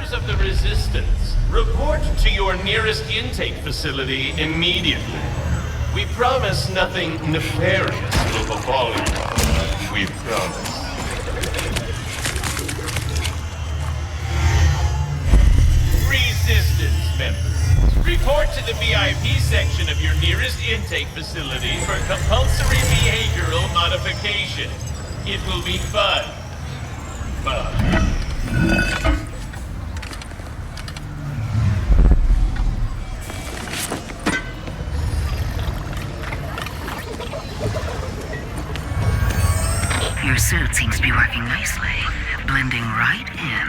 members of the Resistance, report to your nearest intake facility immediately. We promise nothing nefarious will befall you. We promise. Resistance members, report to the VIP section of your nearest intake facility for compulsory behavioral modification. It will be fun. Your suit seems to be working nicely, blending right in.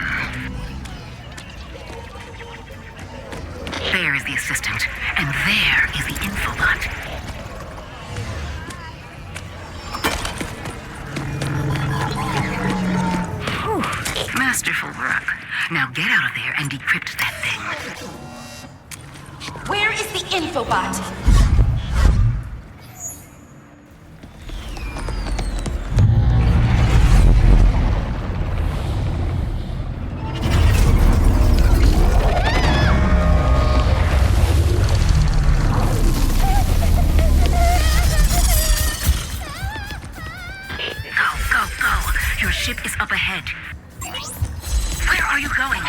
There is the assistant, and there is the infobot. Whew, masterful work. Now get out of there and decrypt that thing. Where is the infobot? Your ship is up ahead. Where are you going?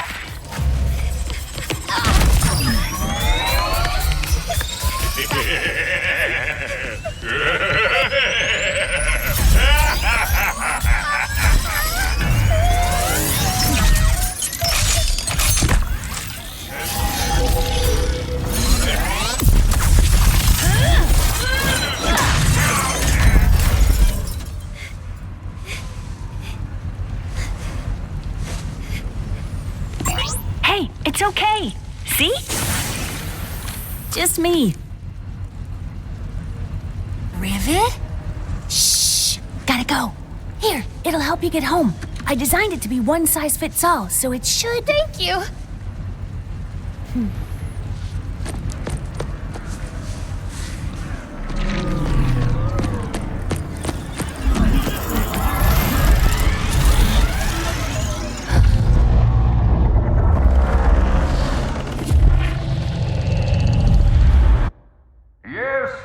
It's okay. See? Just me. Rivet? Shh. Gotta go. Here, it'll help you get home. I designed it to be one size fits all, so it should... Thank you.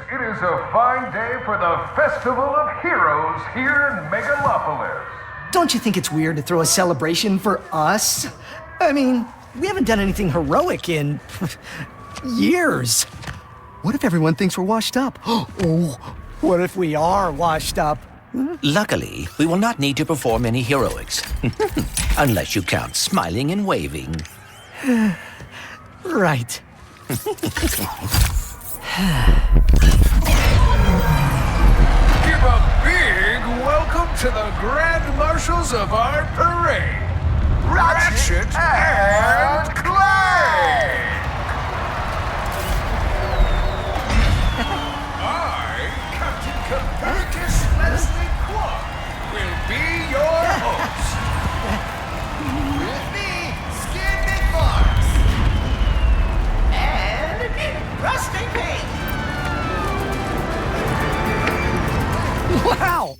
It is a fine day for the Festival of Heroes here in Megalopolis. Don't you think it's weird to throw a celebration for us? I mean, we haven't done anything heroic in years. What if everyone thinks we're washed up? Oh, what if we are washed up? Luckily, we will not need to perform any heroics. Unless you count smiling and waving. Right. Give a big welcome to the Grand Marshals of our parade, Ratchet and Clank! I, Captain Copernicus Leslie Quark, will be your host. With me, Skin Fox. And Rusty Pink. Wow!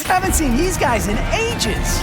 Haven't seen these guys in ages!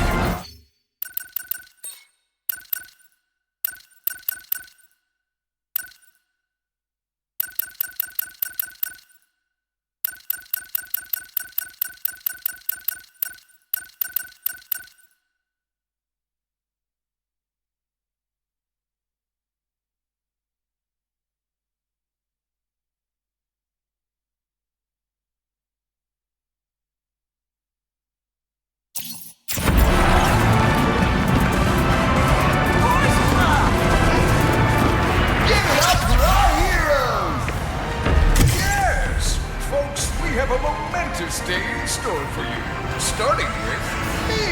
Day in store for you, starting with me.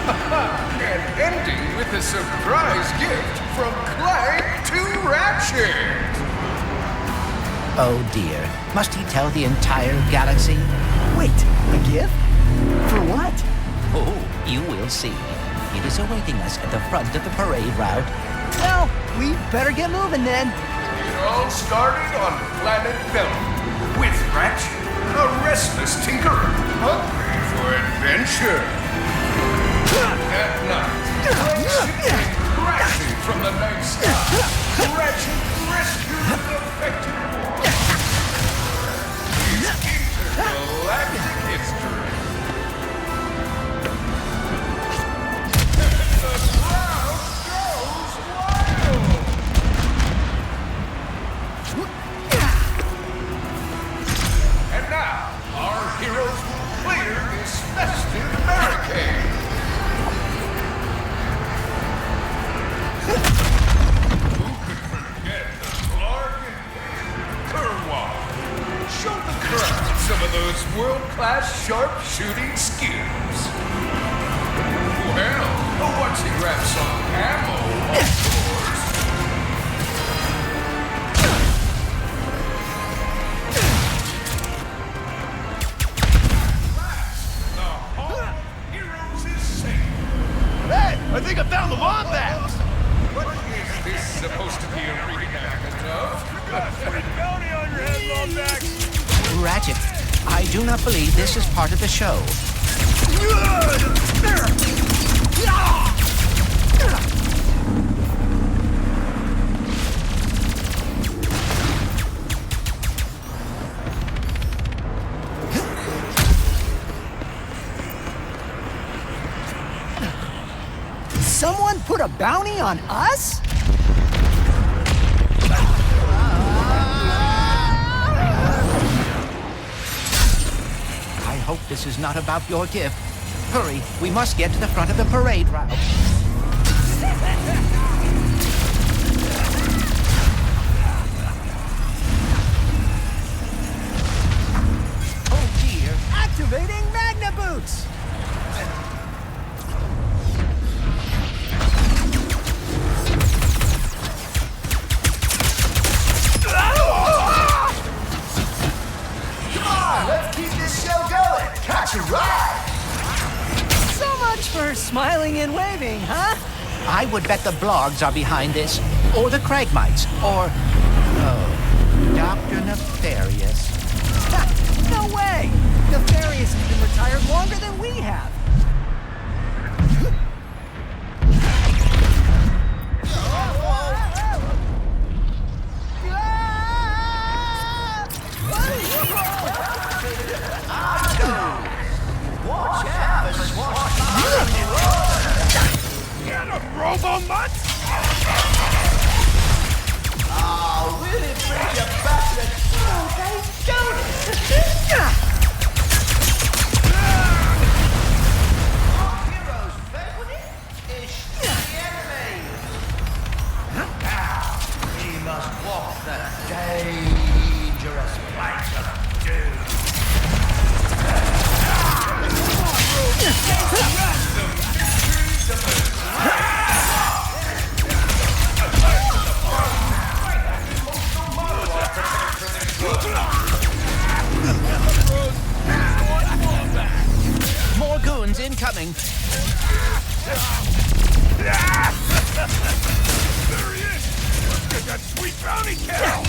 And ending with a surprise gift from Clank to Ratchet. Oh dear. Must he tell the entire galaxy? Wait, a gift? For what? Oh, you will see. It is awaiting us at the front of the parade route. Well, we better get moving then. It all started on planet Ventus with Ratchet, a restless tinkerer, hungry for adventure. That night, Ratchet came crashing from the night sky. Ratchet rescued the affected world. He's intergalactic history. The crowd goes wild. And now, our heroes will clear this festive barricade. Who could forget the Clark and Kerwin? Show the crowd some of those world-class sharp-shooting skills. Well, once he grabs some ammo, of course. The Hall of Heroes is safe. Hey, I think I found the wombat! What is this supposed to be a reenactment of? Bounty on your head, wombat! Ratchet, I do not believe this is part of the show. Someone put a bounty on us? I hope this is not about your gift. Hurry, we must get to the front of the parade route. Oh dear. Activating Magna Boots! Let's keep this show going. Catch a ride. So much for smiling and waving, huh? I would bet the blogs are behind this, or the Cragmites, or... Oh, Dr. Nefarious. Ha, no way! Nefarious has been retired longer than we have. Robo-mutt! Oh, will it bring you back to Our hero's favorite is the enemy. Now, he must walk the dangerous plank of doom. More goons incoming. There he is! Let's get that sweet bounty cow!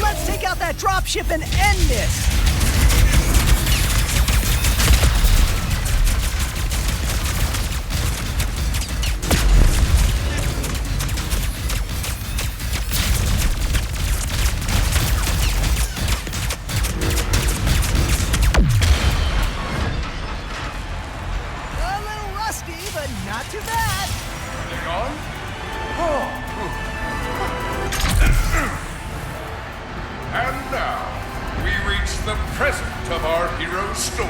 Let's take out that dropship and end this! of our hero's story.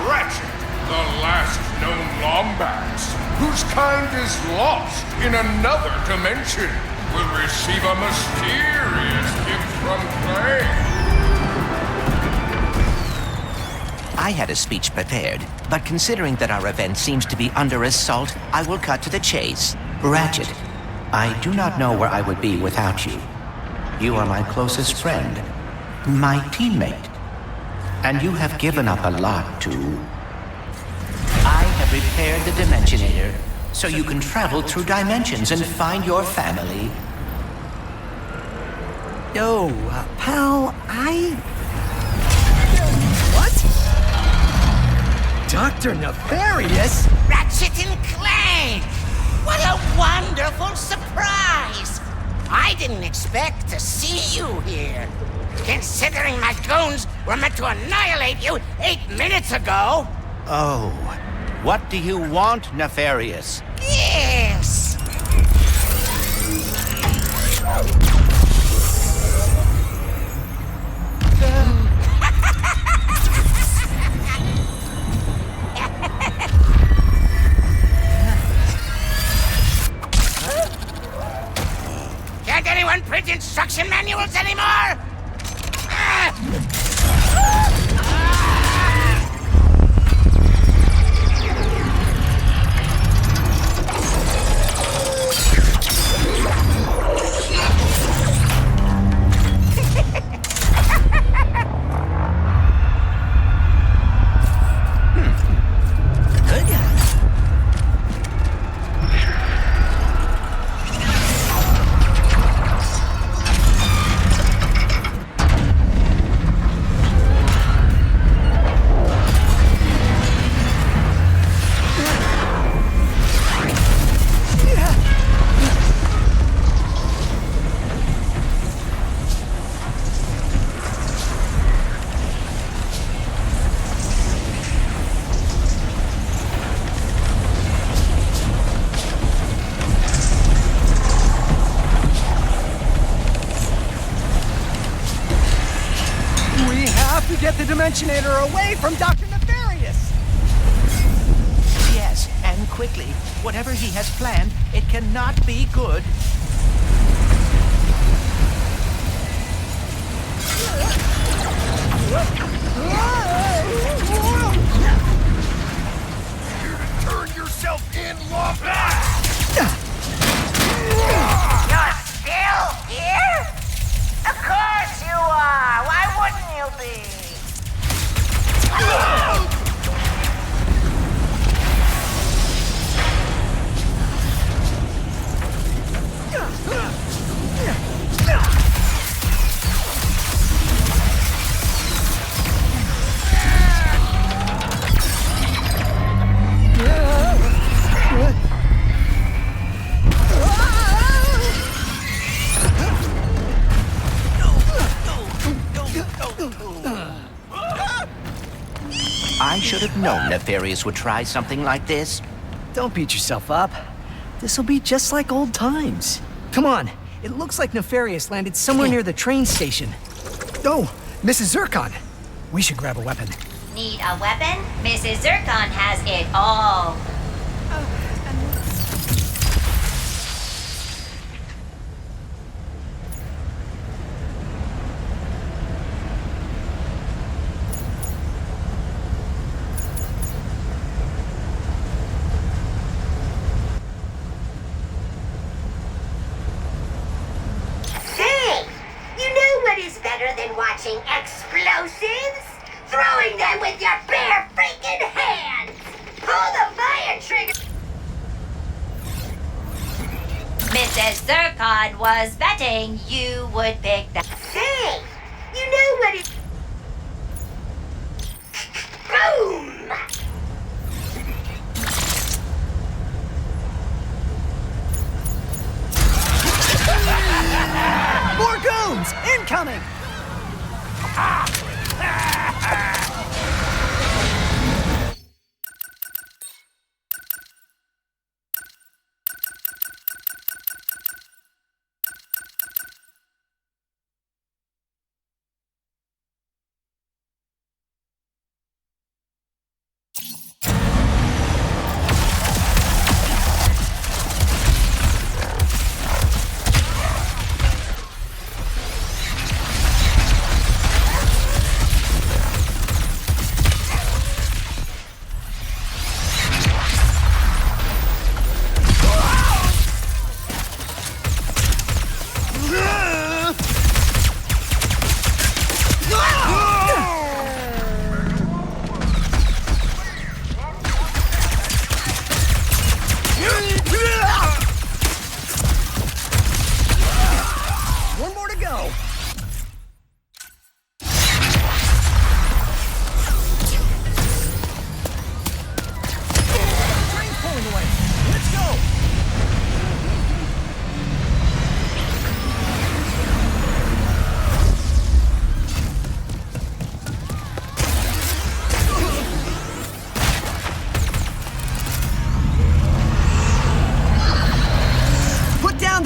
Ratchet, the last known Lombax, whose kind is lost in another dimension, will receive a mysterious gift from Clank. I had a speech prepared, but considering that our event seems to be under assault, I will cut to the chase. Ratchet, I do not know where I would be without you. You are my closest friend, my teammate, and you have given up a lot to... I have repaired the Dimensionator, so you can travel through dimensions and find your family. Yo, pal, What? Dr. Nefarious? Ratchet and Clank! What a wonderful surprise! I didn't expect to see you here. Considering my goons were meant to annihilate you 8 minutes ago. Oh, what do you want, Nefarious? Yes! Can't anyone print instruction manuals anymore? Get the Dimensionator away from Dr. Nefarious! Yes, and quickly. Whatever he has planned, it cannot be good. You turn yourself in, Lombax! You're still here? Of course you are! Why wouldn't you be? I should have known Nefarious would try something like this. Don't beat yourself up. This'll be just like old times. Come on, it looks like Nefarious landed somewhere near the train station. Oh, Mrs. Zircon. We should grab a weapon. Need a weapon? Mrs. Zircon has it all. Watching explosives? Throwing them with your bare freaking hands! Pull the fire trigger! Mrs. Zircon was betting you would pick that. Hey! You know what it... Boom! More goons! Incoming!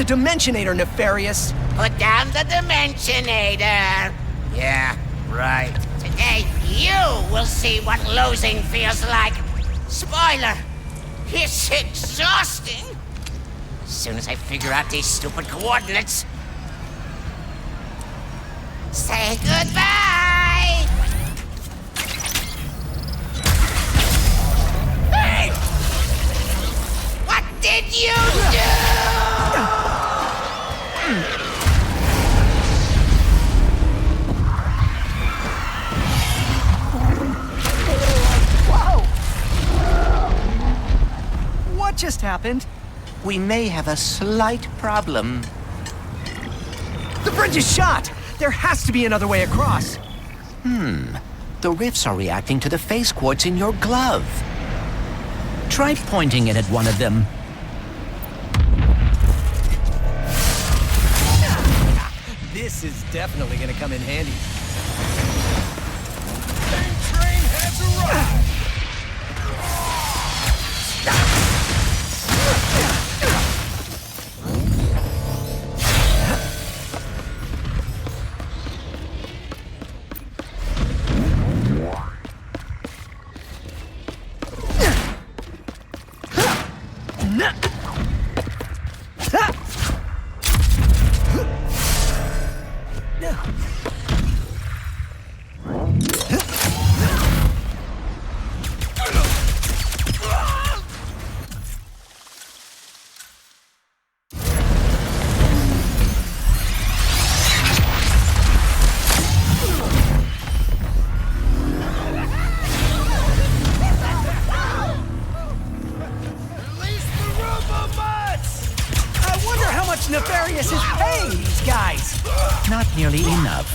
Dimensionator, Nefarious. Put down the Dimensionator. Yeah, right. Today, you will see what losing feels like. Spoiler, it's exhausting. As soon as I figure out these stupid coordinates. Say goodbye! Hey! What did you do? Whoa! What just happened? We may have a slight problem. The bridge is shot! There has to be another way across. The rifts are reacting to the face quartz in your glove. Try pointing it at one of them. This is definitely gonna come in handy. Train has arrived! Nefarious is paying these guys! Not nearly enough.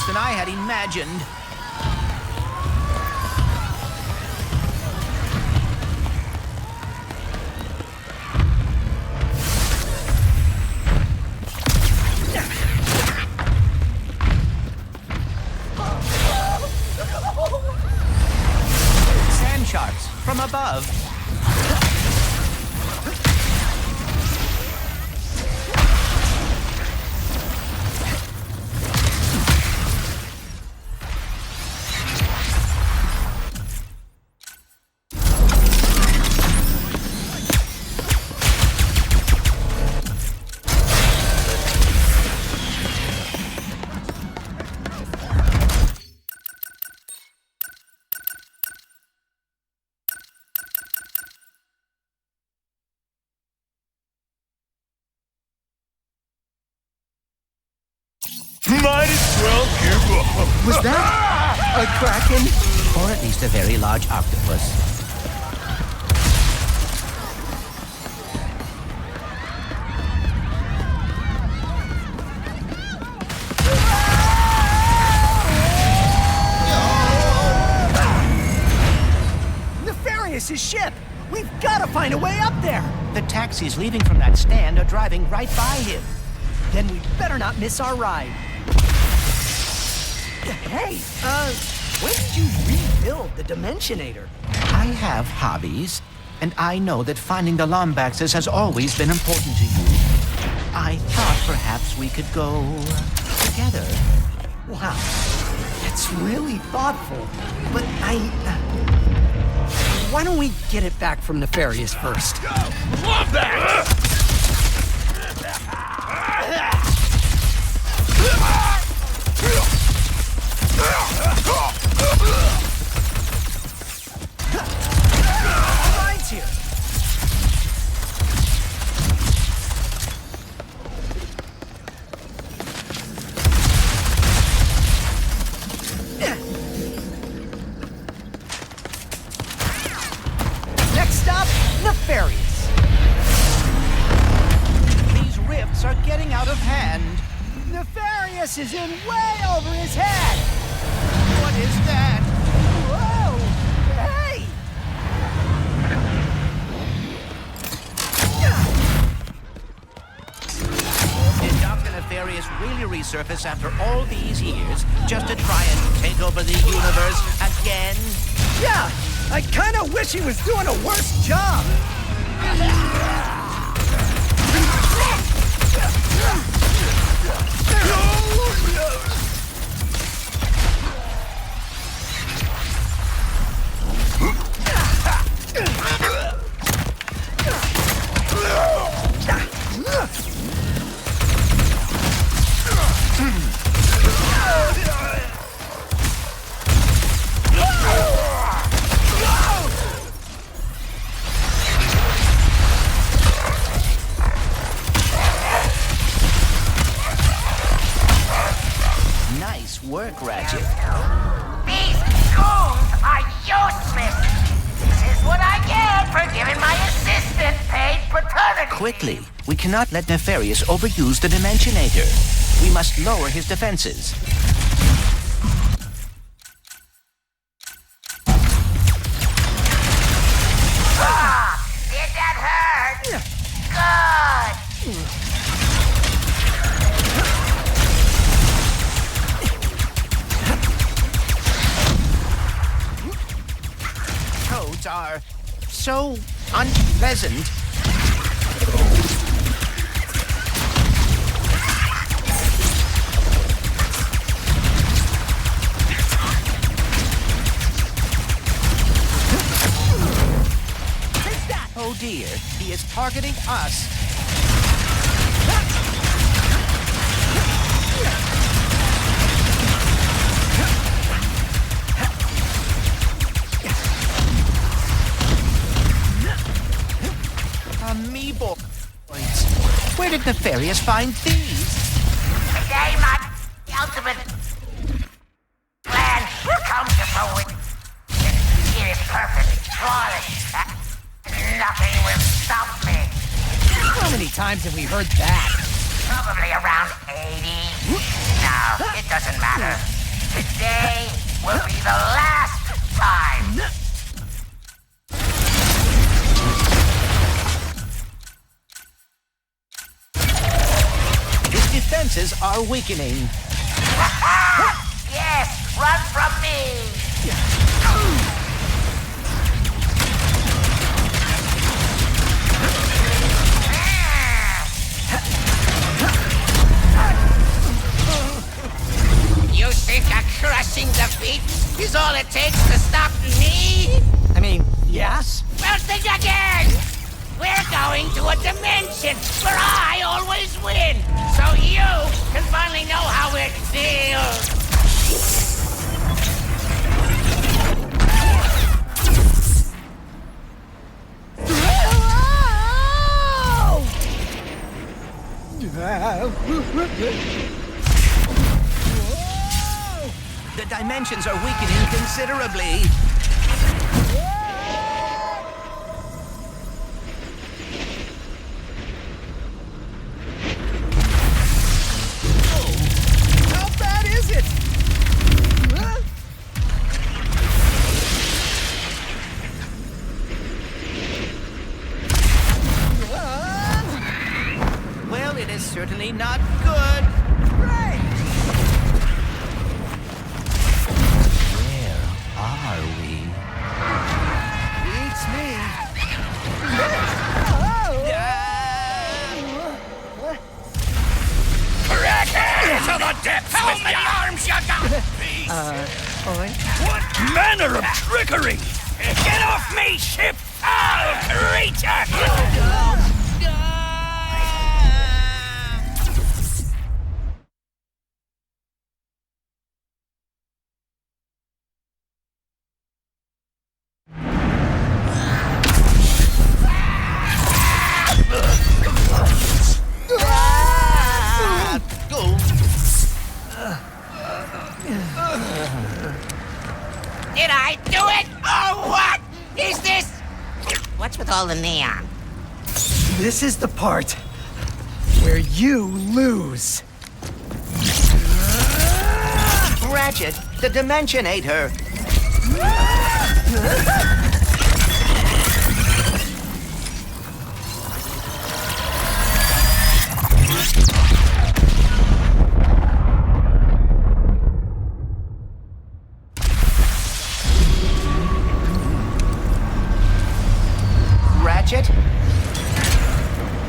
Than I had imagined. Sand sharks from above. Might as well give up. Was that a kraken? Or at least a very large octopus. Nefarious' ship! We've got to find a way up there! The taxis leaving from that stand are driving right by him. Then we better not miss our ride. Hey, when did you rebuild the Dimensionator? I have hobbies, and I know that finding the Lombaxes has always been important to you. I thought perhaps we could go together. Wow, that's really thoughtful. But why don't we get it back from Nefarious first? Love that! Rides here. Next stop, Nefarious. These rifts are getting out of hand. Nefarious is in way over his head! What is that? Whoa! Hey! Did Dr. Nefarious really resurface after all these years just to try and take over the universe again? Yeah! I kinda wish he was doing a worse job! Nice work, Ratchet. These goons are useless. This is what I get for giving my assistant paid paternity. Quickly, we cannot let Nefarious overuse the Dimensionator. We must lower his defenses. Did that hurt? Good. Toads are so unpleasant. Oh dear, he is targeting us. Amiibo points. Where did Nefarious find these? Today, my ultimate plan will come to fruition. It is perfect, flawless. Nothing will stop me. How many times have we heard that? Probably around 80. No, it doesn't matter. Today will be the last time. His defenses are weakening. Yes, run from me. You think a crushing defeat is all it takes to stop me? I mean, yes? Well, think again! We're going to a dimension where I always win, so you can finally know how it feels. The dimensions are weakening considerably. How bad is it? Well, it is certainly not good. Great! Where are we? Beats me. To the depths! How many arms you got? Oi. What manner of trickery? Get off me, ship! Foul creature! Did I do it? Or what? Is this... What's with all the neon? This is the part where you lose. Ratchet, the Dimensionator. Ratchet?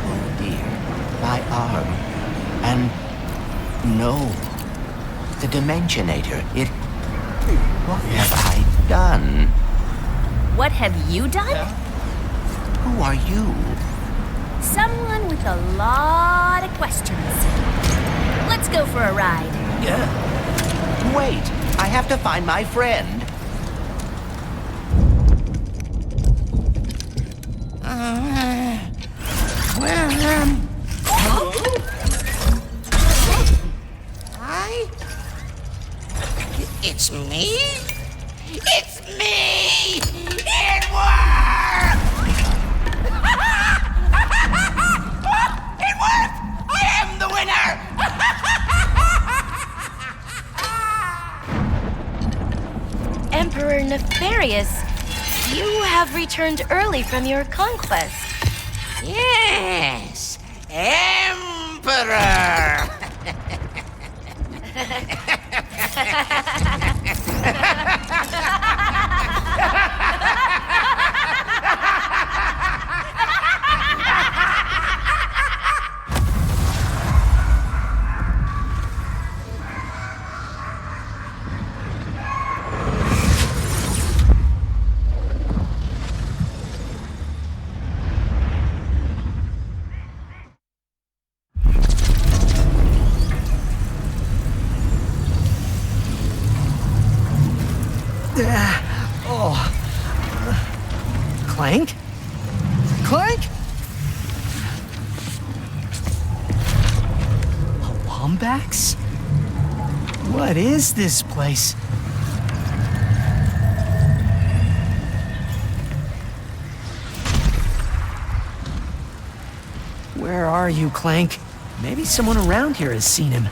Oh dear, my arm. And no, the Dimensionator, it... What have I done? What have you done? Who are you? Someone with a lot of questions. Let's go for a ride. Wait, I have to find my friend. Hi? It's me? It's me! It worked! It worked! I am the winner! Emperor Nefarious, you have returned early from your conquest. Yes, Emperor! Clank? Clank? A Lombax? What is this place? Where are you, Clank? Maybe someone around here has seen him.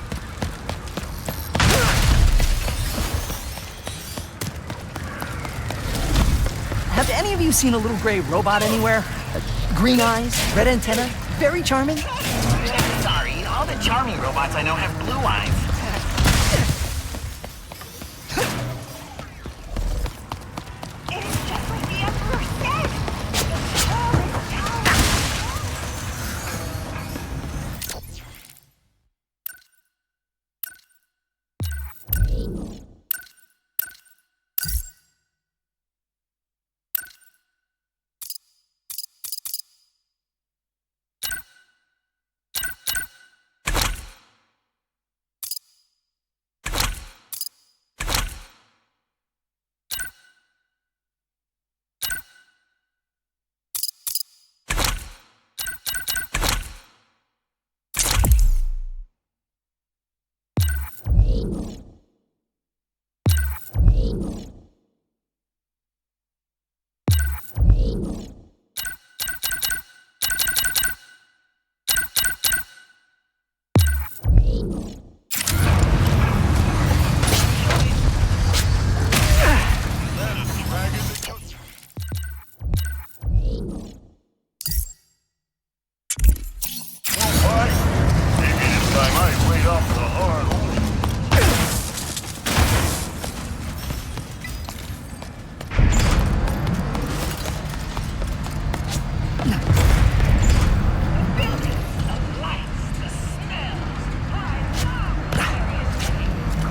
Have any of you seen a little gray robot anywhere? Green eyes, red antenna, very charming. Sorry, all the charming robots I know have blue eyes. It is just like the Emperor said!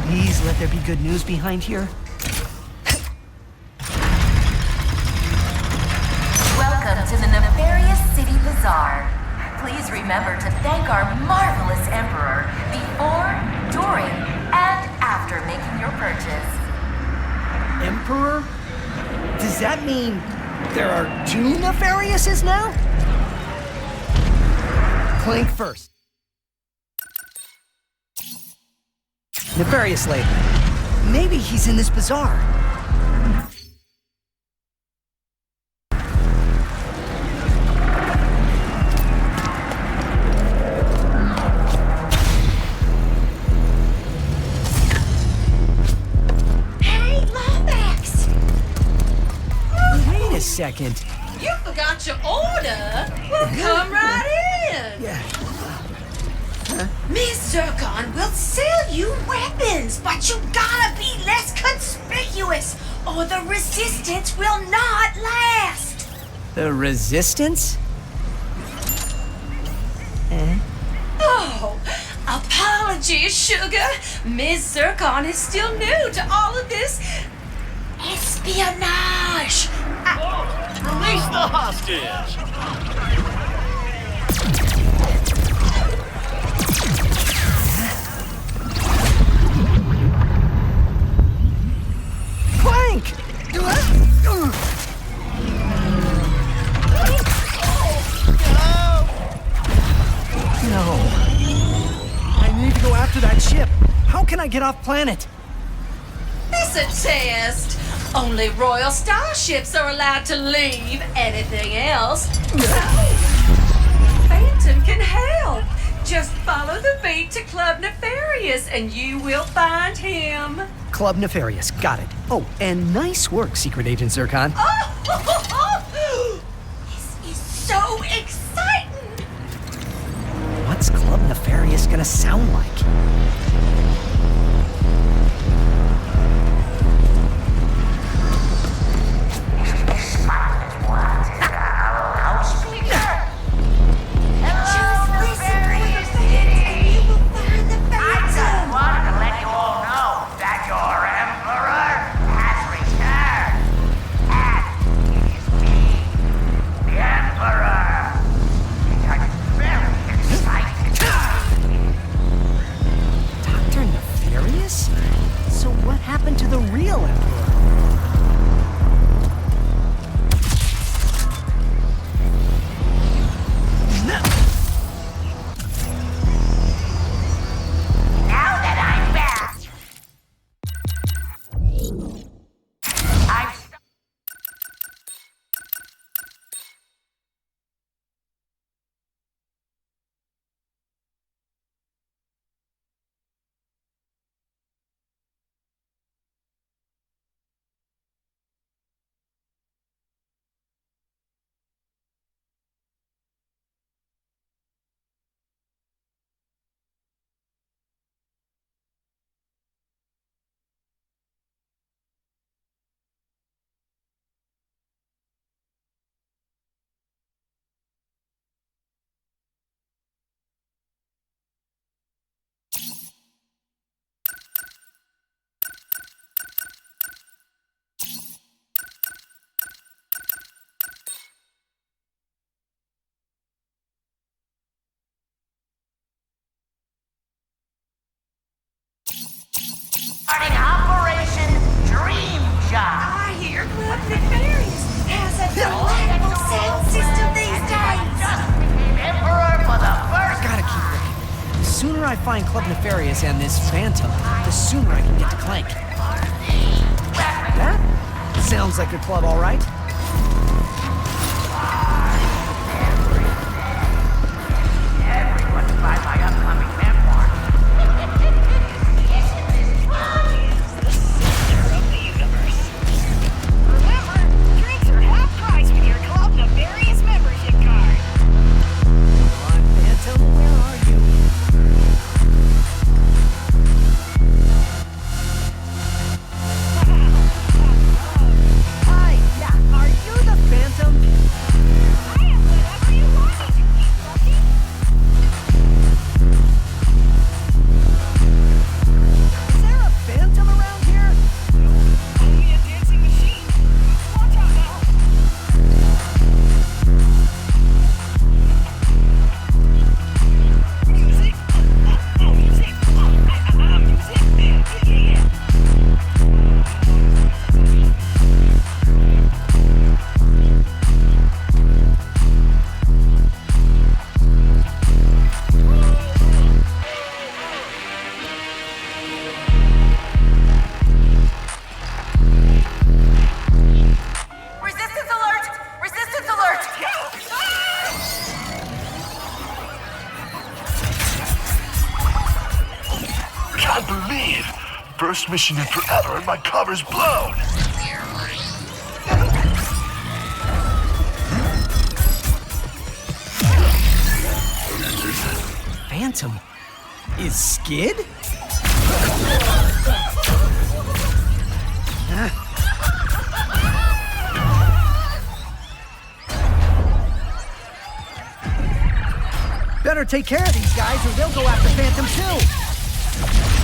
Please let there be good news behind here. Welcome to the Nefarious City Bazaar. Please remember to thank our marvelous Emperor before, during, and after making your purchase. Emperor? Does that mean there are two Nefariouses now? Clank first. Nefarious later. Maybe he's in this bazaar. second. You forgot your order? Well, come right in. Yeah. Miss Zircon will sell you weapons, but you gotta be less conspicuous, or the resistance will not last. The resistance? Oh, apologies, sugar. Miss Zircon is still new to all of this espionage. Release the hostage! Clank! No. I need to go after that ship. How can I get off planet? It's a test. Only royal starships are allowed to leave. Anything else? Phantom can help. Just follow the beat to Club Nefarious and you will find him. Club Nefarious, got it. Oh, and nice work, Secret Agent Zircon. Oh, this is so exciting. What's Club Nefarious gonna sound like? So what happened to the real Emperor? Now that I'm back, starting Operation Dream Job. I hear Club Nefarious has a delightful sound system these days. Just became Emperor for the first Gotta keep looking. The sooner I find Club Nefarious and this Phantom, the sooner I can get to Clank. That sounds like a club, all right. Everyone's by my upcoming memoir. Remember, drinks are half price with your Club Nefarious membership card. Come on, Phantom, where are you? Hi, yeah, are you the Phantom? I am whatever you want me to be, Lucky. Is there a Phantom around here? Only a dancing machine. Watch out now. Music. Oh, music. Music. Yeah. Resistance alert! Resistance alert! Can't believe! First mission in forever and my cover's blown! Phantom. Is Skid? Better take care of these guys or they'll go after Phantom too.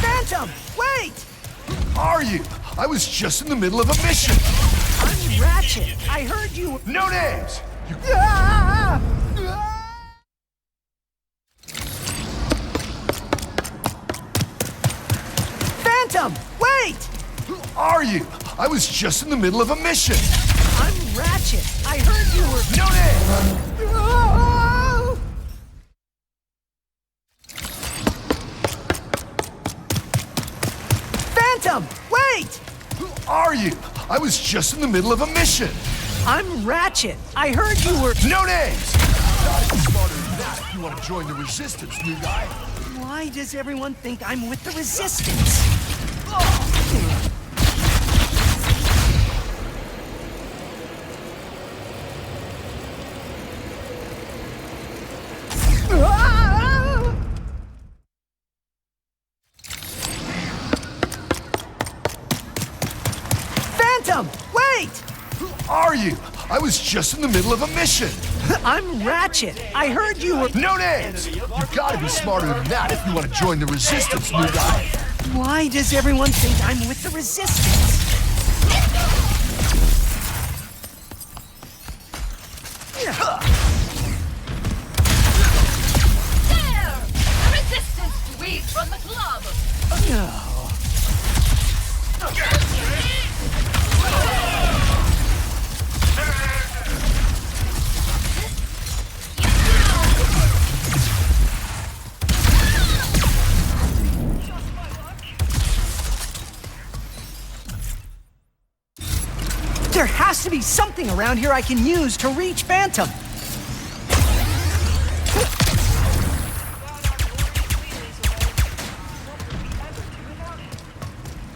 Phantom, wait! Who are you? I was just in the middle of a mission. I'm Ratchet. I heard you. No names. You... Phantom, wait! Who are you? I was just in the middle of a mission. I'm Ratchet. I heard you were. No names. Phantom, wait! Who are you? I was just in the middle of a mission. I'm Ratchet. I heard you were. No names! Gotta be smarter than that if you want to join the Resistance, new guy. Why does everyone think I'm with the Resistance? Phantom, wait! Who are you? I was just in the middle of a mission. I'm Ratchet. I heard you were. No names! You gotta be smarter than that if you want to join the Resistance, new guy. Why does everyone think I'm with the Resistance? There! Resistance tweet from the club! There has to be something around here I can use to reach Phantom.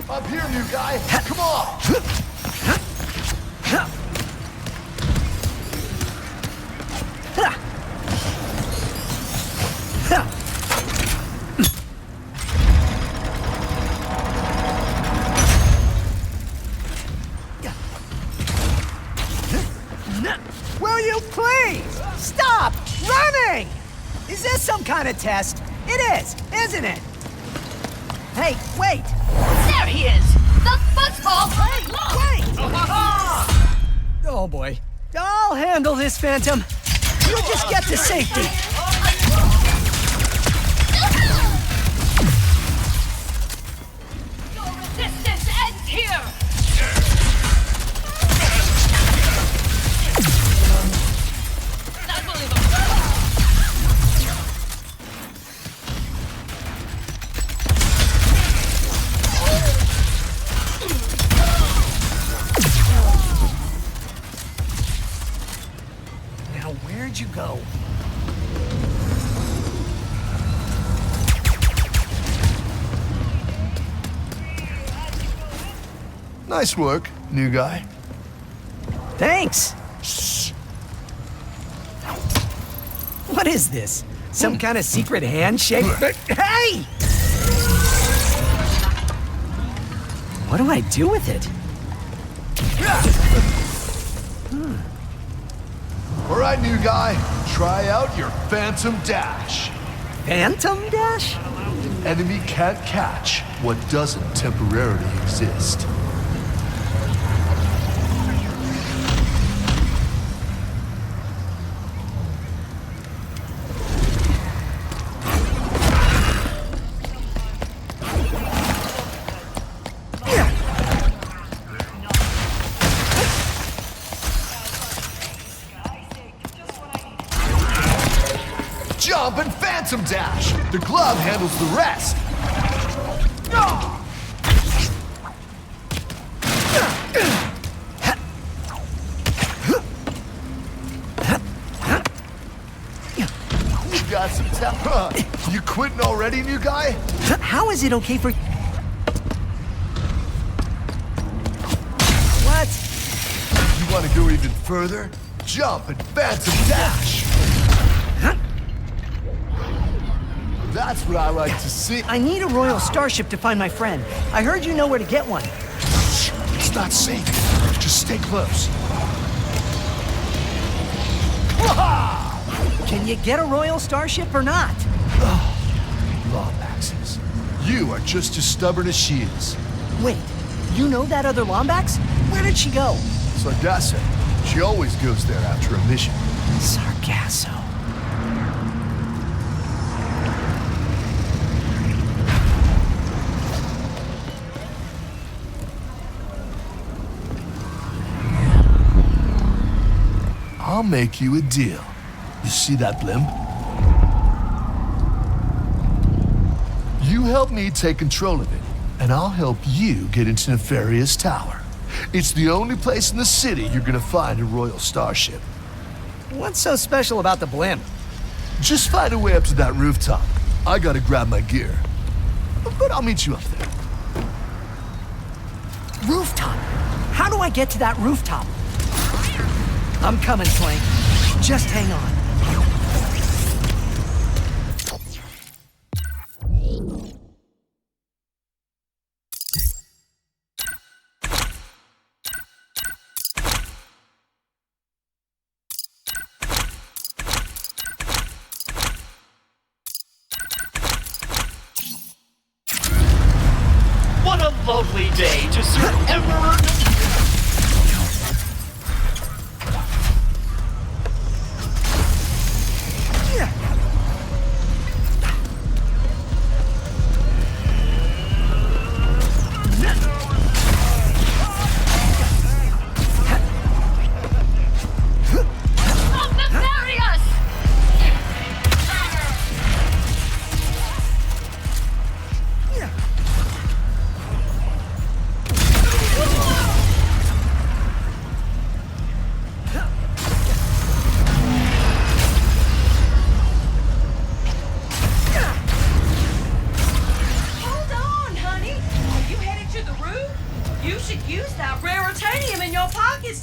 Up here, new guy. Come on. Will you please stop running? Is this some kind of test? It is, isn't it? Hey, wait! There he is! The football play long! Wait! Oh boy. I'll handle this, Phantom. You just get to safety. Your resistance ends here! Not believable. Now, where'd you go? Nice work, new guy. Thanks. Shh. What is this? Some kind of secret handshake? Hey! What do I do with it? All right, new guy. Try out your Phantom Dash. Phantom Dash? Enemy can't catch what doesn't temporarily exist. Jump and Phantom Dash! The glove handles the rest! You got some talent. You quitting already, new guy? How is it okay for... What? You want to go even further? Jump and Phantom Dash! That's what I like to see. I need a Royal Starship to find my friend. I heard you know where to get one. Shh, it's not safe. Just stay close. Can you get a Royal Starship or not? Lombaxes. You are just as stubborn as she is. Wait, you know that other Lombax? Where did she go? Sargasso. She always goes there after a mission. Sargasso. I'll make you a deal. You see that blimp? You help me take control of it, and I'll help you get into Nefarious Tower. It's the only place in the city you're gonna find a Royal Starship. What's so special about the blimp? Just find a way up to that rooftop. I gotta grab my gear. But I'll meet you up there. Rooftop? How do I get to that rooftop? I'm coming, Clank. Just hang on. What a lovely day to serve Emperor...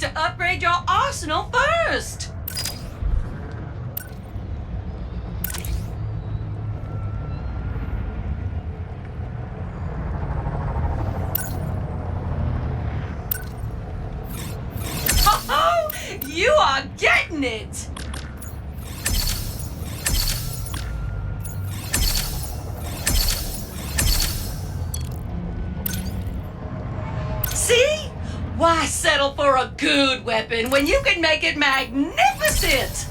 To upgrade your arsenal first. Oh, you are getting it. See? Why settle for a good weapon when you can make it magnificent?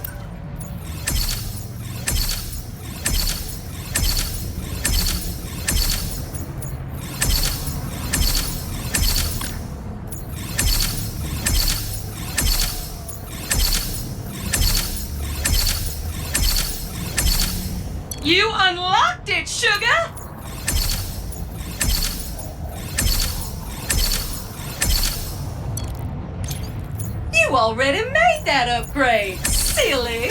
You unlocked it, sugar! You already made that upgrade, silly!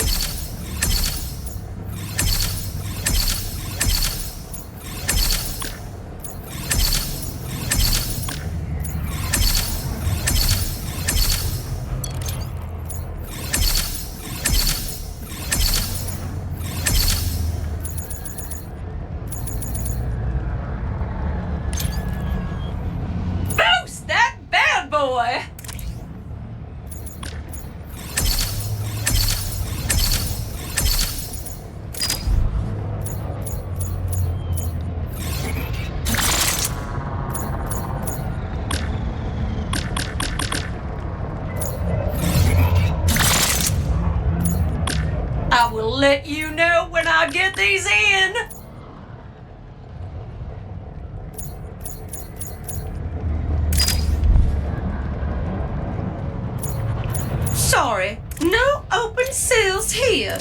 Boost that bad boy! I will let you know when I get these in. Sorry, no open sales here.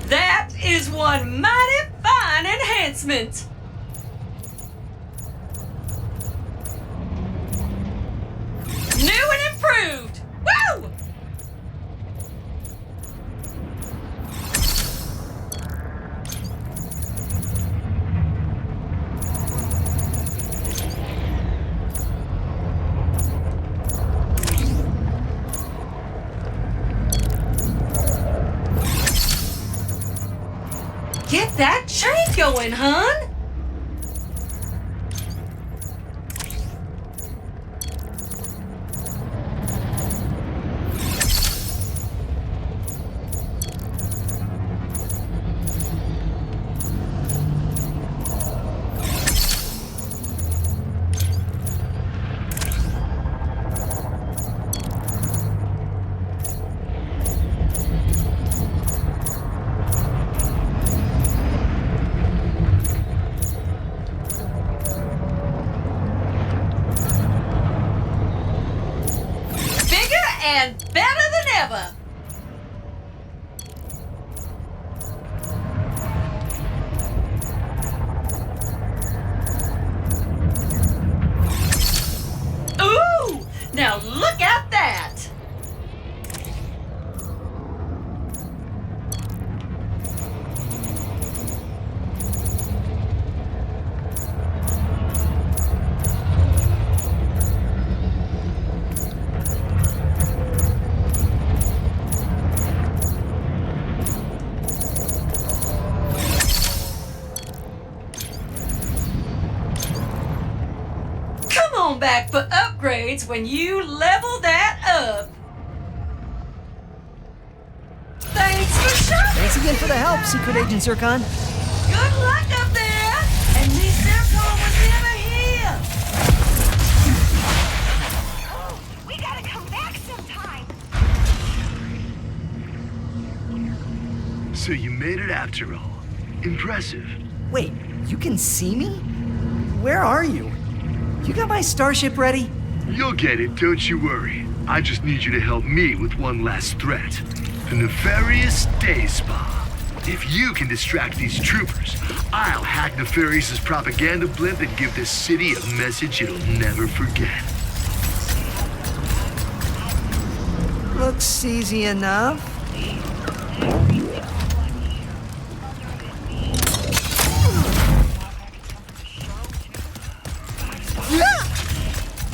That is one mighty fine enhancement. New and improved. Woo! that chain going, hon? And better than ever. Ooh! Now look at that! Back for upgrades when you level that up. Thanks for shopping. Thanks again for the help, Secret Agent Zircon. Good luck up there. And Miss Zircon was never here. Oh, we gotta come back sometime. So you made it after all. Impressive. Wait, you can see me? Where are you? You got my starship ready? You'll get it, don't you worry. I just need you to help me with one last threat. The nefarious day spa. If you can distract these troopers, I'll hack Nefarious's propaganda blimp and give this city a message it'll never forget. Looks easy enough.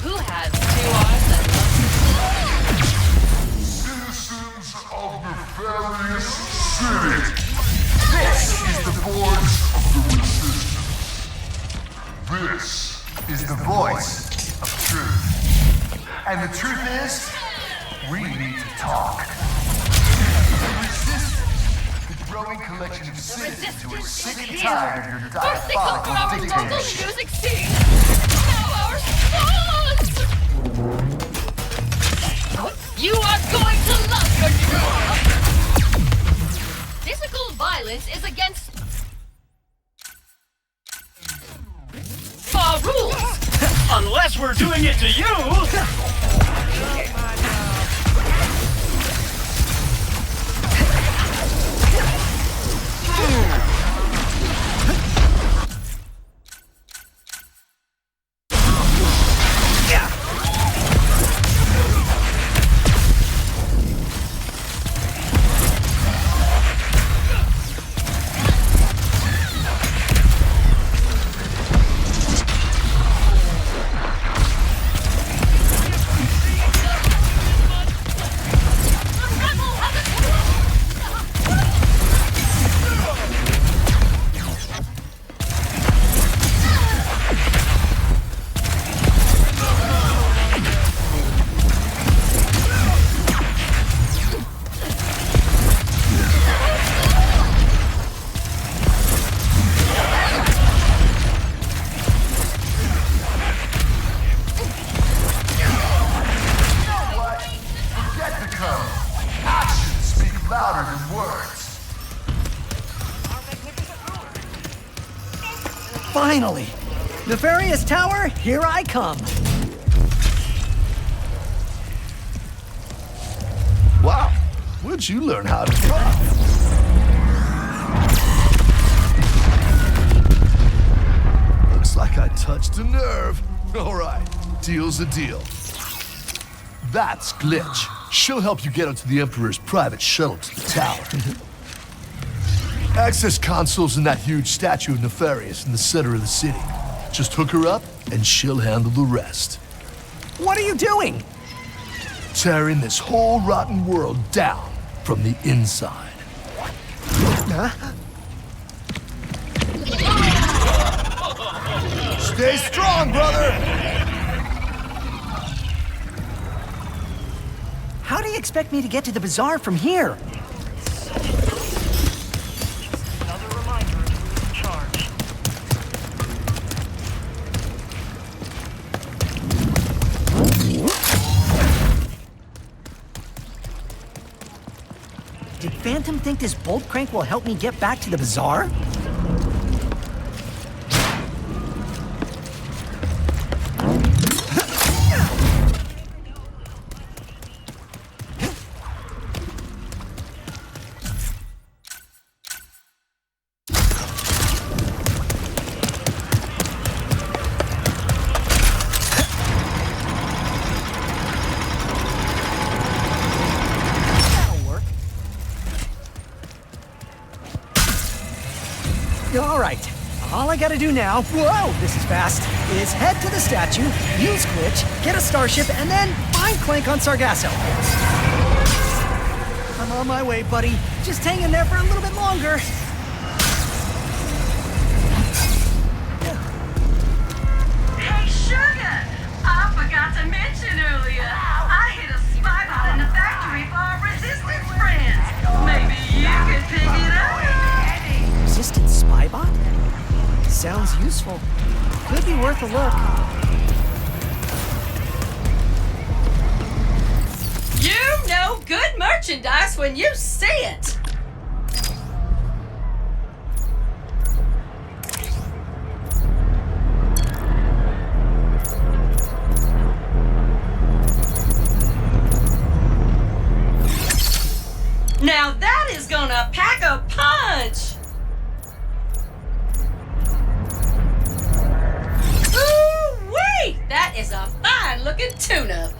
Who has 2 arms and Citizens of Nefarious City, this is the voice of the resistance. This is the voice of truth. And the truth is, we need to talk. The resistance, the growing collection of citizens who are sick and tired of your diabolical dictatorship. music scene. Now our sons! You are going to love your job! Physical violence is against our rules! Unless we're doing it to you! Finally! Nefarious Tower, here I come! Wow, where'd you learn how to drive? Looks like I touched a nerve. All right, deal's a deal. That's Glitch. She'll help you get onto the Emperor's private shuttle to the tower. Access console's in that huge statue of Nefarious in the center of the city. Just hook her up, and she'll handle the rest. What are you doing? Tearing this whole rotten world down from the inside. Huh? Stay strong, brother! How do you expect me to get to the bazaar from here? Another reminder of who's in charge. Did Phantom think this bolt crank will help me get back to the bazaar? All right, all I gotta do now, whoa, this is fast, is head to the statue, use Glitch, get a starship, and then find Clank on Sargasso. I'm on my way, buddy. Just hang in there for a little bit longer. Hey, Sugar! I forgot to mention earlier, I hit a spy bot in the factory for our resistance friends. Maybe you could pick it up? Resistant spybot? Sounds useful. Could be worth a look. You know good merchandise when you see it! Now that is gonna pack a punch! Ooh-wee! That is a fine-looking tune-up!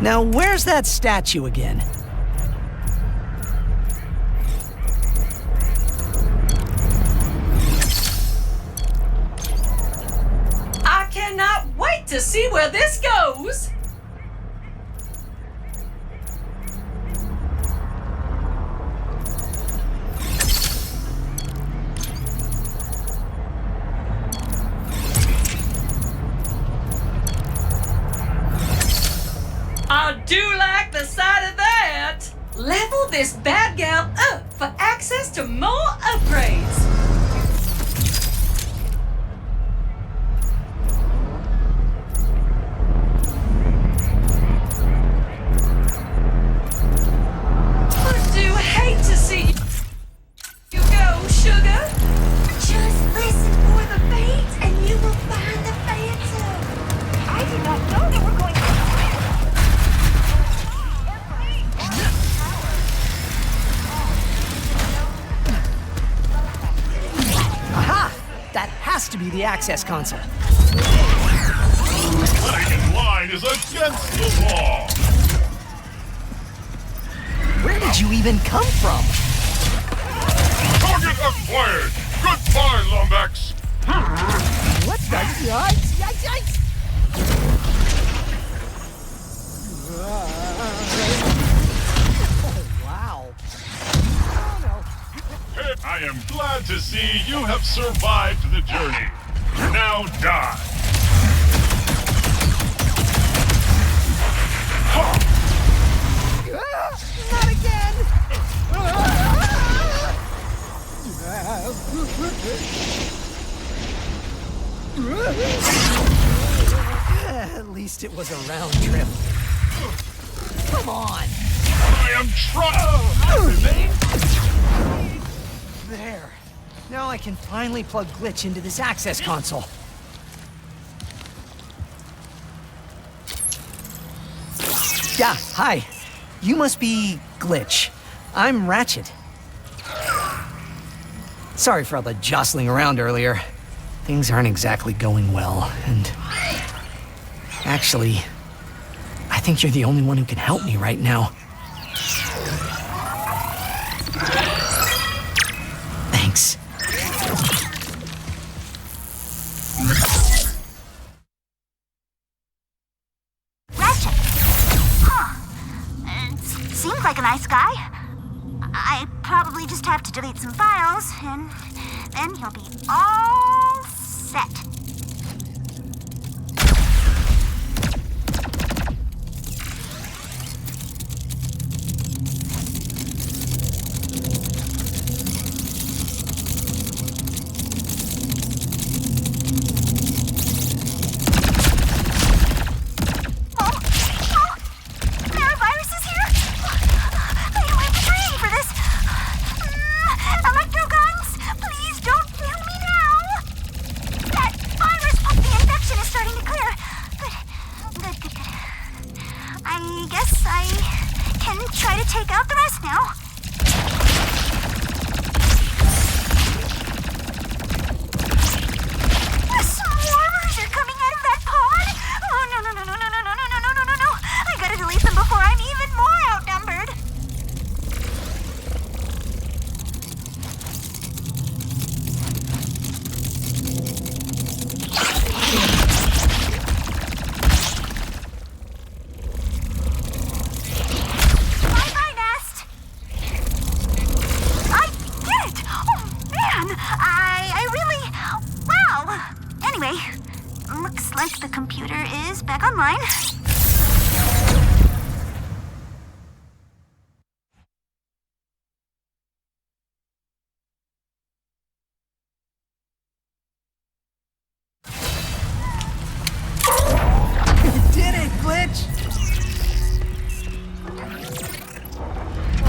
Now, where's that statue again? I cannot wait to see where this goes! I do like the sight of that! Level this bad gal up for access to more upgrades! I do hate to see you go, Sugar! Just listen for the beats and you will find the Phantom. I did not know that we're going to... Aha! That has to be the access console. Getting in line is against the law. Where did you even come from? Target acquired. Goodbye, Lumbex. What the yikes? Yikes, yikes! Oh, wow. Oh, no. I am glad to see you have survived the journey. Now die. Not again! At least it was a round trip. Come on! I am trying. There. Now I can finally plug Glitch into this access console. Yeah, hi. You must be Glitch. I'm Ratchet. Sorry for all the jostling around earlier. Things aren't exactly going well, and... Actually, I think you're the only one who can help me right now. Thanks. Ratchet. Huh. Seems like a nice guy. I probably just have to delete some files, and then he'll be all set.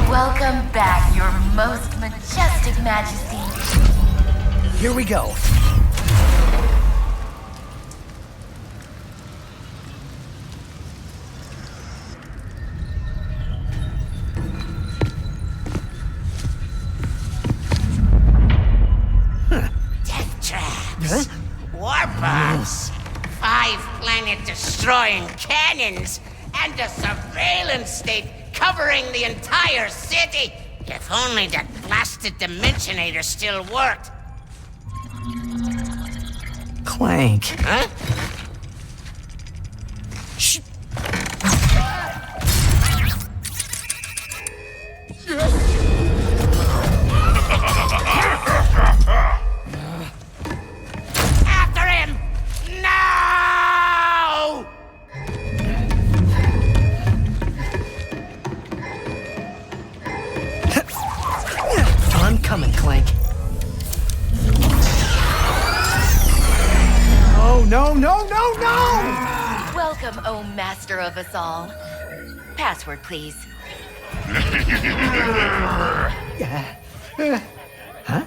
Welcome back, your most majestic majesty. Here we go. Death traps. Warbots. 5 planet-destroying cannons. And a surveillance state covering the entire city. If only that blasted Dimensionator still worked. Clank. Huh? Shh. After him! No! I'm coming, Clank. Oh, no, no, no, no! Welcome, oh master of us all. Password, please. Huh?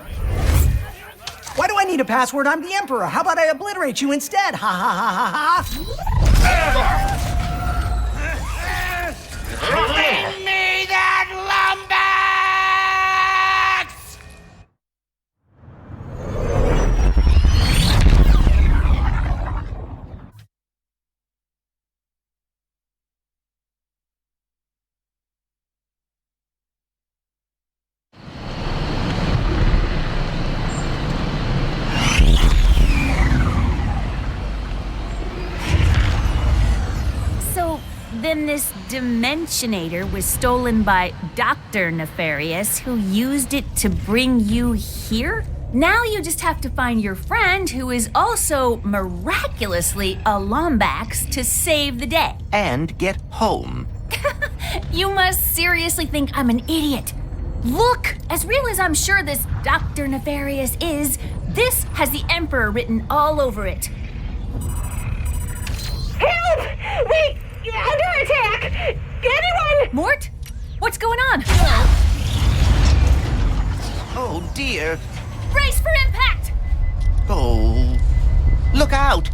Why do I need a password? I'm the Emperor. How about I obliterate you instead? Ha ha ha ha ha! Bring me that lumber! Then this Dimensionator was stolen by Dr. Nefarious, who used it to bring you here? Now you just have to find your friend, who is also miraculously a Lombax, to save the day. And get home. You must seriously think I'm an idiot. Look, as real as I'm sure this Dr. Nefarious is, this has the Emperor written all over it. Help! Wait! Under attack! Anyone? Mort? What's going on? Oh, dear. Brace for impact! Oh. Look out!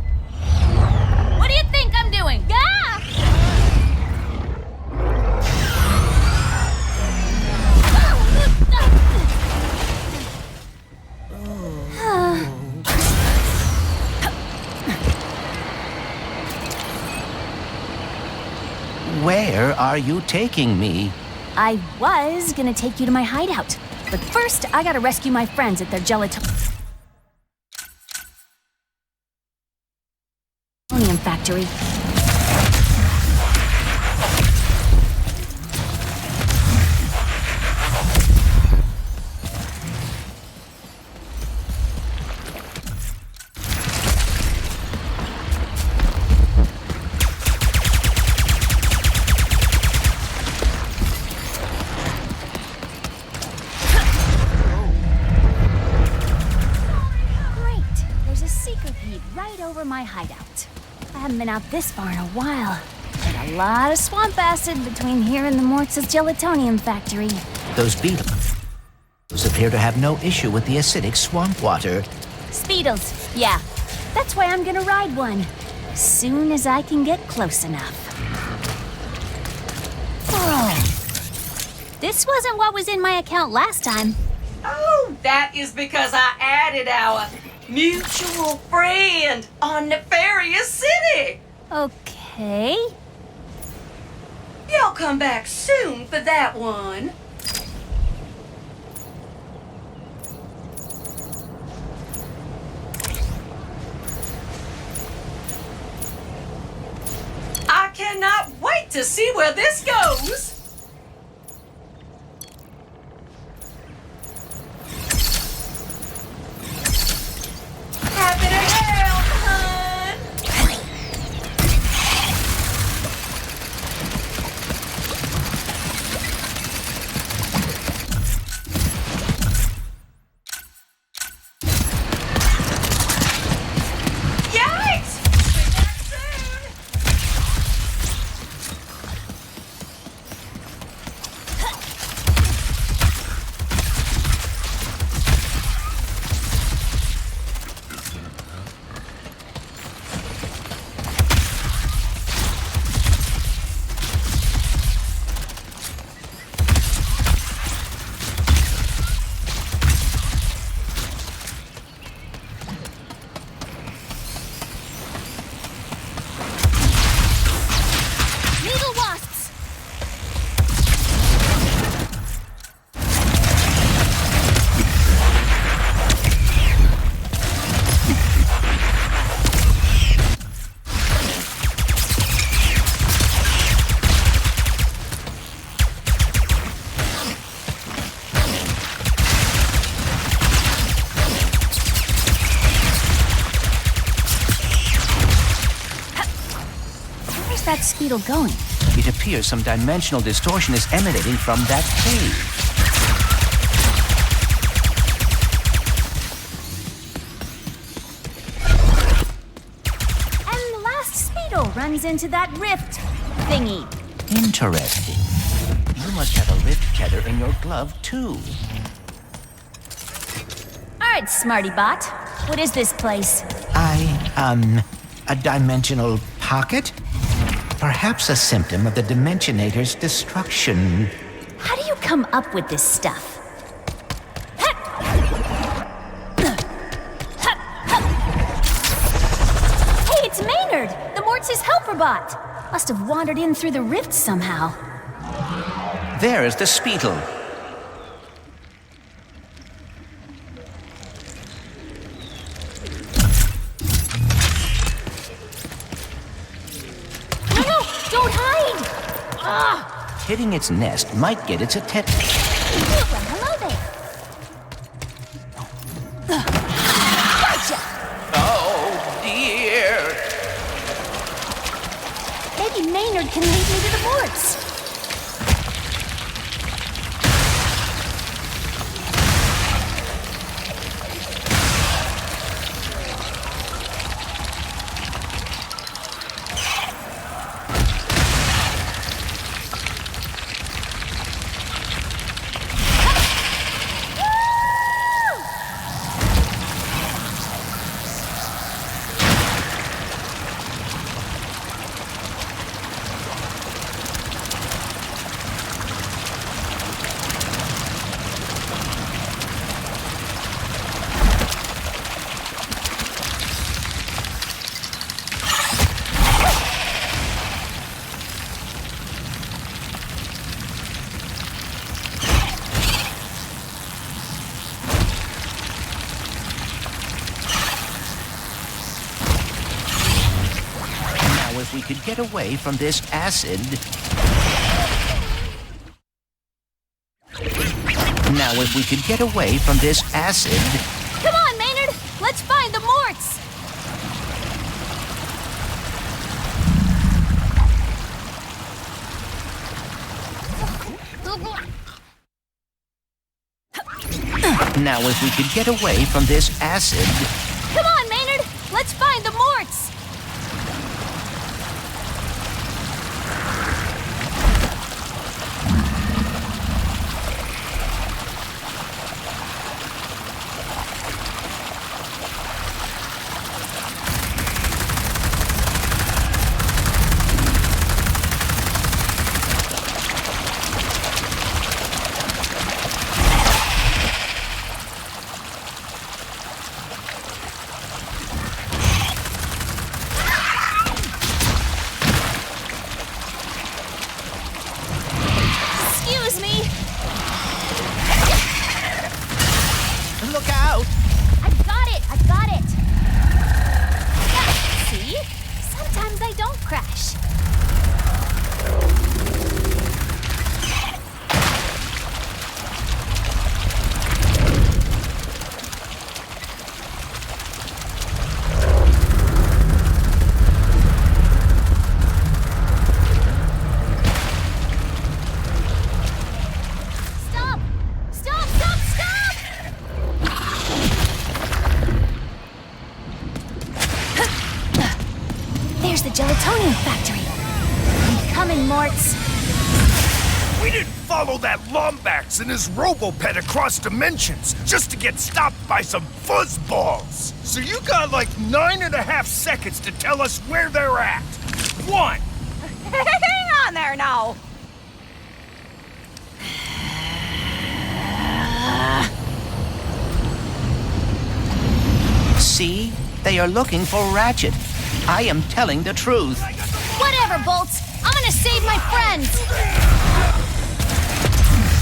What do you think I'm doing? Ah! Where are you taking me? I was gonna take you to my hideout, but first I gotta rescue my friends at their gelatonium factory. right over my hideout. I haven't been out this far in a while. Got a lot of swamp acid between here and the Mortz's gelatonium factory. Those beetles appear to have no issue with the acidic swamp water. Speedles, yeah. That's why I'm gonna ride one. Soon as I can get close enough. Oh. This wasn't what was in my account last time. Oh, that is because I added our mutual friend on Nefarious City. Okay. Y'all come back soon for that one. I cannot wait to see where this goes. Happy to help, hun. Yikes! Be back soon. Needle wasps! Where's that Speedle going? It appears some dimensional distortion is emanating from that cave. And the last Speedle runs into that rift thingy. Interesting. You must have a rift tether in your glove, too. All right, Smarty Bot. What is this place? A dimensional pocket? Perhaps a symptom of the Dimensionator's destruction. How do you come up with this stuff? Hey, it's Maynard, the Mortz's helper bot. Must have wandered in through the rift somehow. There is the Speedle. No, don't hide! Ah! Hitting its nest might get its attention. Well, hello there. Gotcha! Oh, dear. Maybe Maynard can lead me to the Mortz. If we could get away from this acid. Now, if we could get away from this acid. Come on, Maynard! Let's find the Mortz! Now, if we could get away from this acid. Come on, Maynard! Let's find the Mortz! I got it! Yeah, see? Sometimes I don't crash. There's the gelatonium factory. I'm coming, Morts. We didn't follow that Lombax and his Robopet across dimensions just to get stopped by some fuzzballs. So you got like 9.5 seconds to tell us where they're at. 1. Hang on there now. See? They are looking for Ratchet. I am telling the truth. Whatever, Bolts. I'm gonna save my friends.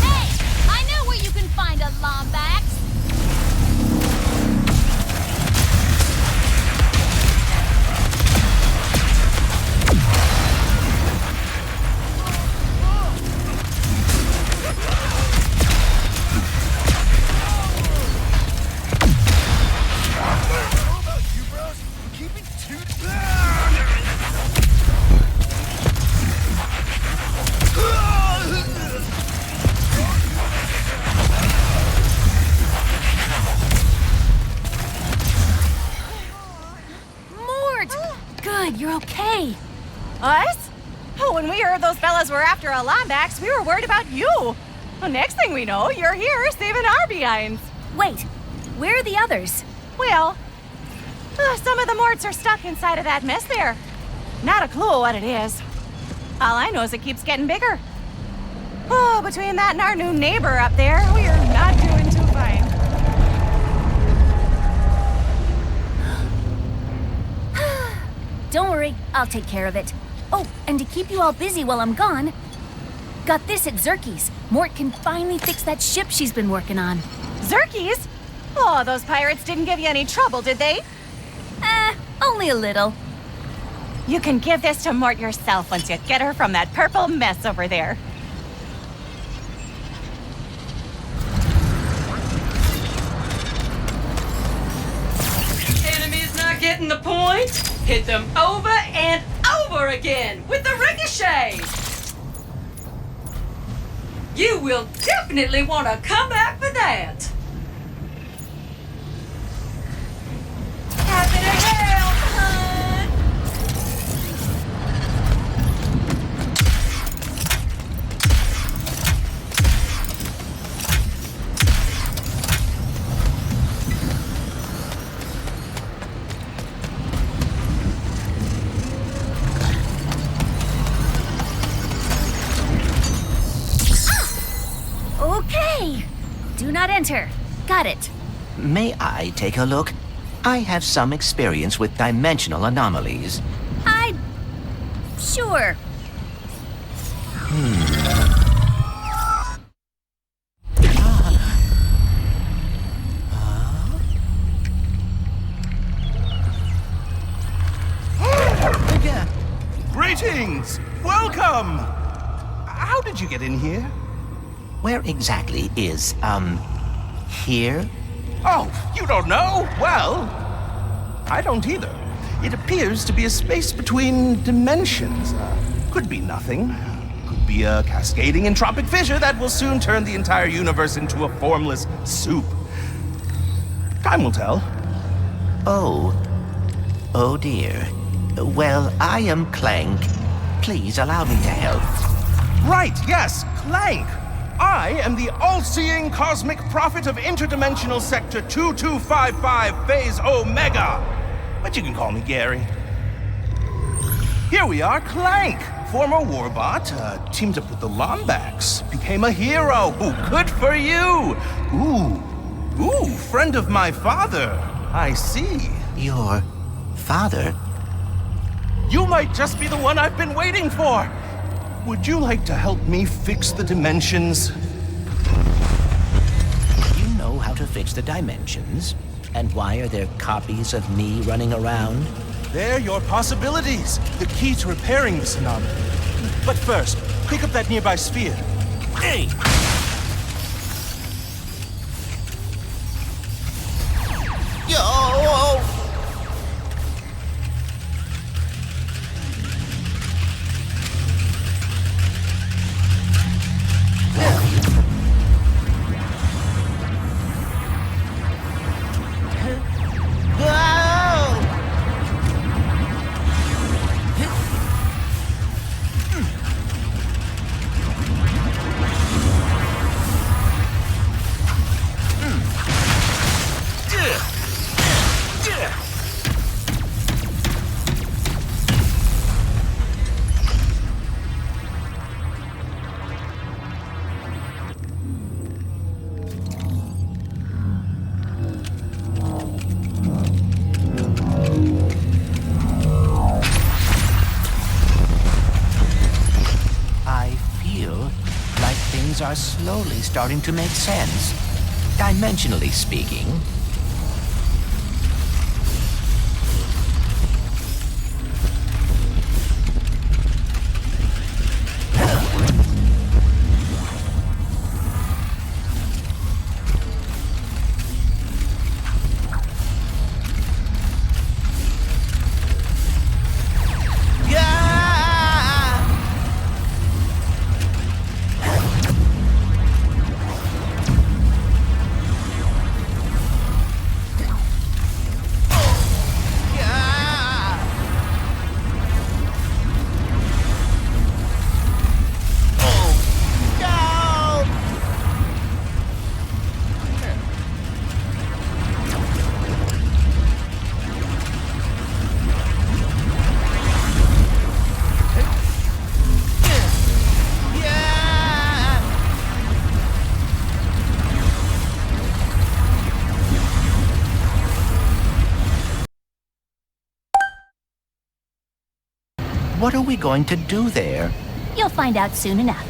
Hey, I know where you can find a Lombax. Good, you're okay. Us? Oh, when we heard those fellas were after a Lombax, we were worried about you. Well, next thing we know, you're here saving our behinds. Wait, where are the others? Well, some of the Morts are stuck inside of that mess there. Not a clue what it is. All I know is it keeps getting bigger. Oh, between that and our new neighbor up there, we are not doing too fine. Don't worry, I'll take care of it. Oh, and to keep you all busy while I'm gone, got this at Zerky's. Mort can finally fix that ship she's been working on. Zerky's? Oh, those pirates didn't give you any trouble, did they? Only a little. You can give this to Mort yourself once you get her from that purple mess over there. Enemies not getting the point? Hit them over and over again with the ricochet! You will definitely want to come back for that! Happy to help, hun! Okay. Do not enter. Got it. May I take a look? I have some experience with dimensional anomalies. Sure. Greetings! Welcome! How did you get in here? Where exactly is, here? Oh, you don't know? Well, I don't either. It appears to be a space between dimensions. Could be nothing. Could be a cascading entropic fissure that will soon turn the entire universe into a formless soup. Time will tell. Oh dear. Well, I am Clank. Please allow me to help. Right, yes, Clank. I am the all-seeing cosmic prophet of interdimensional sector 2255 phase Omega. But you can call me Gary. Here we are, Clank, former warbot, teamed up with the Lombax, became a hero. Ooh, good for you. Ooh, friend of my father. I see. Your father? You might just be the one I've been waiting for. Would you like to help me fix the dimensions? You know how to fix the dimensions, And why are there copies of me running around? They're your possibilities, the key to repairing this anomaly. But first, pick up that nearby sphere. Hey! Yo! Are slowly starting to make sense, dimensionally speaking. What are we going to do there? You'll find out soon enough.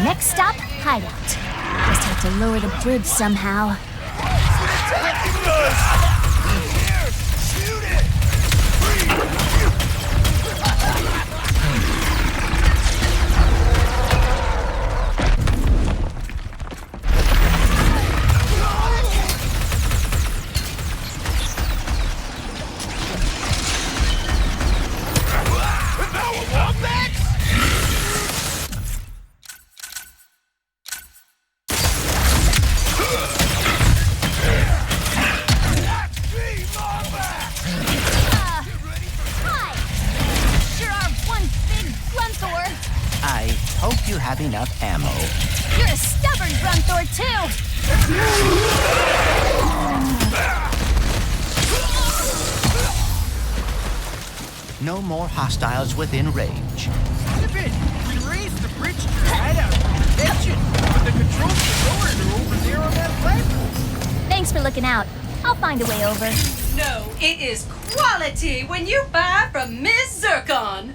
Next stop, hideout. Just have to lower the bridge somehow. Have enough ammo. You're a stubborn Grunthor, too! No more hostiles within range. We raised the bridge to the hideout dimension, but the controls for lowering are over there on that platform. Thanks for looking out. I'll find a way over. No, it is quality when you buy from Miss Zircon.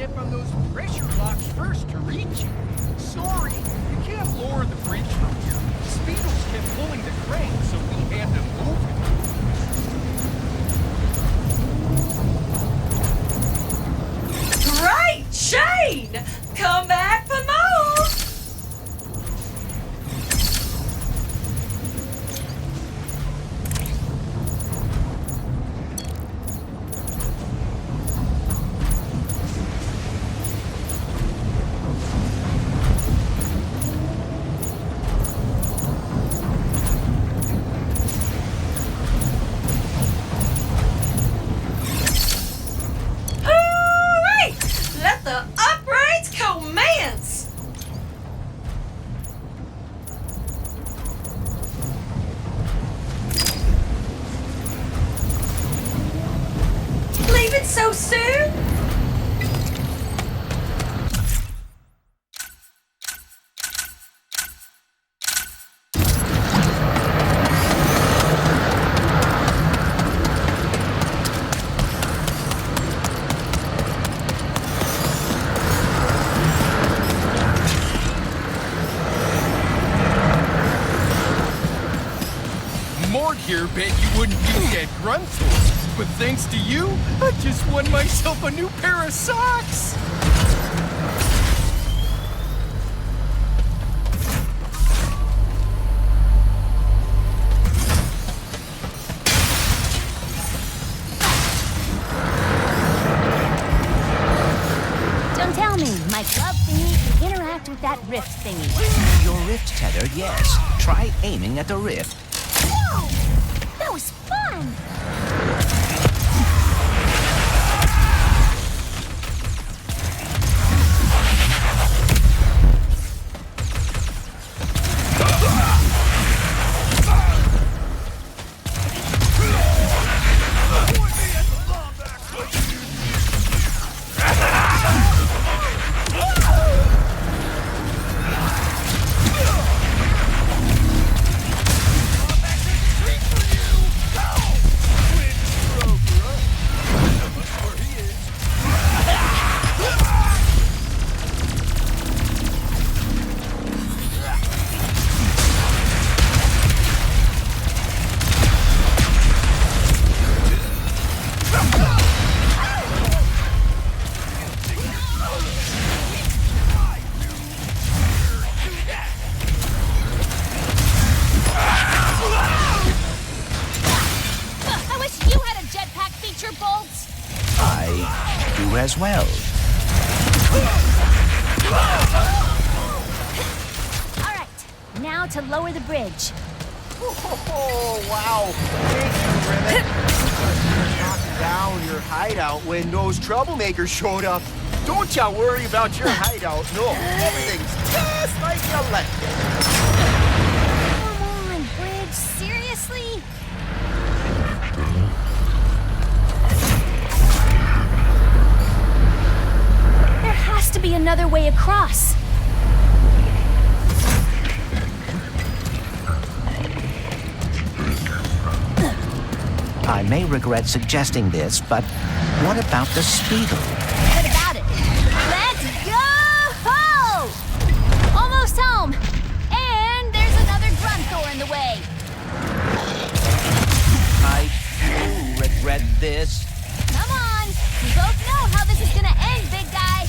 Step on those pressure blocks first to reach you. Sorry, you can't lower the bridge from here. Speedos kept pulling the crank, so we had to move it. Great chain! Come back for more! Let the upgrades commence! Grunthor, but thanks to you, I just won myself a new pair of socks! Don't tell me, my glove thingy can interact with that rift thingy. Your rift tether, yes. Try aiming at the rift. Whoa! That was fun! As well. All right, now to lower the bridge. Oh, wow. Thank you, Ribbit. Knocked down your hideout when those troublemakers showed up. Don't ya worry about your hideout. No, everything's just like you left it. Come on, bridge, seriously? Has to be another way across. I may regret suggesting this, but what about the Speedle? What about it? Let's go! Almost home. And there's another Grunthor in the way. I do regret this. Come on. We both know how this is gonna end, big guy.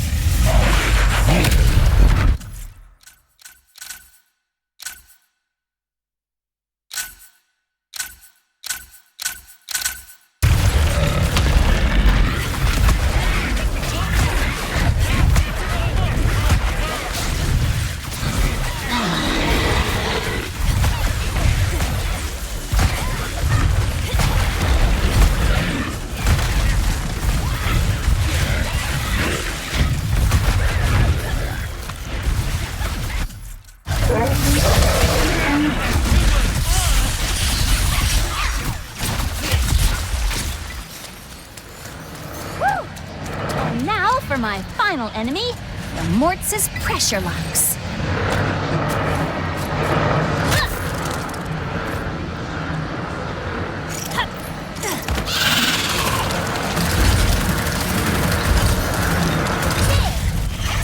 For my final enemy, the Mortz's pressure locks.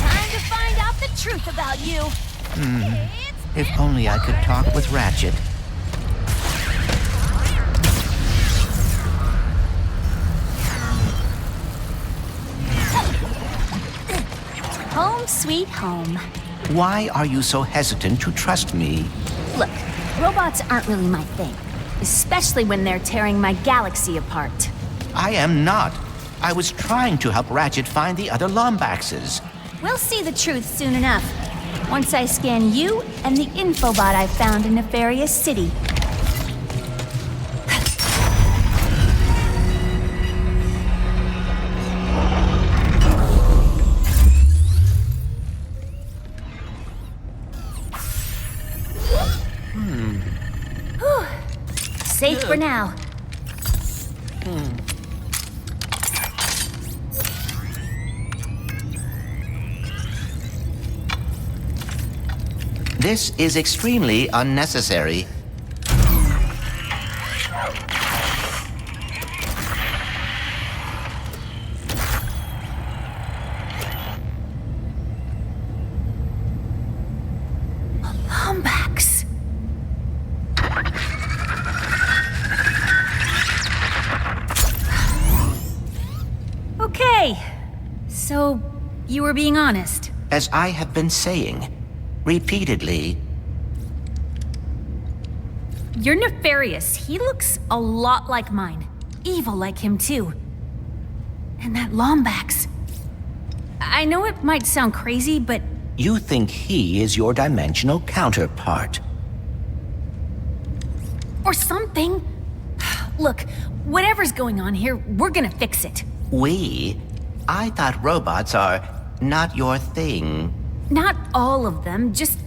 Time to find out the truth about you. If only I could talk with Ratchet. Home sweet home. Why are you so hesitant to trust me? Look, robots aren't really my thing. Especially when they're tearing my galaxy apart. I am not. I was trying to help Ratchet find the other Lombaxes. We'll see the truth soon enough. Once I scan you and the infobot I found in Nefarious City. Safe for now. This is extremely unnecessary. So, you were being honest? As I have been saying, repeatedly. You're nefarious. He looks a lot like mine. Evil like him, too. And that Lombax. I know it might sound crazy, but... You think he is your dimensional counterpart. Or something. Look, whatever's going on here, we're gonna fix it. We? I thought robots are not your thing. Not all of them, just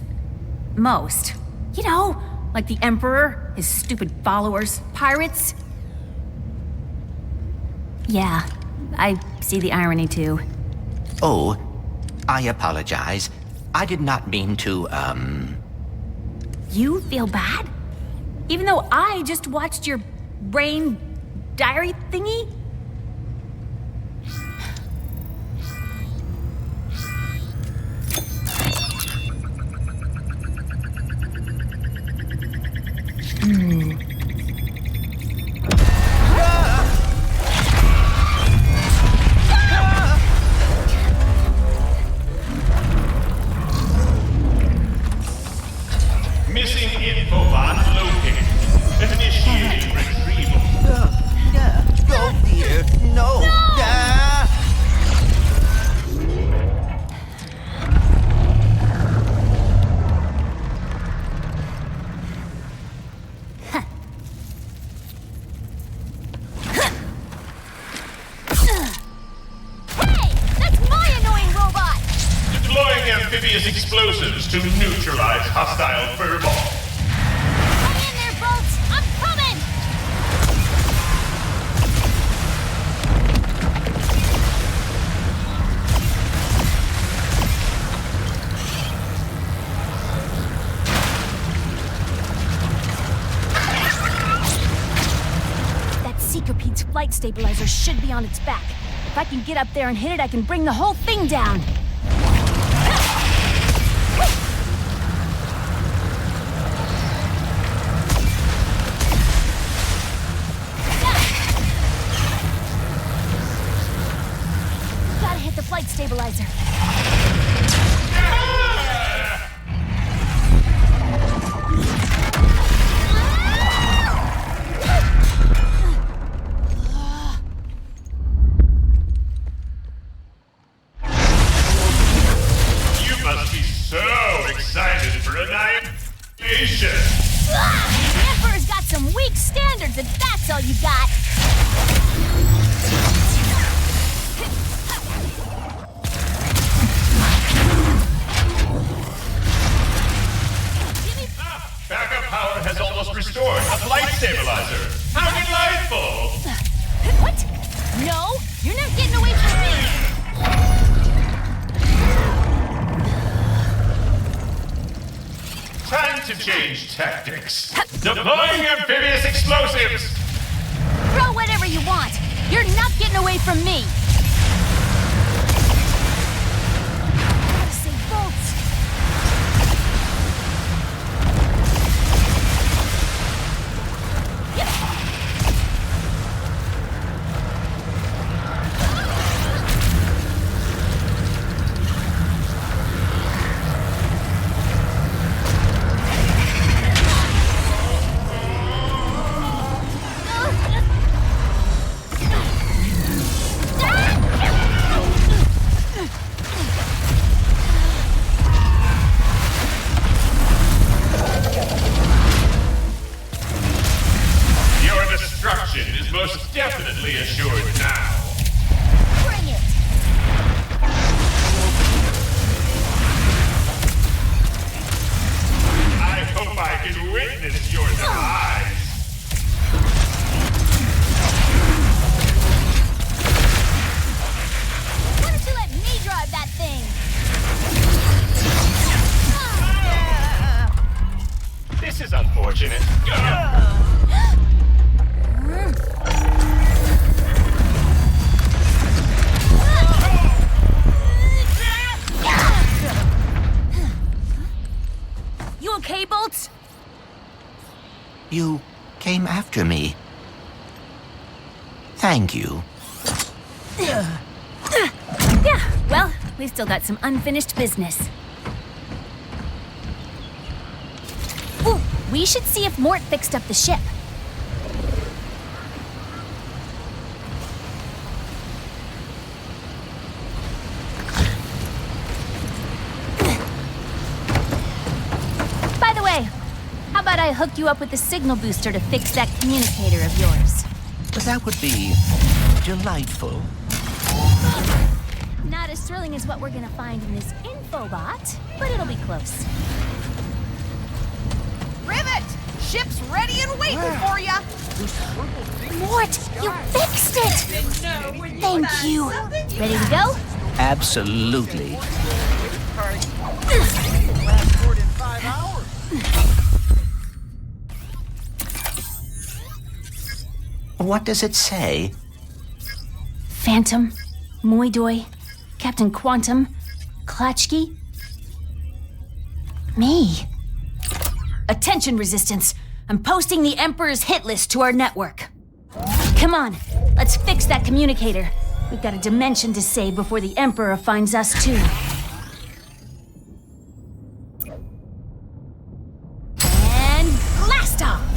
most. You know, like the Emperor, his stupid followers, pirates. Yeah, I see the irony too. Oh, I apologize. I did not mean to, You feel bad? Even though I just watched your brain diary thingy? Missing infobot located. Initiating retrieval. Oh dear, no! Deploying amphibious explosives to neutralize hostile furball. Hang in there, Bolts! I'm coming! That Seekerpede's flight stabilizer should be on its back. If I can get up there and hit it, I can bring the whole thing down. Gotta hit the flight stabilizer. You must be so excited for annihilation. The Emperor's got some weak standards, if that's all you got. Backup power has almost restored a flight stabilizer. How delightful! What? No, you're not getting away from me. Time to change tactics. Deploying amphibious explosives! Throw whatever you want. You're not getting away from me. Gotta save Bolts. Your destruction is most definitely assured now. Bring it. I hope I can witness your demise. Why don't you let me drive that thing? This is unfortunate. You okay, Bolts? You came after me. Thank you. Yeah. we've still got some unfinished business. Ooh, we should see if Mort fixed up the ship. By the way, how about I hook you up with the signal booster to fix that communicator of yours? But that would be delightful. Not as thrilling as what we're gonna find in this infobot, but it'll be close. Rivet! Ship's ready and waiting for ya! Mort, you fixed it! Thank you. Ready to go? Absolutely. Last more than 5 hours. What does it say? Phantom, Moidoi, Captain Quantum, Klatchki. Me. Attention, Resistance. I'm posting the Emperor's hit list to our network. Come on, let's fix that communicator. We've got a dimension to save before the Emperor finds us too. And blast off!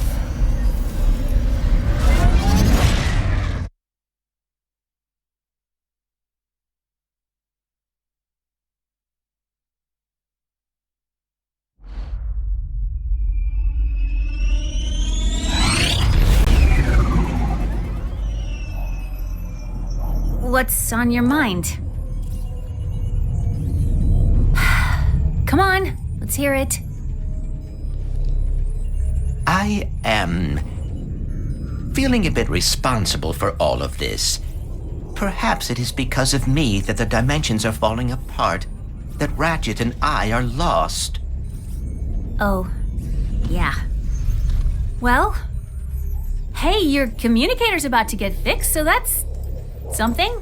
What's on your mind? Come on, let's hear it. I am feeling a bit responsible for all of this. Perhaps it is because of me that the dimensions are falling apart, that Ratchet and I are lost. Oh, yeah. Well, hey, your communicator's about to get fixed, so that's something?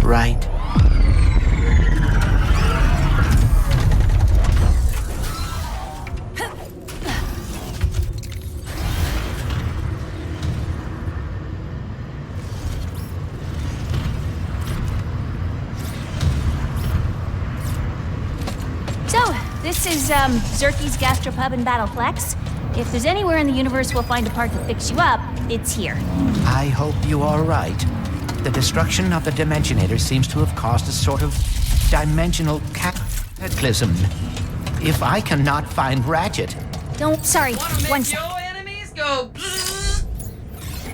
Right. So, this is Zerky's Gastropub and Battleplex. If there's anywhere in the universe we'll find a part to fix you up, it's here. I hope you are right. The destruction of the Dimensionator seems to have caused a sort of dimensional cataclysm. If I cannot find Ratchet... Sorry, one sec. Your enemies go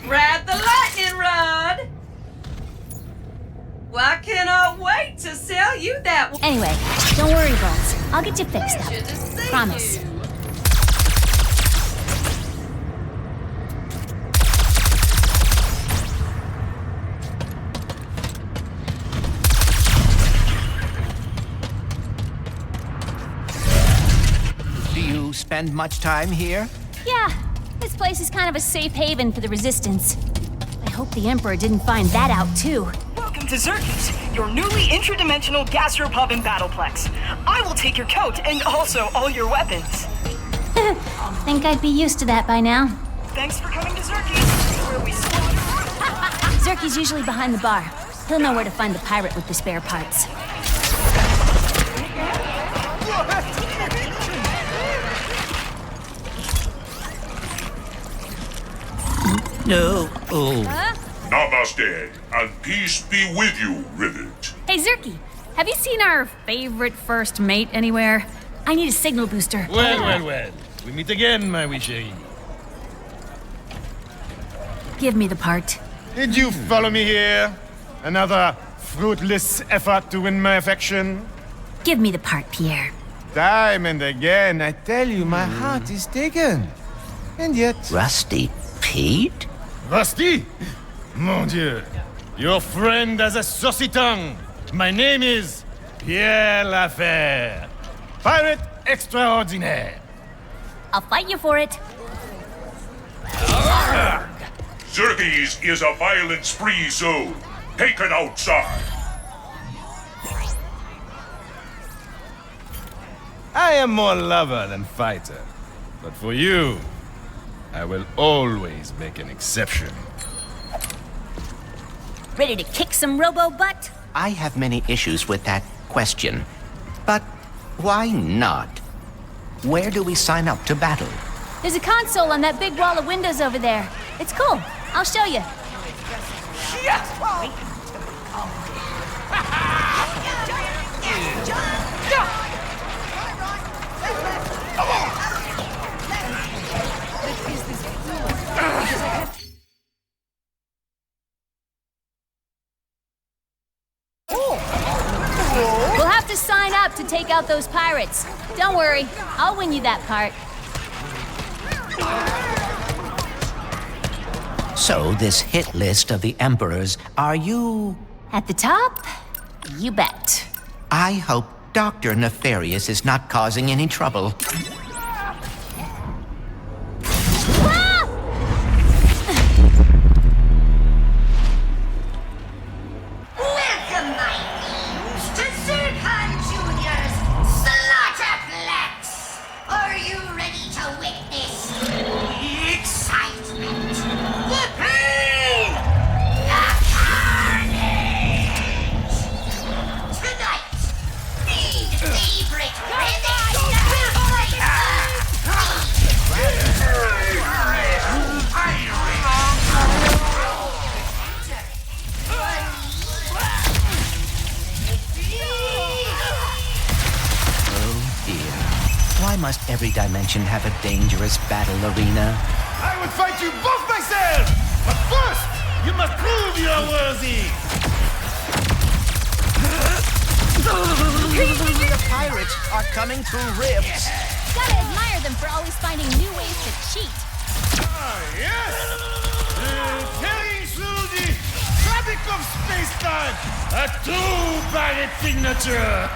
grab the lightning rod. Well, I cannot wait to sell you that one. Anyway, don't worry, Bones. I'll get you fixed up. Promise. Do you spend much time here? Yeah, this place is kind of a safe haven for the Resistance. I hope the Emperor didn't find that out, too. Welcome to Zerky's, your newly interdimensional gastropub and battleplex. I will take your coat and also all your weapons. Think I'd be used to that by now. Thanks for coming to Zerky's, where we slaughter. Zerky's usually behind the bar. He'll know where to find the pirate with the spare parts. No. Oh. Namaste, and peace be with you, Rivet. Hey, Zerky, have you seen our favorite first mate anywhere? I need a signal booster. Well. We meet again, my wee chérie. Give me the part. Did you follow me here? Another fruitless effort to win my affection? Give me the part, Pierre. Time and again, I tell you, my heart is taken. And yet... Rusty Pete? Rusty? Mon Dieu. Your friend has a saucy tongue. My name is Pierre Laferre. Pirate extraordinaire. I'll fight you for it. Zerky's is a violence-free zone. Take it outside. I am more lover than fighter. But for you, I will always make an exception. Ready to kick some robo butt? I have many issues with that question. But why not? Where do we sign up to battle? There's a console on that big wall of windows over there. It's cool. I'll show you. We'll have to sign up to take out those pirates. Don't worry, I'll win you that part. So, this hit list of the emperors, are you... At the top? You bet. I hope Dr. Nefarious is not causing any trouble. Welcome, my names, to Zircon Jr.'s Slaughterplex. Are you ready to witness the excitement, the pain, the carnage? Tonight, the favorite rhythm will play Why must every dimension have a dangerous battle arena? I would fight you both myself! But first, you must prove you're worthy! The pirates are coming through rifts. Gotta admire them for always finding new ways to cheat. Ah, yes! Tearing through the fabric of space-time! A two-barrel signature!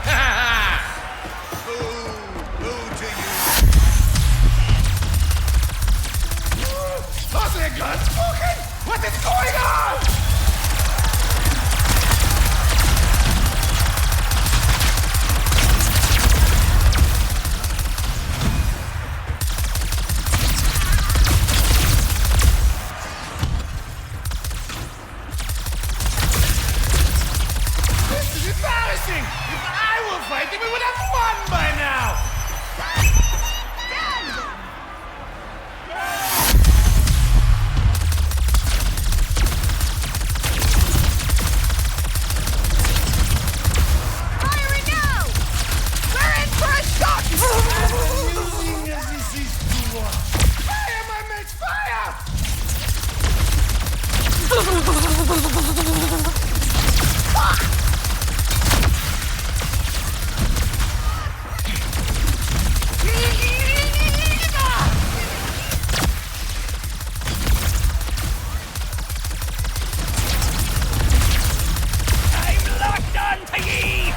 Are there guns smoking? What is going on? This is embarrassing! If I were fighting, we would have won by now! Fire, my mates, fire! I'm locked on to ye!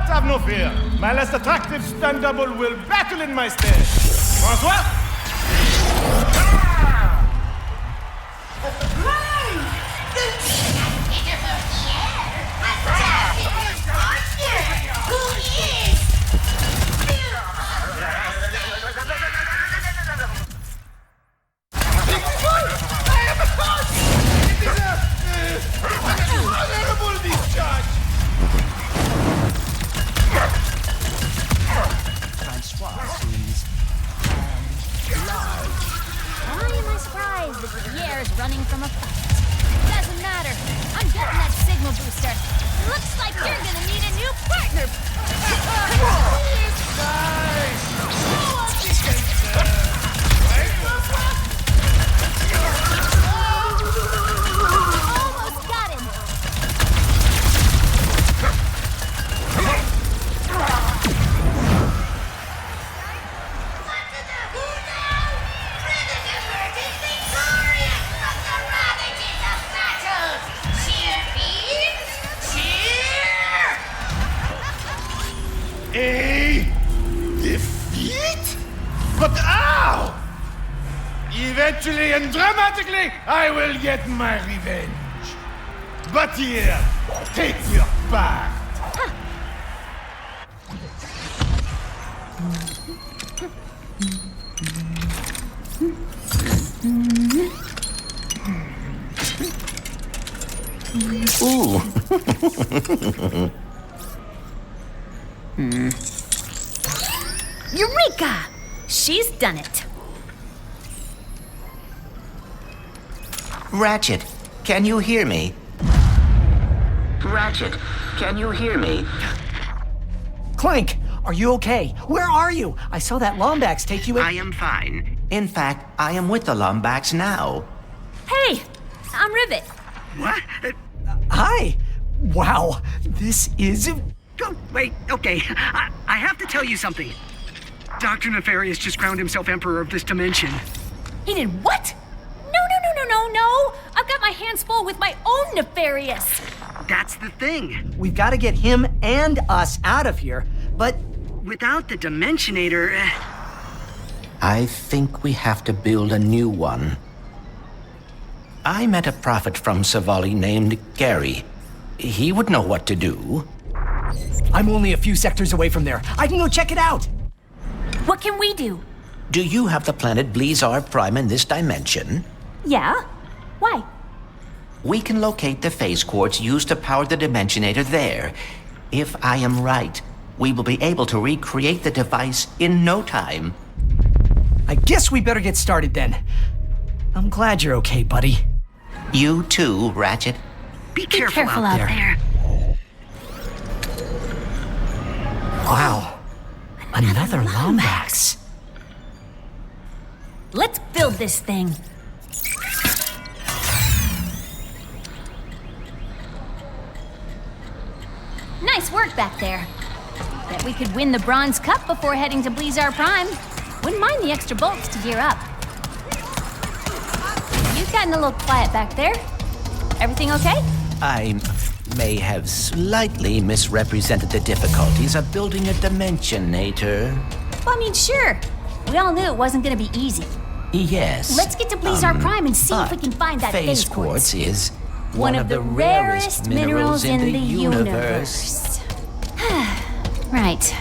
have no fear. My less attractive stunt double will battle in my stead. François? Why am I surprised that Pierre's running from a fight? Doesn't matter. I'm getting that signal booster. Looks like you're gonna need a new partner. Almost got him. A defeat? But how? Eventually and dramatically, I will get my revenge. But here, take your part. Ooh. Eureka! She's done it. Ratchet, can you hear me? Ratchet, can you hear me? Clank, are you okay? Where are you? I saw that Lombax take you in. I am fine. In fact, I am with the Lombax now. Hey, I'm Rivet. What? Hi. Wow, this is... Oh, wait, okay. I have to tell you something. Dr. Nefarious just crowned himself Emperor of this dimension. He did what? No. I've got my hands full with my own Nefarious. That's the thing. We've got to get him and us out of here, but... Without the Dimensionator... I think we have to build a new one. I met a prophet from Savali named Gary. He would know what to do. I'm only a few sectors away from there. I can go check it out. What can we do? Do you have the planet Blizar Prime in this dimension? Yeah? Why? We can locate the phase quartz used to power the Dimensionator there. If I am right, we will be able to recreate the device in no time. I guess we better get started then. I'm glad you're okay, buddy. You too, Ratchet. Be careful out there. Wow. Another Lombax. Let's build this thing. Nice work back there. Bet we could win the Bronze Cup before heading to Blizar Prime. Wouldn't mind the extra bolts to gear up. You've gotten a little quiet back there. Everything okay? I may have slightly misrepresented the difficulties of building a Dimensionator. Well, I mean, sure. We all knew it wasn't gonna be easy. Yes. Let's get to Blizar Prime and see if we can find that phase quartz is one of the rarest minerals in the universe. Right.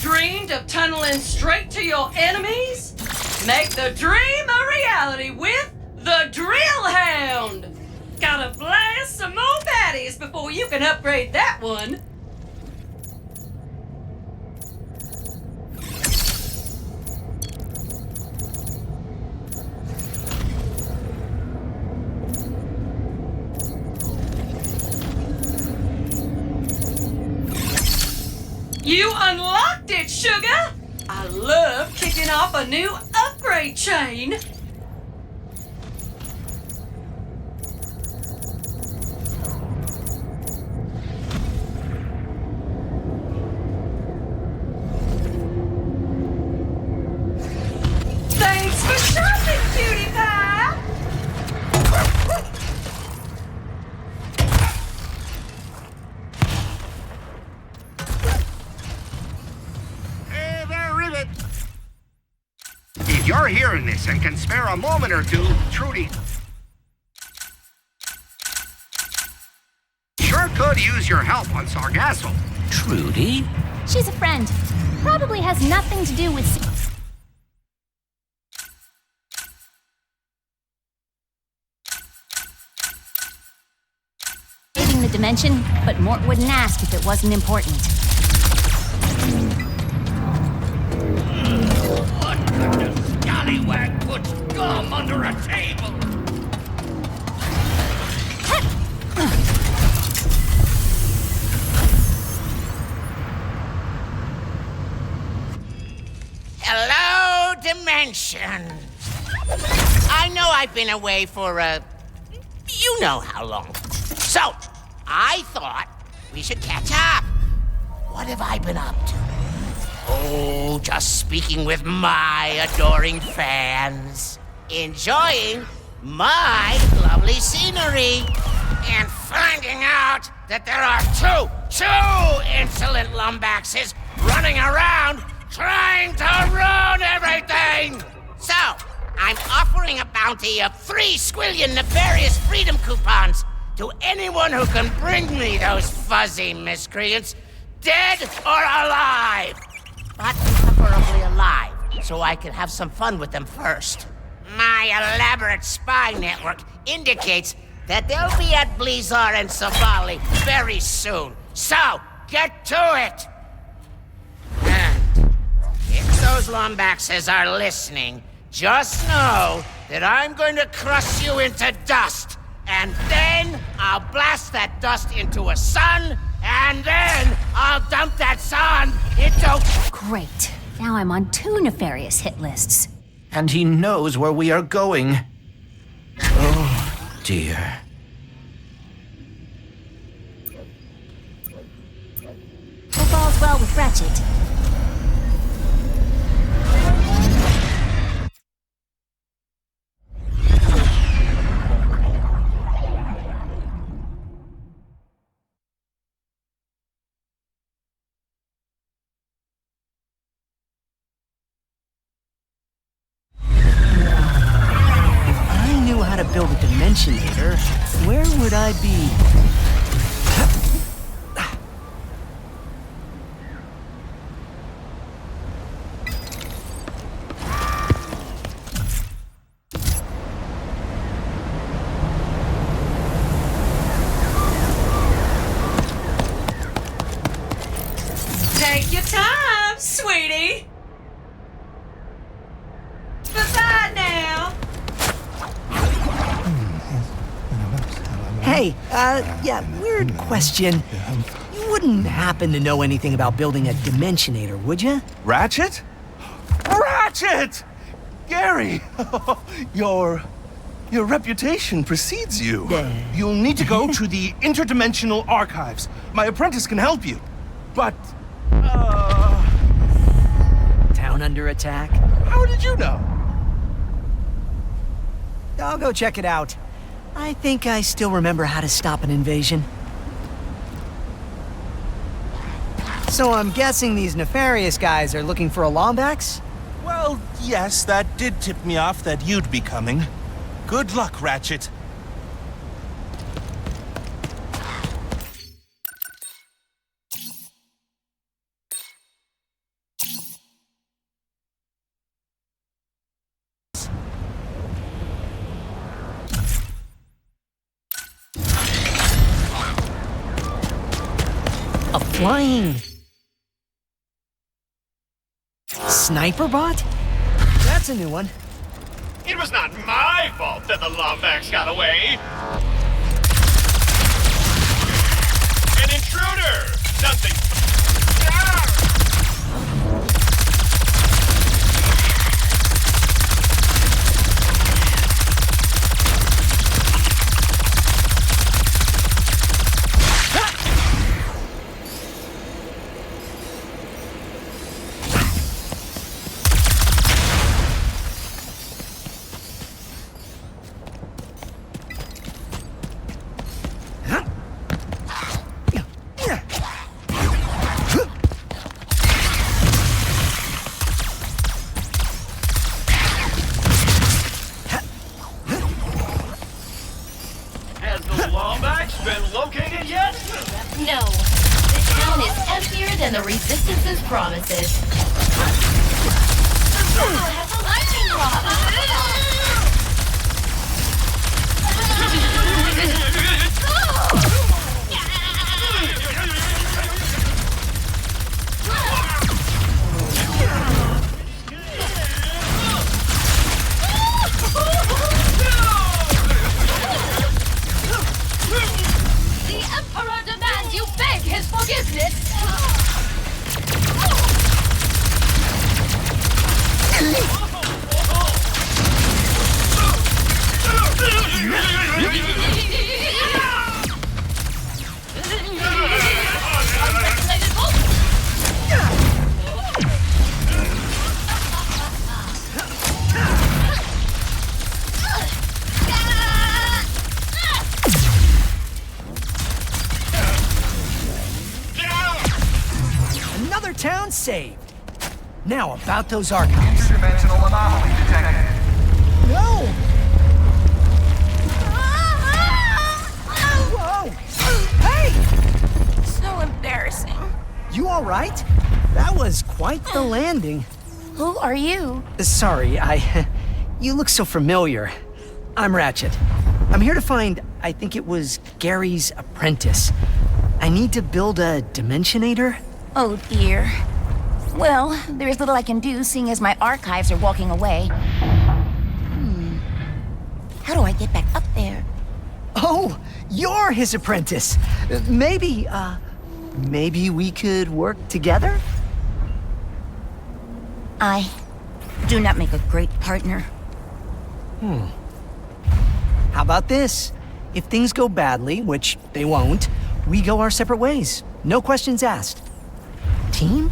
Dreamed of tunneling straight to your enemies? Make the dream a reality with the Drill Hound! Gotta blast some more baddies before you can upgrade that one. You unlocked it, sugar! I love kicking off a new upgrade chain. Thanks for shopping, cutie pie! Hey there, Rivet! If you're hearing this and can spare a moment or two, Trudy sure could use your help on Sargasso. Trudy? She's a friend. Probably has nothing to do with... saving the dimension, but Mort wouldn't ask if it wasn't important. What could the scallywag put gum under a table? Hello, Dimension. I know I've been away for you know how long. So, I thought we should catch up. What have I been up to? Oh, just speaking with my adoring fans. Enjoying my lovely scenery. And finding out that there are two insolent lumbaxes running around trying to ruin everything! So, I'm offering a bounty of 3 squillion nefarious freedom coupons to anyone who can bring me those fuzzy miscreants, dead or alive! But preferably alive, so I can have some fun with them first. My elaborate spy network indicates that they'll be at Blizar and Savali very soon. So, get to it! And if those Lombaxes are listening, just know that I'm going to crush you into dust. And then I'll blast that dust into a sun, and then I'll dump that sun into... Great. Now I'm on 2 nefarious hit lists. And he knows where we are going. Oh, dear. Hope all's well with Ratchet. To build a dimensionator, where would I be? Take your time, sweetie. Bye now. Hey, yeah, weird question. You wouldn't happen to know anything about building a dimensionator, would you? Ratchet? Ratchet! Gary! Your reputation precedes you. You'll need to go to the interdimensional archives. My apprentice can help you. But, Town under attack? how did you know? I'll go check it out. I think I still remember how to stop an invasion. So I'm guessing these nefarious guys are looking for a Lombax? Well, yes, that did tip me off that you'd be coming. Good luck, Ratchet. A flying... sniper bot? That's a new one. It was not my fault that the Lombax got away. An intruder! Nothing. Ah! been located yet? No. The town is emptier than the Resistance's promises. Oh, that's a lightning The Emperor demands you beg his forgiveness! Another town saved. Now about those archives. Interdimensional anomaly detected. No! Whoa! Hey! So embarrassing. You all right? That was quite the landing. Who are you? Sorry, you look so familiar. I'm Ratchet. I'm here to find, I think it was Gary's apprentice. I need to build a dimensionator. Oh dear. Well, there's little I can do, seeing as my archives are walking away. How do I get back up there? Oh, you're his apprentice. Maybe we could work together? I do not make a great partner. How about this? If things go badly, which they won't, we go our separate ways. No questions asked. Team?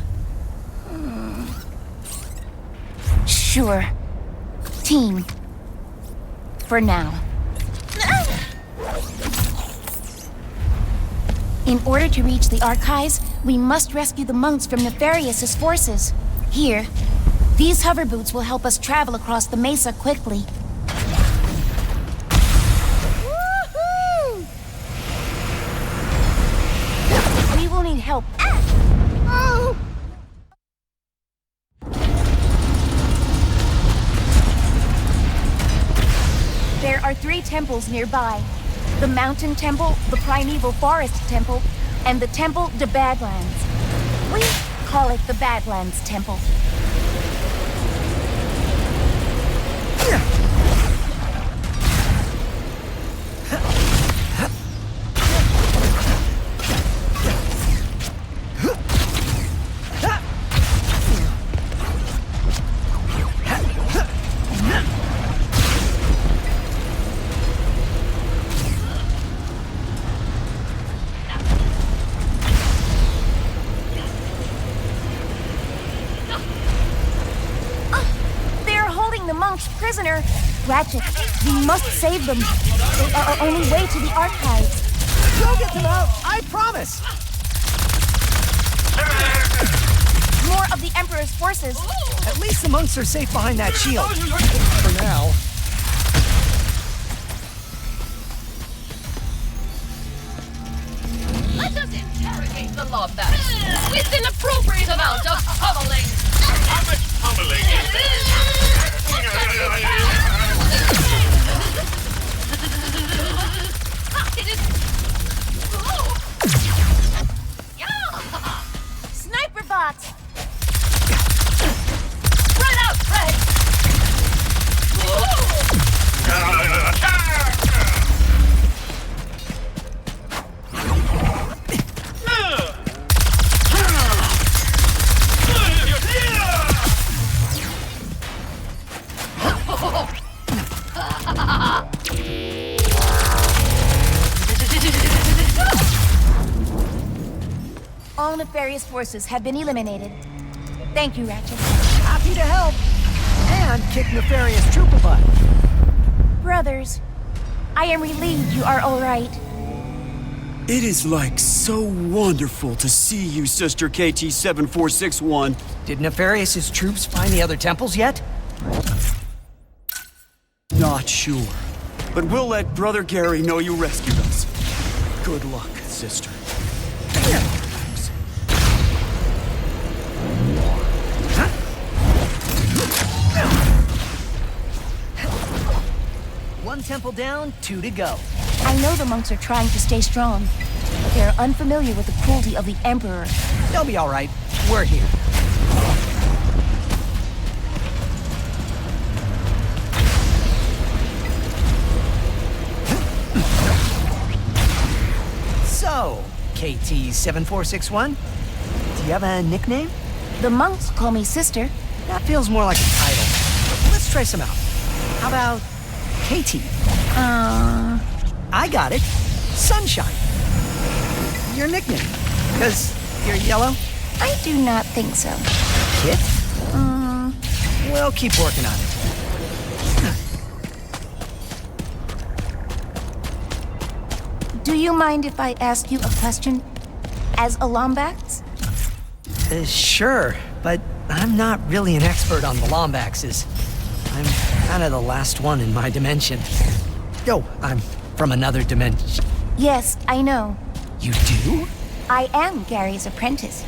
Sure. Team. For now. In order to reach the archives, we must rescue the monks from Nefarious's forces. Here, these hover boots will help us travel across the mesa quickly. We will need help. There are 3 temples nearby. The Mountain Temple, the Primeval Forest Temple, and the Temple de Badlands. We call it the Badlands Temple. Prisoner. Ratchet, we must save them. They are our only way to the archives. Go get them out, I promise! More of the Emperor's forces. At least the monks are safe behind that shield. For now. Let us interrogate the Lombax with an appropriate amount of pummeling. How much pummeling is this? Sniper bots! Run out, Fred! All nefarious forces have been eliminated. Thank you, Ratchet. Happy to help. And kick nefarious trooper butt. Brothers, I am relieved you are all right. It is like so wonderful to see you, Sister KT-7461. Did Nefarious's troops find the other temples yet? Not sure. But we'll let Brother Gary know you rescued us. Good luck, sister. One temple down, 2 to go. I know the monks are trying to stay strong, but they're unfamiliar with the cruelty of the Emperor. They'll be all right. We're here. So, KT-7461, do you have a nickname? The monks call me sister. That feels more like a title. Let's try some out. How about KT? I got it. Sunshine. Your nickname. Because you're yellow? I do not think so. Kit? We'll keep working on it. Do you mind if I ask you a question? As a Lombax? Sure, but I'm not really an expert on the Lombaxes. I'm kind of the last one in my dimension. Oh, I'm from another dimension. Yes, I know. You do? I am Gary's apprentice.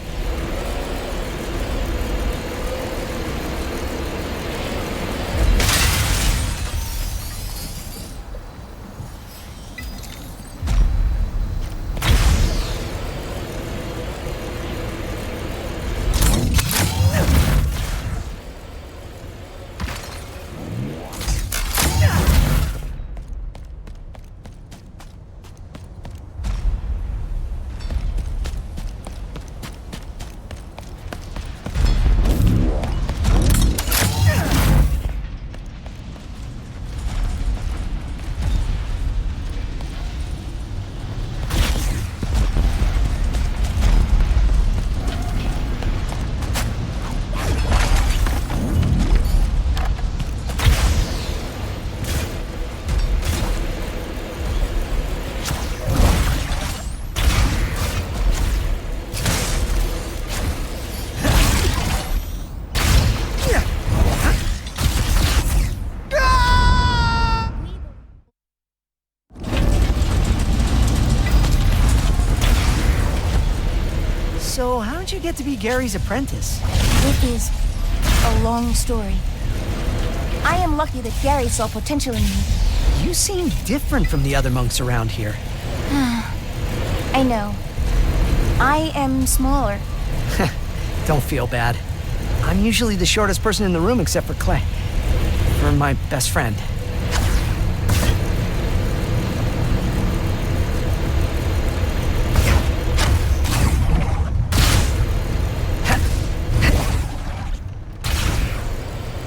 So how'd you get to be Gary's apprentice? It is a long story. I am lucky that Gary saw potential in me. You seem different from the other monks around here. I know. I am smaller. Don't feel bad. I'm usually the shortest person in the room except for Clay. For my best friend.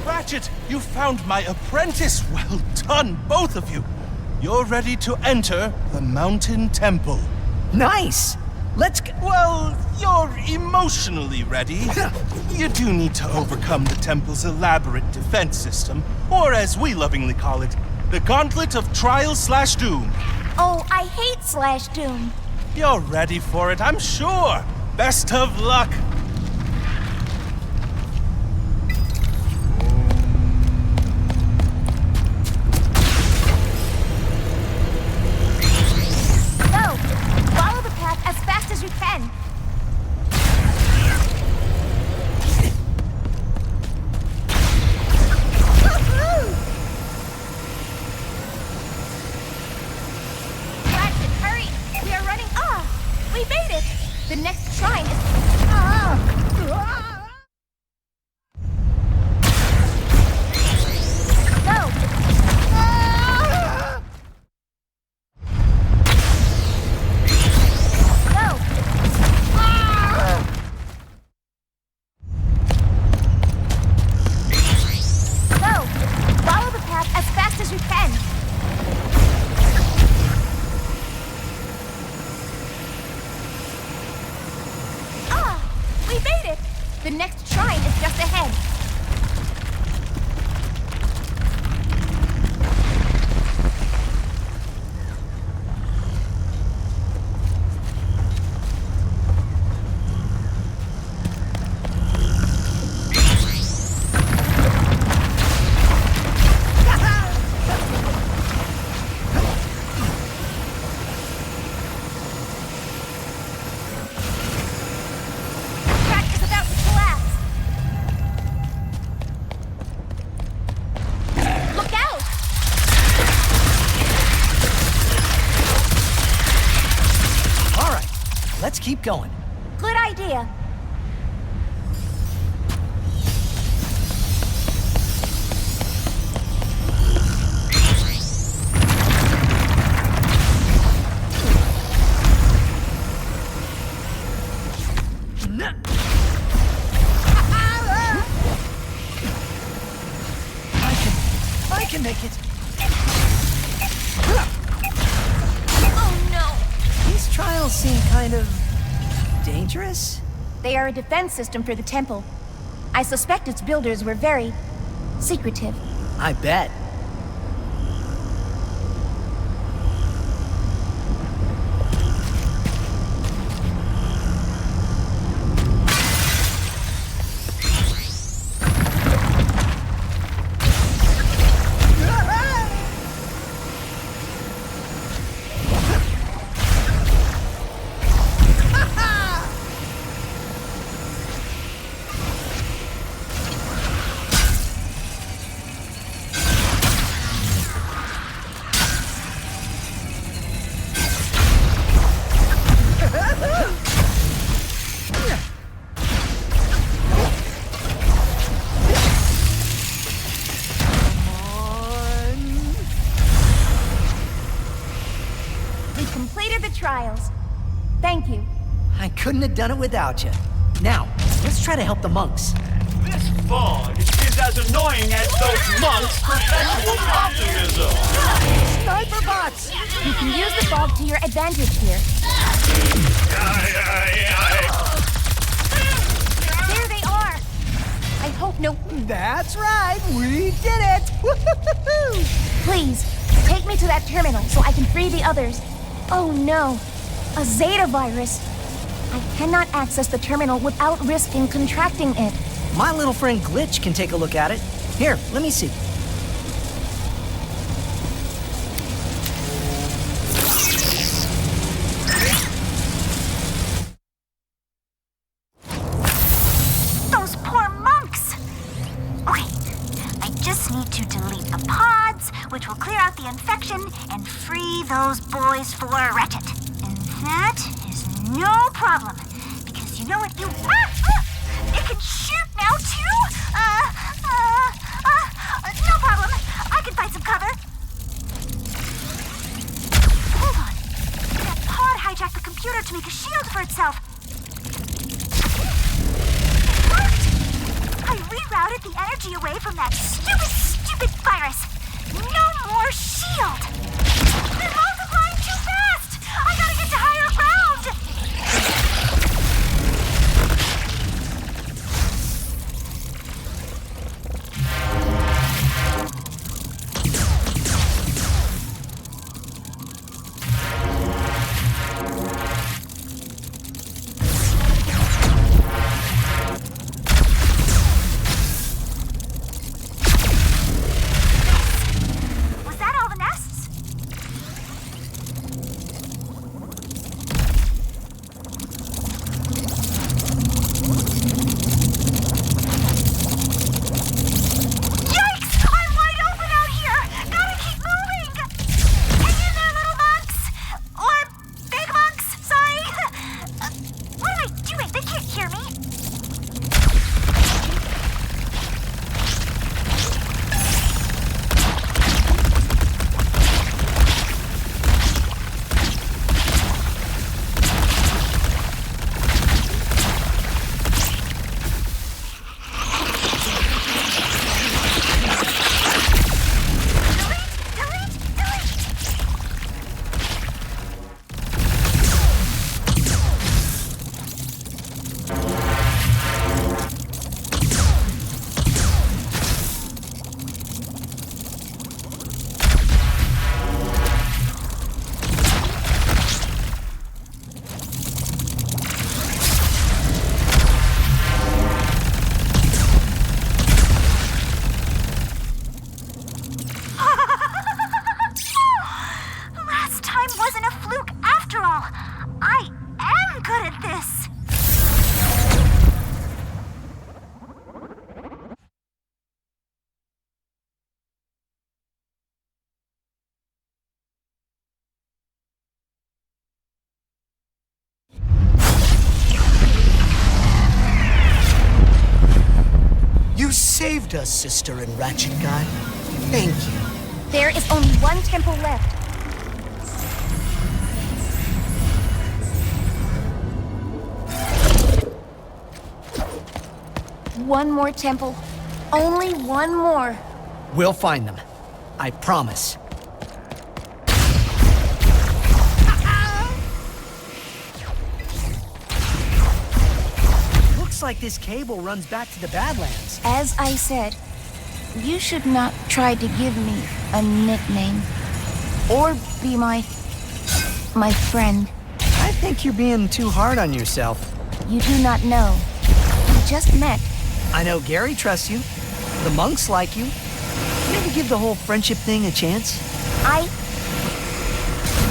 Ratchet, you found my apprentice. Well done, both of you. You're ready to enter the Mountain Temple. Nice! Let's go. Well, you're emotionally ready. You do need to overcome the temple's elaborate defense system, or as we lovingly call it, the Gauntlet of Trial/Doom. Oh, I hate /Doom. You're ready for it, I'm sure. Best of luck. Go! Follow the path as fast as you can. Ratchet, hurry! We are running. We made it! The next shrine is. Go! Go! Go! Follow the path as fast as you can. We made it! The next shrine is just ahead. keep going. Good idea. I can make it. Oh no! These trials seem kind of dangerous. They are a defense system for the temple. I suspect its builders were very secretive. I bet. Trials. Thank you. I couldn't have done it without you. Now, let's try to help the monks. This fog is as annoying as those monks' perpetual optimism. Sniper bots! You can use the fog to your advantage here. There they are. I hope no... That's right, we did it! Woo-hoo-hoo-hoo! Please, take me to that terminal so I can free the others. Oh no, a Zeta virus. I cannot access the terminal without risking contracting it. My little friend Glitch can take a look at it. Here, let me see. Those poor monks! Okay, I just need to delete the pods, which will clear out the infection and free those boys for Ratchet. And that is no problem, because you know what you... It can shoot now, too! No problem. I can find some cover. Hold on. That pod hijacked the computer to make a shield for itself. It worked! I rerouted the energy away from that stupid virus. No more shield! They're multiplying too fast! I gotta get to higher ground! saved us, Sister and Ratchet Guy. Thank you. There is only one temple left. One more temple. Only one more. We'll find them. I promise. Looks like this cable runs back to the Badlands. As I said, you should not try to give me a nickname. Or be my friend. I think you're being too hard on yourself. You do not know. We just met. I know Gary trusts you. The monks like you. Maybe give the whole friendship thing a chance? I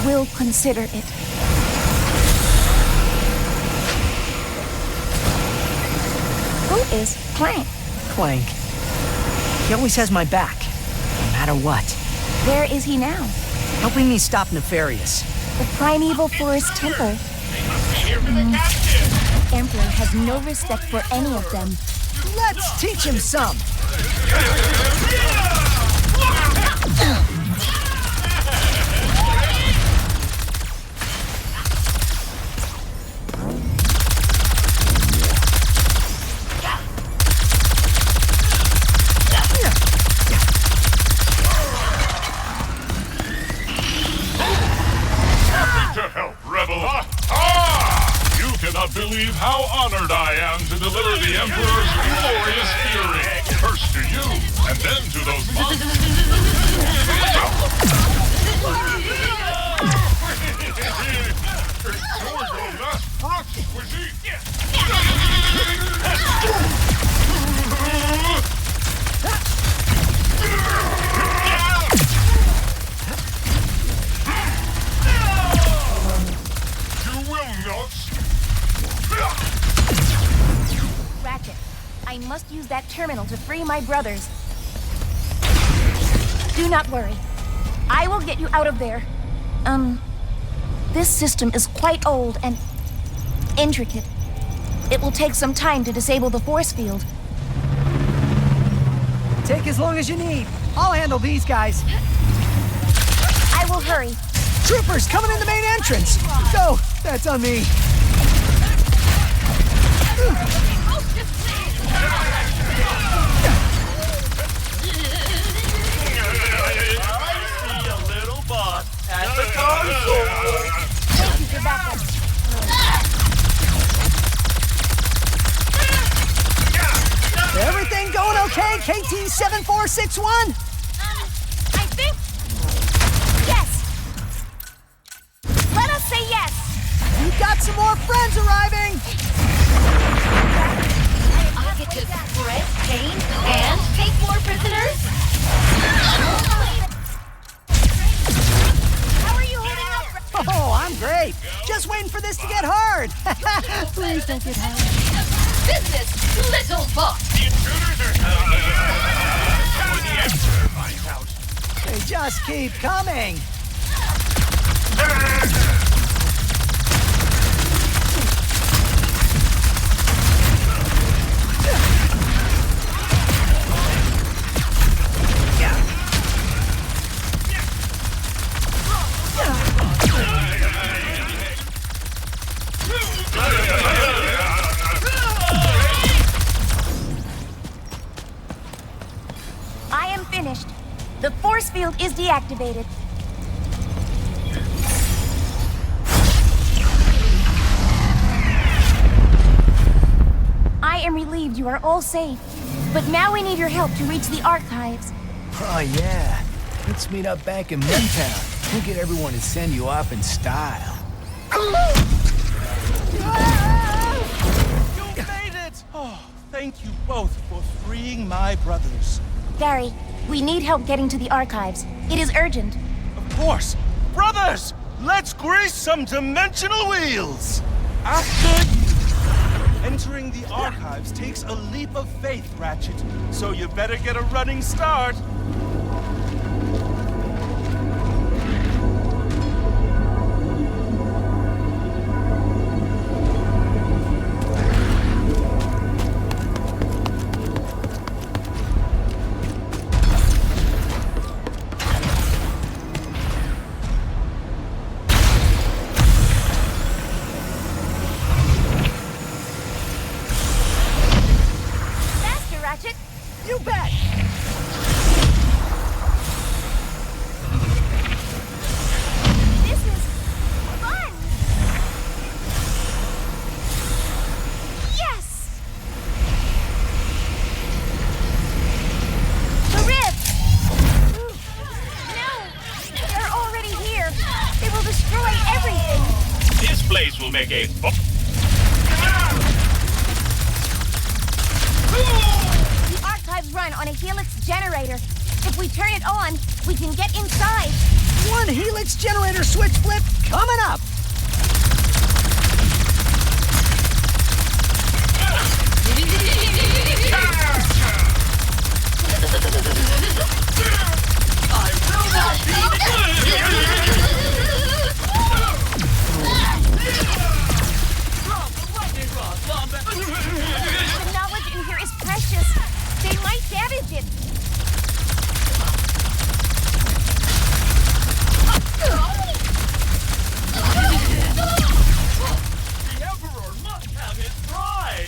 will consider it. Who is Clank? Clank. He always has my back, no matter what. Where is he now? Helping me stop Nefarious. The primeval forest temple. Emperor has no respect for any of them. Let's teach him some. To help, Rebel. You cannot believe how honored I am to deliver the Emperor's glorious fury. First to you, and then to those monks. Ratchet, I must use that terminal to free my brothers. Do not worry. I will get you out of there. This system is quite old and intricate. It will take some time to disable the force field. Take as long as you need. I'll handle these guys. I will hurry. Troopers coming in the main entrance. Go. That's on me. Thank you for backup. Everything going okay, KT-7461? I think... yes! Let us say yes! We've got some more friends arriving! I get to spread pain and take more prisoners? How are you holding up? Oh, I'm great. Just waiting for this to get hard. Please don't get hard. Business, little boss. The intruders are coming. Before the Emperor finds out. They just keep coming. I am finished. The force field is deactivated. I am relieved you are all safe. But now we need your help to reach the archives. Oh, yeah. Let's meet up back in Mentown. We'll get everyone to send you off in style. You made it! Oh, thank you both for freeing my brothers. Gary, we need help getting to the archives. It is urgent. Of course. Brothers, let's grease some dimensional wheels! After you. Entering the archives takes a leap of faith, Ratchet. So you better get a running start. destroy everything. This place will make a... The archives run on a helix generator. If we turn it on, we can get inside. One helix generator switch flip coming up. The knowledge in here is precious. They might damage it. The Emperor must have his pride!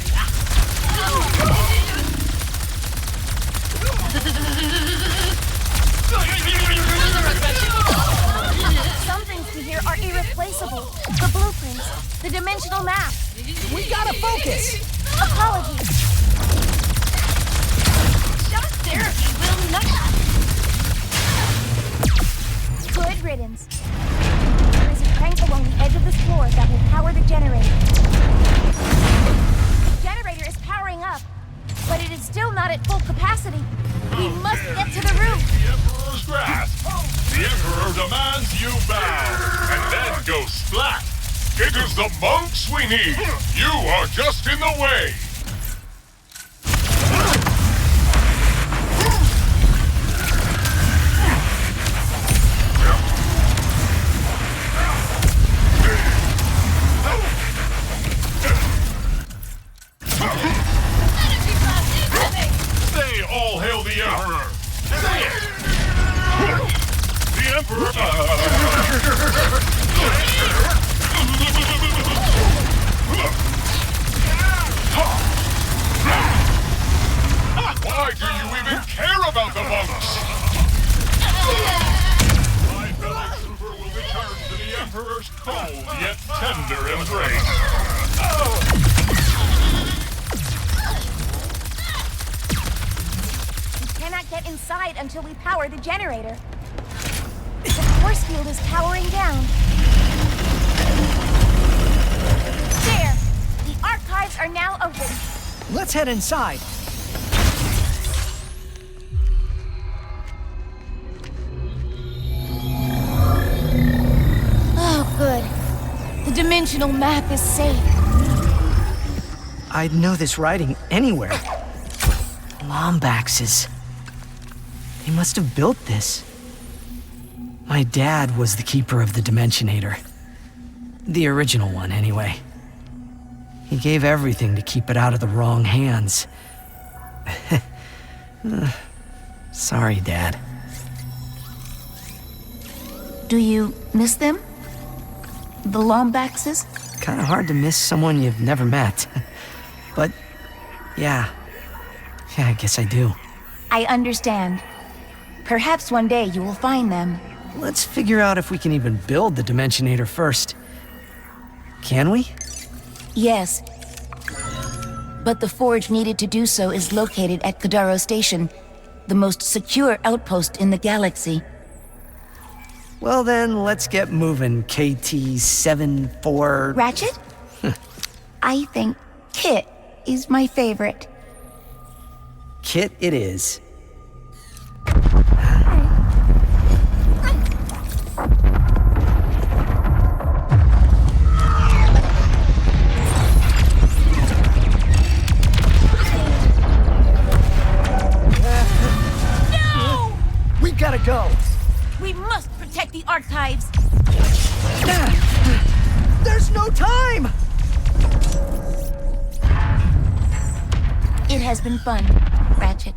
Some things in here are irreplaceable. The blueprints, the dimensional map. We gotta focus. Apologies. Shock therapy will not. Good riddance. There is a crank along the edge of this floor that will power the generator. The generator is powering up, but it is still not at full capacity. We must get to the roof. The Emperor's grasp. The Emperor demands you bow, and then go splat. It is the monks we need. You are just in the way. Say all hail the Emperor. Say it. The Emperor. Why do you even care about the monks? My fellow trooper will return to the Emperor's cold yet tender embrace. We cannot get inside until we power the generator. The force field is powering down. There! The archives are now open. Let's head inside. Oh, good. The dimensional map is safe. I'd know this writing anywhere. Lombaxes. They must have built this. My dad was the keeper of the Dimensionator. The original one, anyway. He gave everything to keep it out of the wrong hands. Sorry, Dad. Do you miss them? The Lombaxes? Kinda hard to miss someone you've never met. But, yeah, I guess I do. I understand. Perhaps one day you will find them. Let's figure out if we can even build the Dimensionator first. Can we? Yes. But the forge needed to do so is located at Kadaro Station, the most secure outpost in the galaxy. Well then, let's get moving, KT-74... Ratchet? I think Kit is my favorite. Kit it is. No! We gotta go! We must protect the archives! There's no time! It has been fun, Ratchet.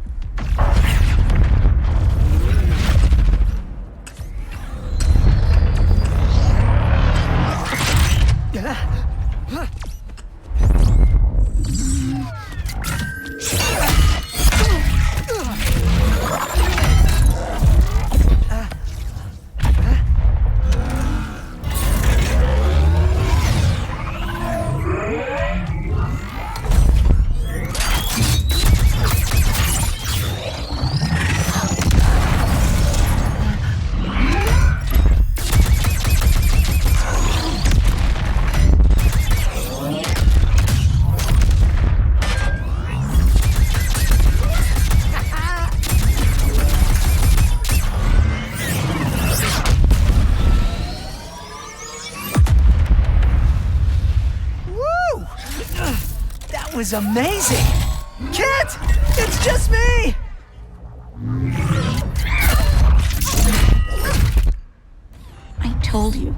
was amazing! Kit! It's just me! I told you,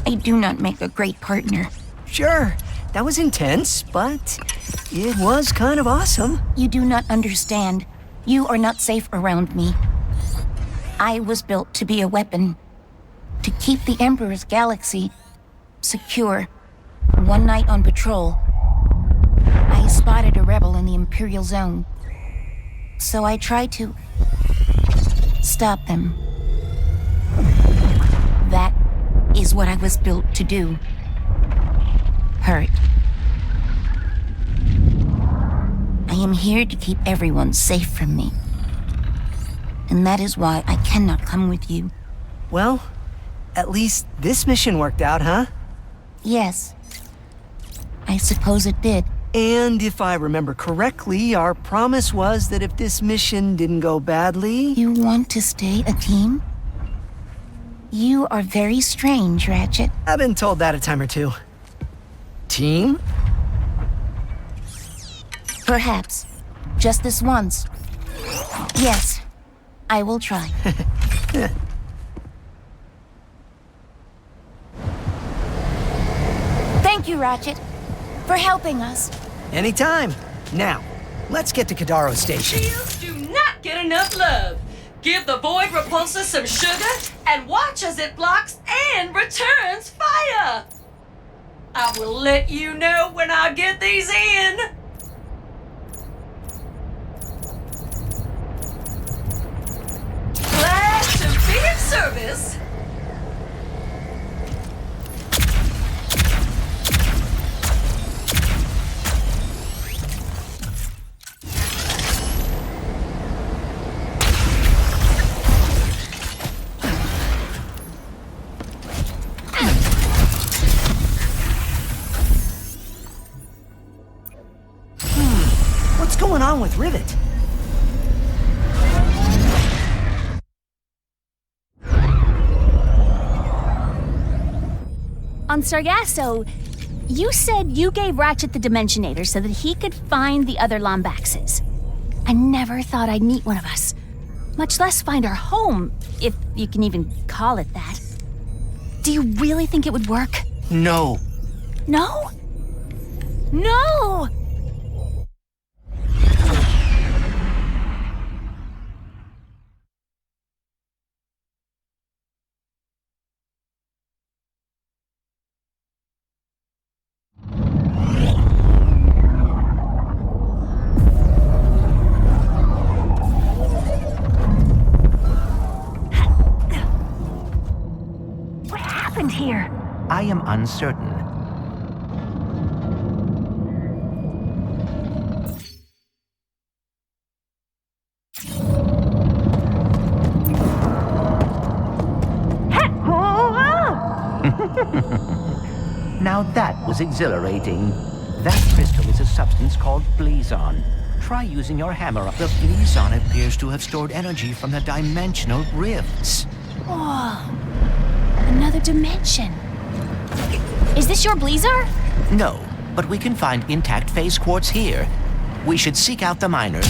I do not make a great partner. Sure, that was intense, but it was kind of awesome. You do not understand. You are not safe around me. I was built to be a weapon, to keep the Emperor's galaxy secure. One night on patrol, I spotted a rebel in the Imperial Zone. So I tried to stop them. That is what I was built to do. Hurt. I am here to keep everyone safe from me. And that is why I cannot come with you. Well, at least this mission worked out, huh? Yes. I suppose it did. And if I remember correctly, our promise was that if this mission didn't go badly... You want to stay a team? You are very strange, Ratchet. I've been told that a time or two. Team? Perhaps. Just this once. Yes, I will try. Thank you, Ratchet, for helping us. Anytime. Now, let's get to Kadaro Station. Shields do not get enough love. Give the Void Repulsor some sugar and watch as it blocks and returns fire. I will let you know when I get these in. Glad to be of service. What's going on with Rivet? On Sargasso, you said you gave Ratchet the Dimensionator so that he could find the other Lombaxes. I never thought I'd meet one of us, much less find our home, if you can even call it that. Do you really think it would work? No. No? No! Here. I am uncertain. Now that was exhilarating. That crystal is a substance called Blazon. Try using your hammer. The Blazon appears to have stored energy from the dimensional rifts. Whoa. Another dimension. Is this your Blazar? No, but we can find intact phase quartz here. We should seek out the miners.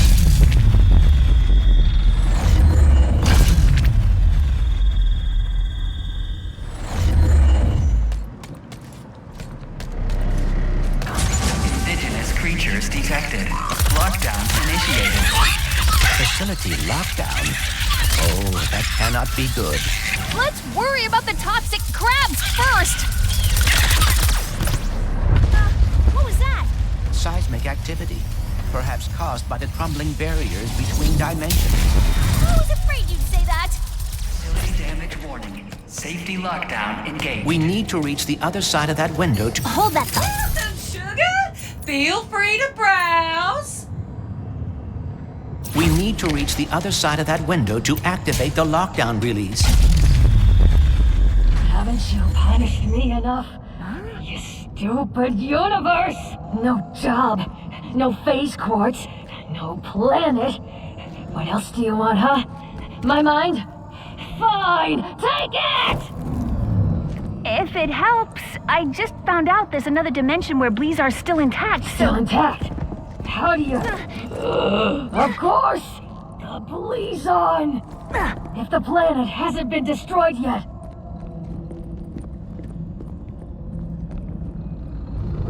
Indigenous creatures detected. Lockdown initiated. Facility lockdown? Oh, that cannot be good. Let's worry about the toxic crabs first! What was that? Seismic activity. Perhaps caused by the crumbling barriers between dimensions. I was afraid you'd say that! Facility damage warning. Safety lockdown engaged. We need to reach the other side of that window to... Hold that thought. Some sugar? Feel free to browse. We need to reach the other side of that window to activate the lockdown release. Haven't you punished me enough? You stupid universe! No job, no phase quartz, no planet. What else do you want, huh? My mind? Fine, take it! If it helps, I just found out there's another dimension where Blazar's still intact, Still intact? How do you... Of course! The Blizon! If the planet hasn't been destroyed yet.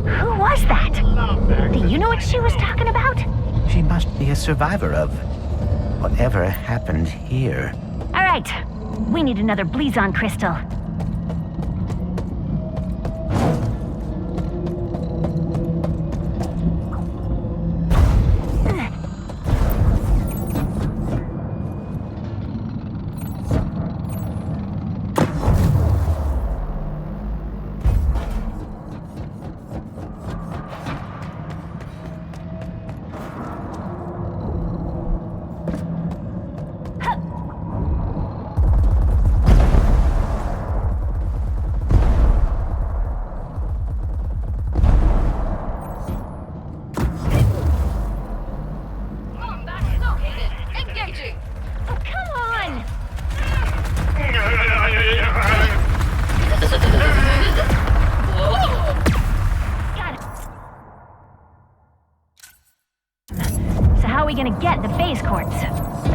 Who was that? Do you know what she was talking about? She must be a survivor of whatever happened here. All right, we need another Blizon crystal.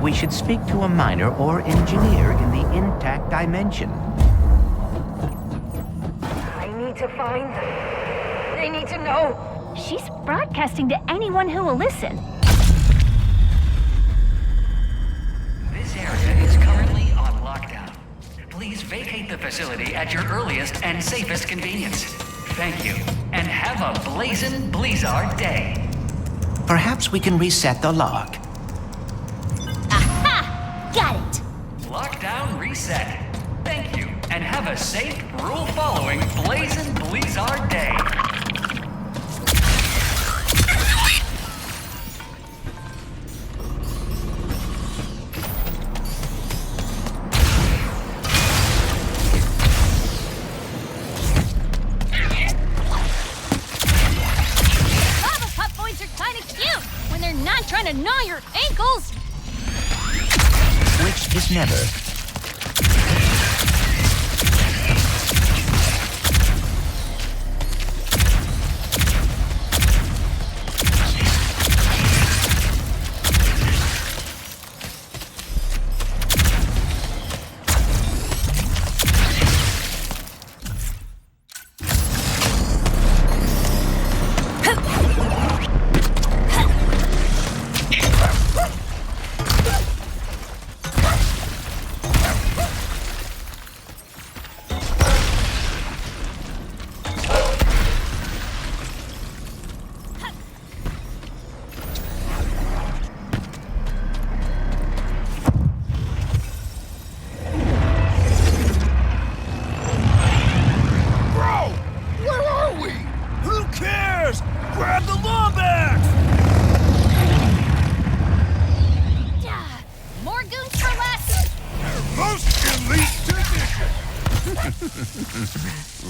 We should speak to a miner or engineer in the intact dimension. I need to find them. They need to know. She's broadcasting to anyone who will listen. This area is currently on lockdown. Please vacate the facility at your earliest and safest convenience. Thank you, and have a blazin' Blizzard day. Perhaps we can reset the lock. Got it. Lockdown reset. Thank you, and have a safe, rule-following blazin' Blizzard day. Lava Pup boys are kinda cute when they're not trying to gnaw your ankles. Which is never.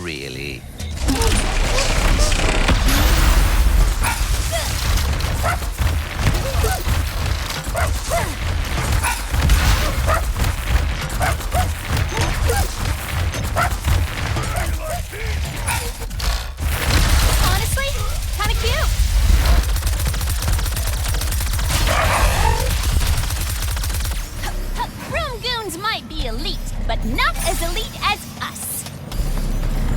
Really? Honestly, kinda cute. Room goons might be elite, but not as elite as us.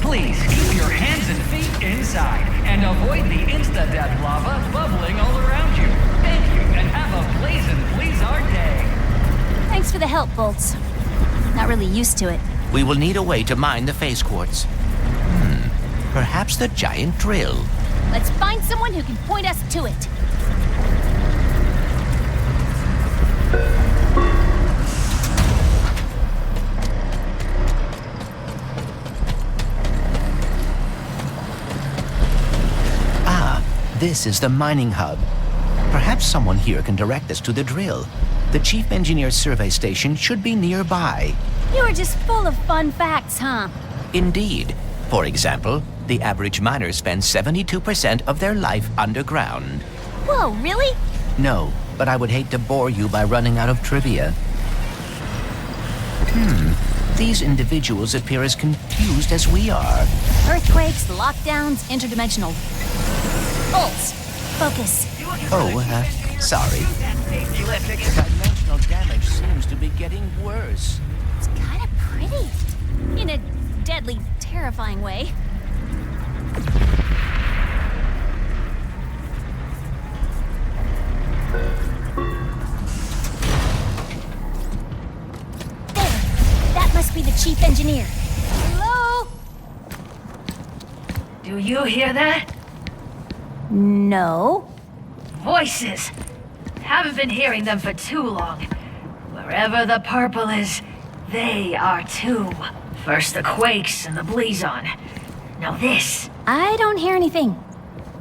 Please keep your hands and feet inside and avoid the insta-death lava bubbling all around you. Thank you, and have a blazin' Blizzard day. Thanks for the help, Bolts. Not really used to it. We will need a way to mine the phase quartz. Perhaps the giant drill. Let's find someone who can point us to it. This is the mining hub. Perhaps someone here can direct us to the drill. The Chief Engineer's survey station should be nearby. You are just full of fun facts, huh? Indeed. For example, the average miner spends 72% of their life underground. Whoa, really? No, but I would hate to bore you by running out of trivia. These individuals appear as confused as we are. Earthquakes, lockdowns, interdimensional. Bolts, focus. Sorry. Dimensional damage seems to be getting worse. It's kind of pretty. In a deadly, terrifying way. There! That must be the chief engineer. Hello? Do you hear that? No. Voices. Haven't been hearing them for too long. Wherever the purple is, they are too. First the quakes and the blazon. Now this. I don't hear anything.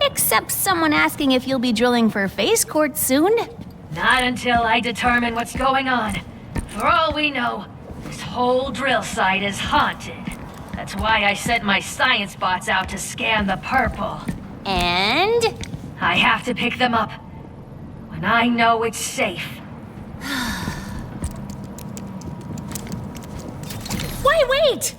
Except someone asking if you'll be drilling for phase quartz soon. Not until I determine what's going on. For all we know, this whole drill site is haunted. That's why I sent my science bots out to scan the purple. And? I have to pick them up when I know it's safe. Wait!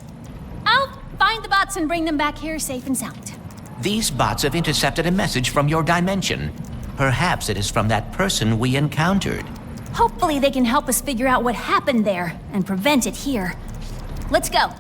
I'll find the bots and bring them back here safe and sound. These bots have intercepted a message from your dimension. Perhaps it is from that person we encountered. Hopefully they can help us figure out what happened there and prevent it here. Let's go.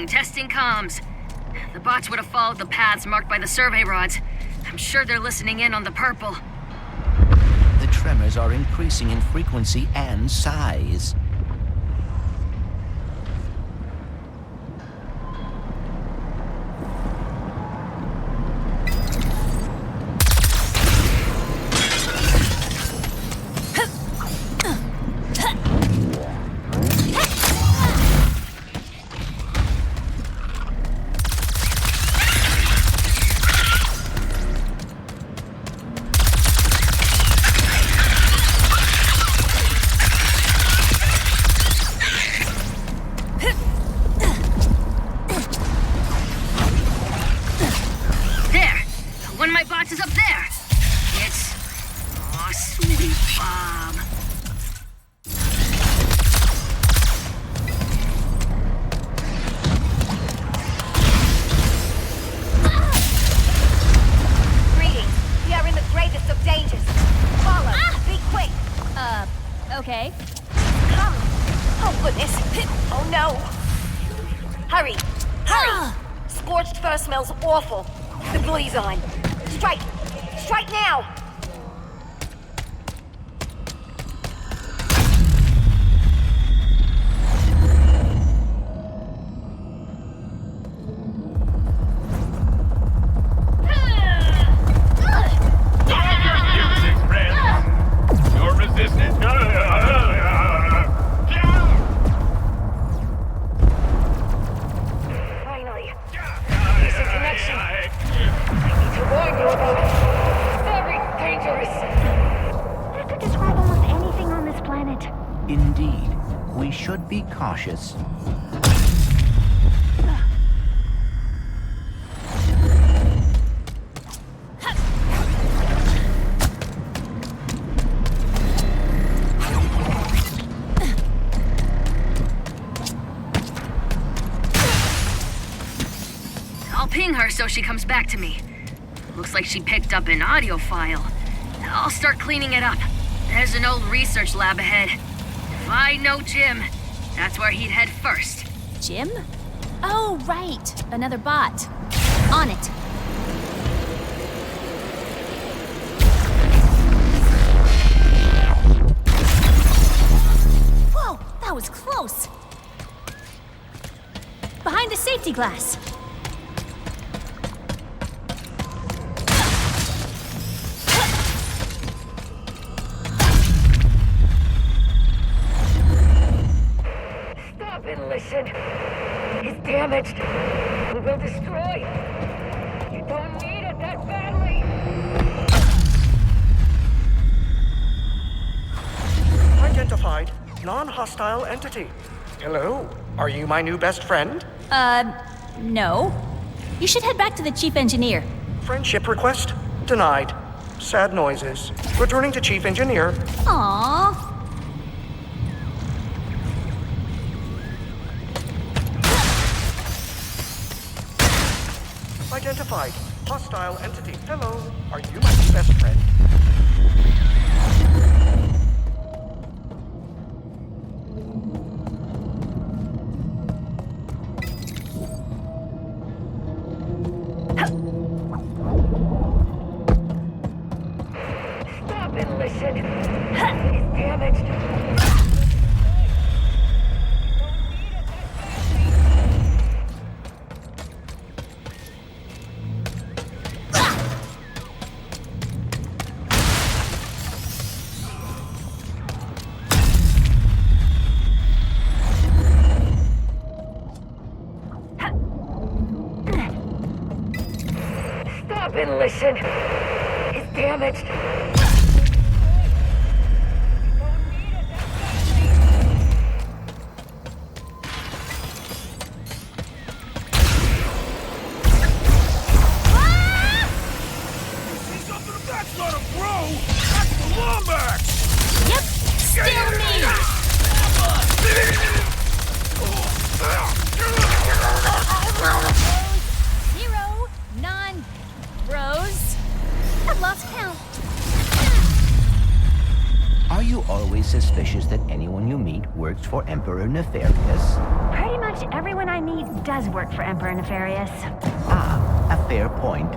Testing comms. The bots would have followed the paths marked by the survey rods. I'm sure they're listening in on the purple. The tremors are increasing in frequency and size. Okay. Come! Oh, goodness! Oh, no! Hurry! Hurry! Scorched fur smells awful. The blazon. Strike! Strike now! Be cautious. I'll ping her so she comes back to me. Looks like she picked up an audio file. I'll start cleaning it up. There's an old research lab ahead. If I know Jim, that's where he'd head first. Jim? Oh, right. Another bot. On it. Whoa, that was close. Behind the safety glass. Listen, it's damaged. We will destroy. You don't need it that badly. Identified non-hostile entity. Hello, are you my new best friend? No. You should head back to the chief engineer. Friendship request denied. Sad noises. Returning to chief engineer. Aww. Identified. Hostile entity. Hello. Are you my new best friend? Stop and listen. He's damaged. Stop and listen. He's damaged. That's not a bro! That's the Lombax! Yep, still me! Zero, non-bros. I've lost count. Are you always suspicious that anyone you meet works for Emperor Nefarious? Pretty much everyone I meet does work for Emperor Nefarious. Ah, a fair point.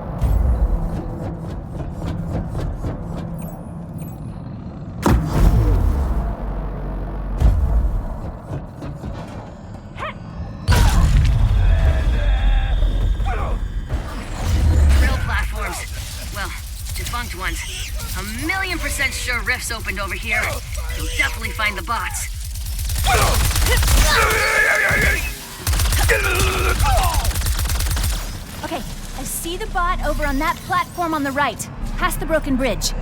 Defunct ones. 1,000,000% sure rifts opened over here. You'll definitely find the bots. Okay, I see the bot over on that platform on the right, past the broken bridge.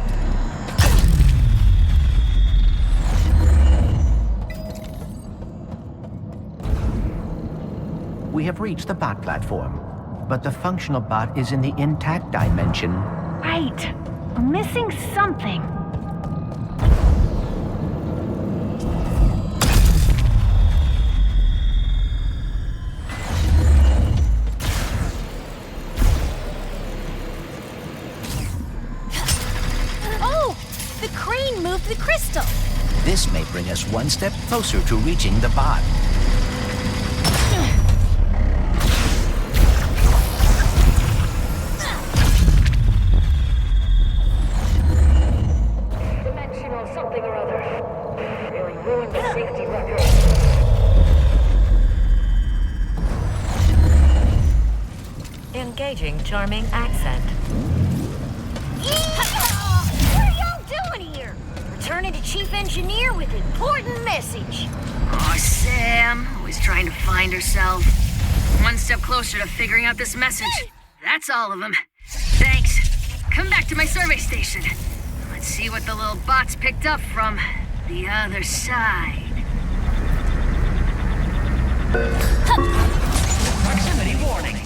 We have reached the bot platform, but the functional bot is in the intact dimension. Right. We're missing something. Oh! The crane moved the crystal! This may bring us one step closer to reaching the bot. Something or other. Really ruined the safety record. Engaging charming accent. What are y'all doing here? Returning to Chief Engineer with important message. Aw, Sam. Always trying to find herself. One step closer to figuring out this message. That's all of them. Thanks. Come back to my survey station. Let's see what the little bots picked up from the other side. Proximity warning.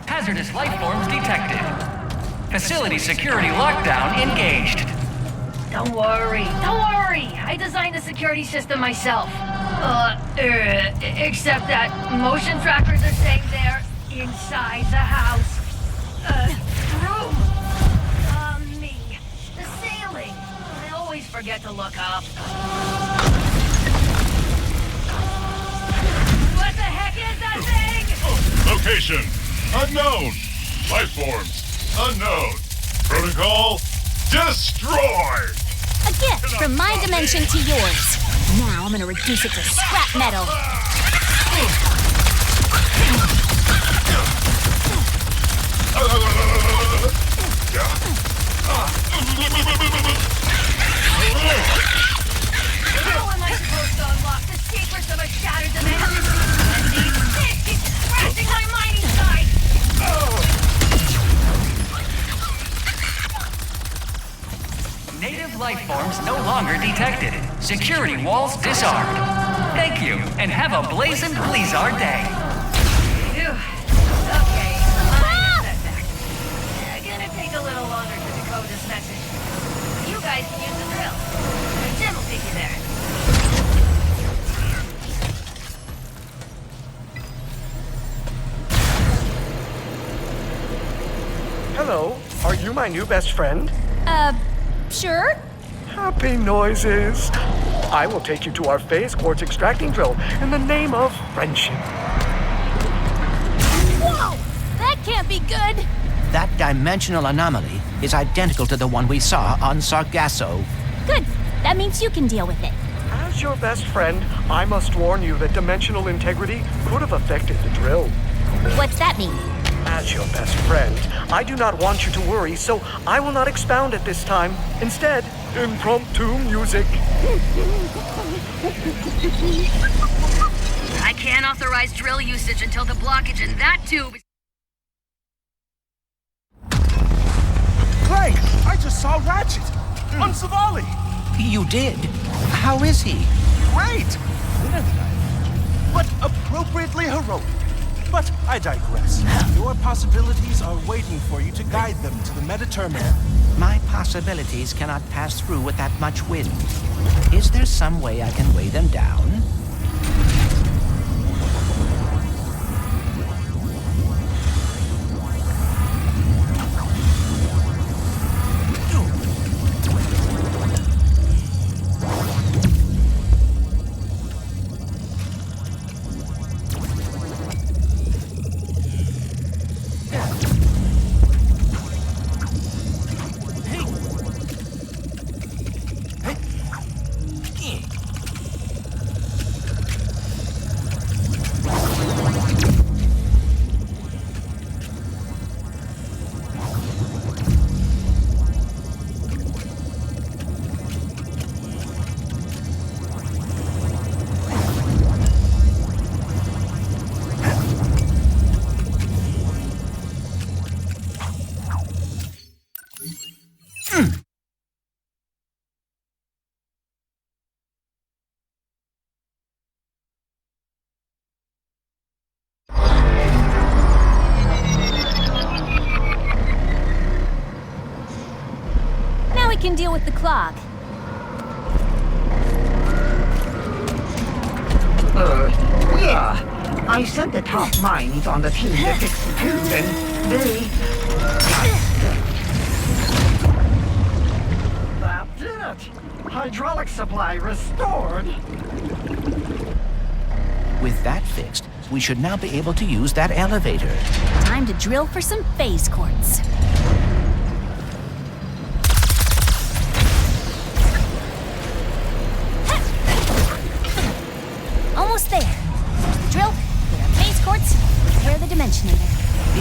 Hazardous life forms detected. Facility security lockdown engaged. Don't worry. I designed the security system myself. Except that motion trackers are saying they're inside the house. Room. Me. The ceiling. I always forget to look up. What the heck is that thing? Location unknown. Life forms unknown. Protocol destroyed. A gift from my dimension to yours. Now I'm gonna reduce it to scrap metal. How am I supposed to unlock the secrets of a shattered dimension? And these sticks keep scratching my mining side! Native life forms no longer detected. Security walls disarmed. Thank you, and have a blazing Blizzard day. Phew. you my new best friend? Sure? Happy noises. I will take you to our phase quartz extracting drill in the name of friendship. Whoa! That can't be good! That dimensional anomaly is identical to the one we saw on Sargasso. Good. That means you can deal with it. As your best friend, I must warn you that dimensional integrity could have affected the drill. What's that mean? As your best friend, I do not want you to worry, so I will not expound at this time. Instead, impromptu music. I can't authorize drill usage until the blockage in that tube is... Clank, I just saw Ratchet on Savali. You did? How is he? Great! But appropriately heroic. But I digress. Your possibilities are waiting for you to guide them to the meta-terminal. My possibilities cannot pass through with that much wind. Is there some way I can weigh them down? Can deal with the clog. Yeah. I sent the top minds on the team to fix the tube, and they... That's it. Hydraulic supply restored. With that fixed, we should now be able to use that elevator. Time to drill for some phase quartz. Almost there. Drill, get our phase quartz, repair the dimensionator.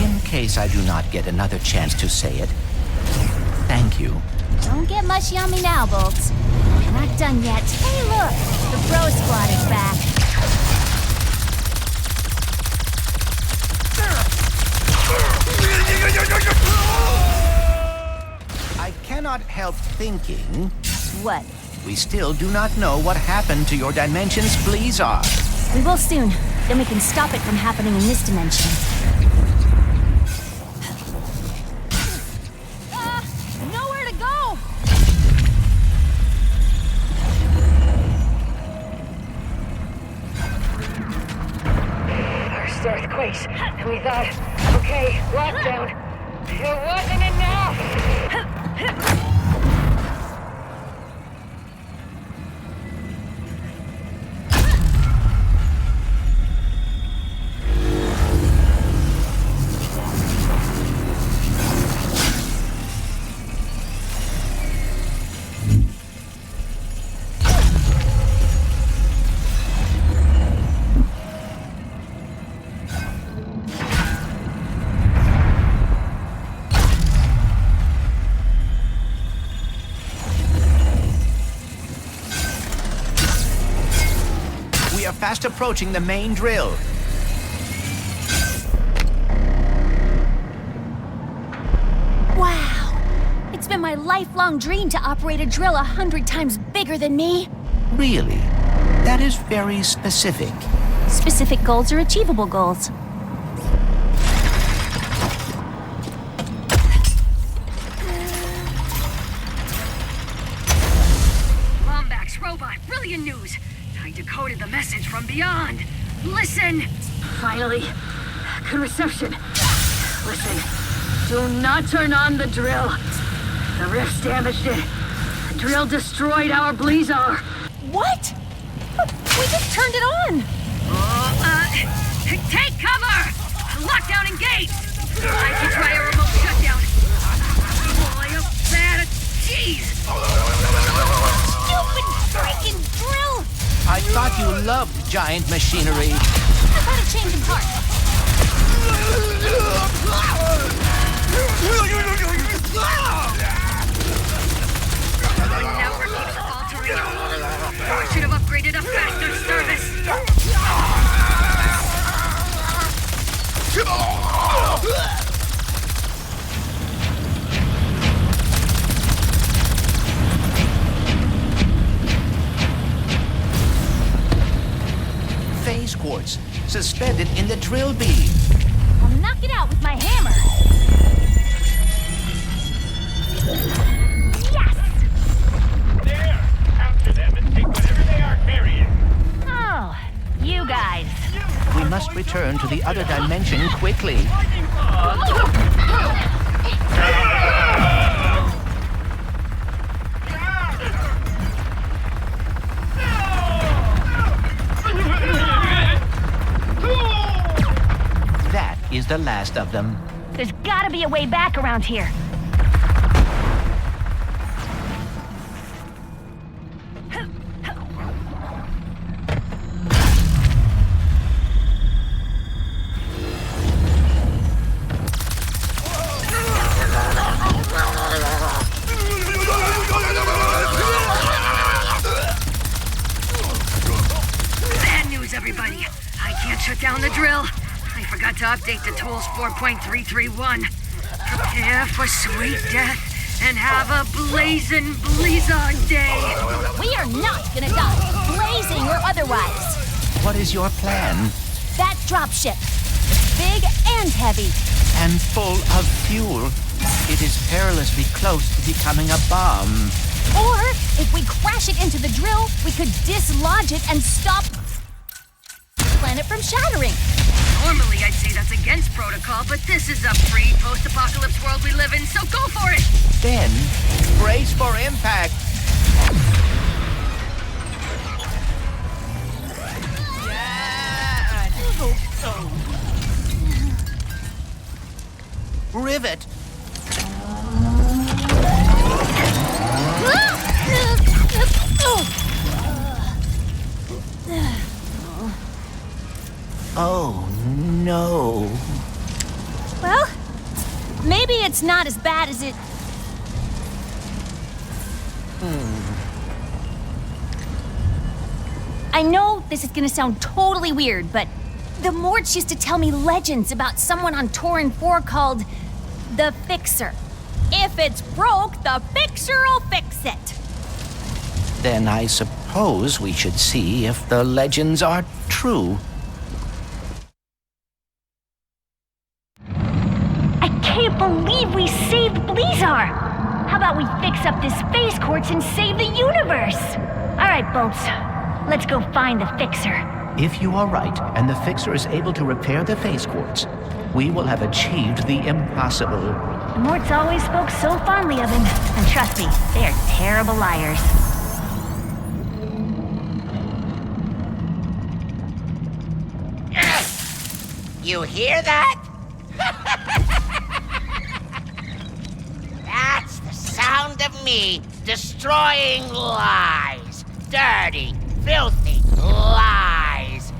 In case I do not get another chance to say it, thank you. Don't get mushy on me now, Bolts. We're not done yet. Hey, look! The Bro Squad is back. I cannot help thinking... What? We still do not know what happened to your dimension's Blizzard. We will soon. Then we can stop it from happening in this dimension. Nowhere to go! First earthquakes, and we thought, okay, lockdown. It wasn't enough! Fast approaching the main drill. Wow! It's been my lifelong dream to operate a drill 100 times bigger than me. Really? That is very specific. Specific goals are achievable goals. Lombax robot, brilliant news! I decoded the message from beyond. Listen! Finally, good reception. Listen, Do not turn on the drill. The rift's damaged it. The drill destroyed our Blizar. What? We just turned it on. Take cover! Lockdown engaged! I can try a remote shutdown. Boy, a bad cheese! Stupid freaking drill! I thought you loved giant machinery. I've had a change of heart. The network keeps faltering. I should have upgraded a faster service. Phase quartz suspended in the drill beam. I'll knock it out with my hammer. Yes! There! Capture them and take whatever they are carrying. Oh, you guys. We must return to the other dimension quickly. That is the last of them. There's gotta be a way back around here. Bad news, everybody. I can't shut down the drill. I forgot to update the tools 4.331. Prepare for sweet death and have a blazing Blizzard day. We are not gonna die, blazing or otherwise. What is your plan? That dropship. It's big and heavy. And full of fuel. It is perilously close to becoming a bomb. Or, if we crash it into the drill, we could dislodge it and stop the planet from shattering. Normally, I'd say that's against protocol, but this is a free post-apocalypse world we live in, so go for it! Then, brace for impact. Rivet. Oh, no. Well, maybe it's not as bad as it... I know this is gonna sound totally weird, but the Morts used to tell me legends about someone on Tauren 4 called the Fixer. If it's broke, the Fixer'll fix it. Then I suppose we should see if the legends are true. I can't believe we saved Blizar! How about we fix up this phase quartz and save the universe? All right, Boats. Let's go find the Fixer. If you are right, and the Fixer is able to repair the phase quartz, we will have achieved the impossible. The Morts always spoke so fondly of him. And trust me, they are terrible liars. You hear that? That's the sound of me destroying lies. Dirty, filthy lies.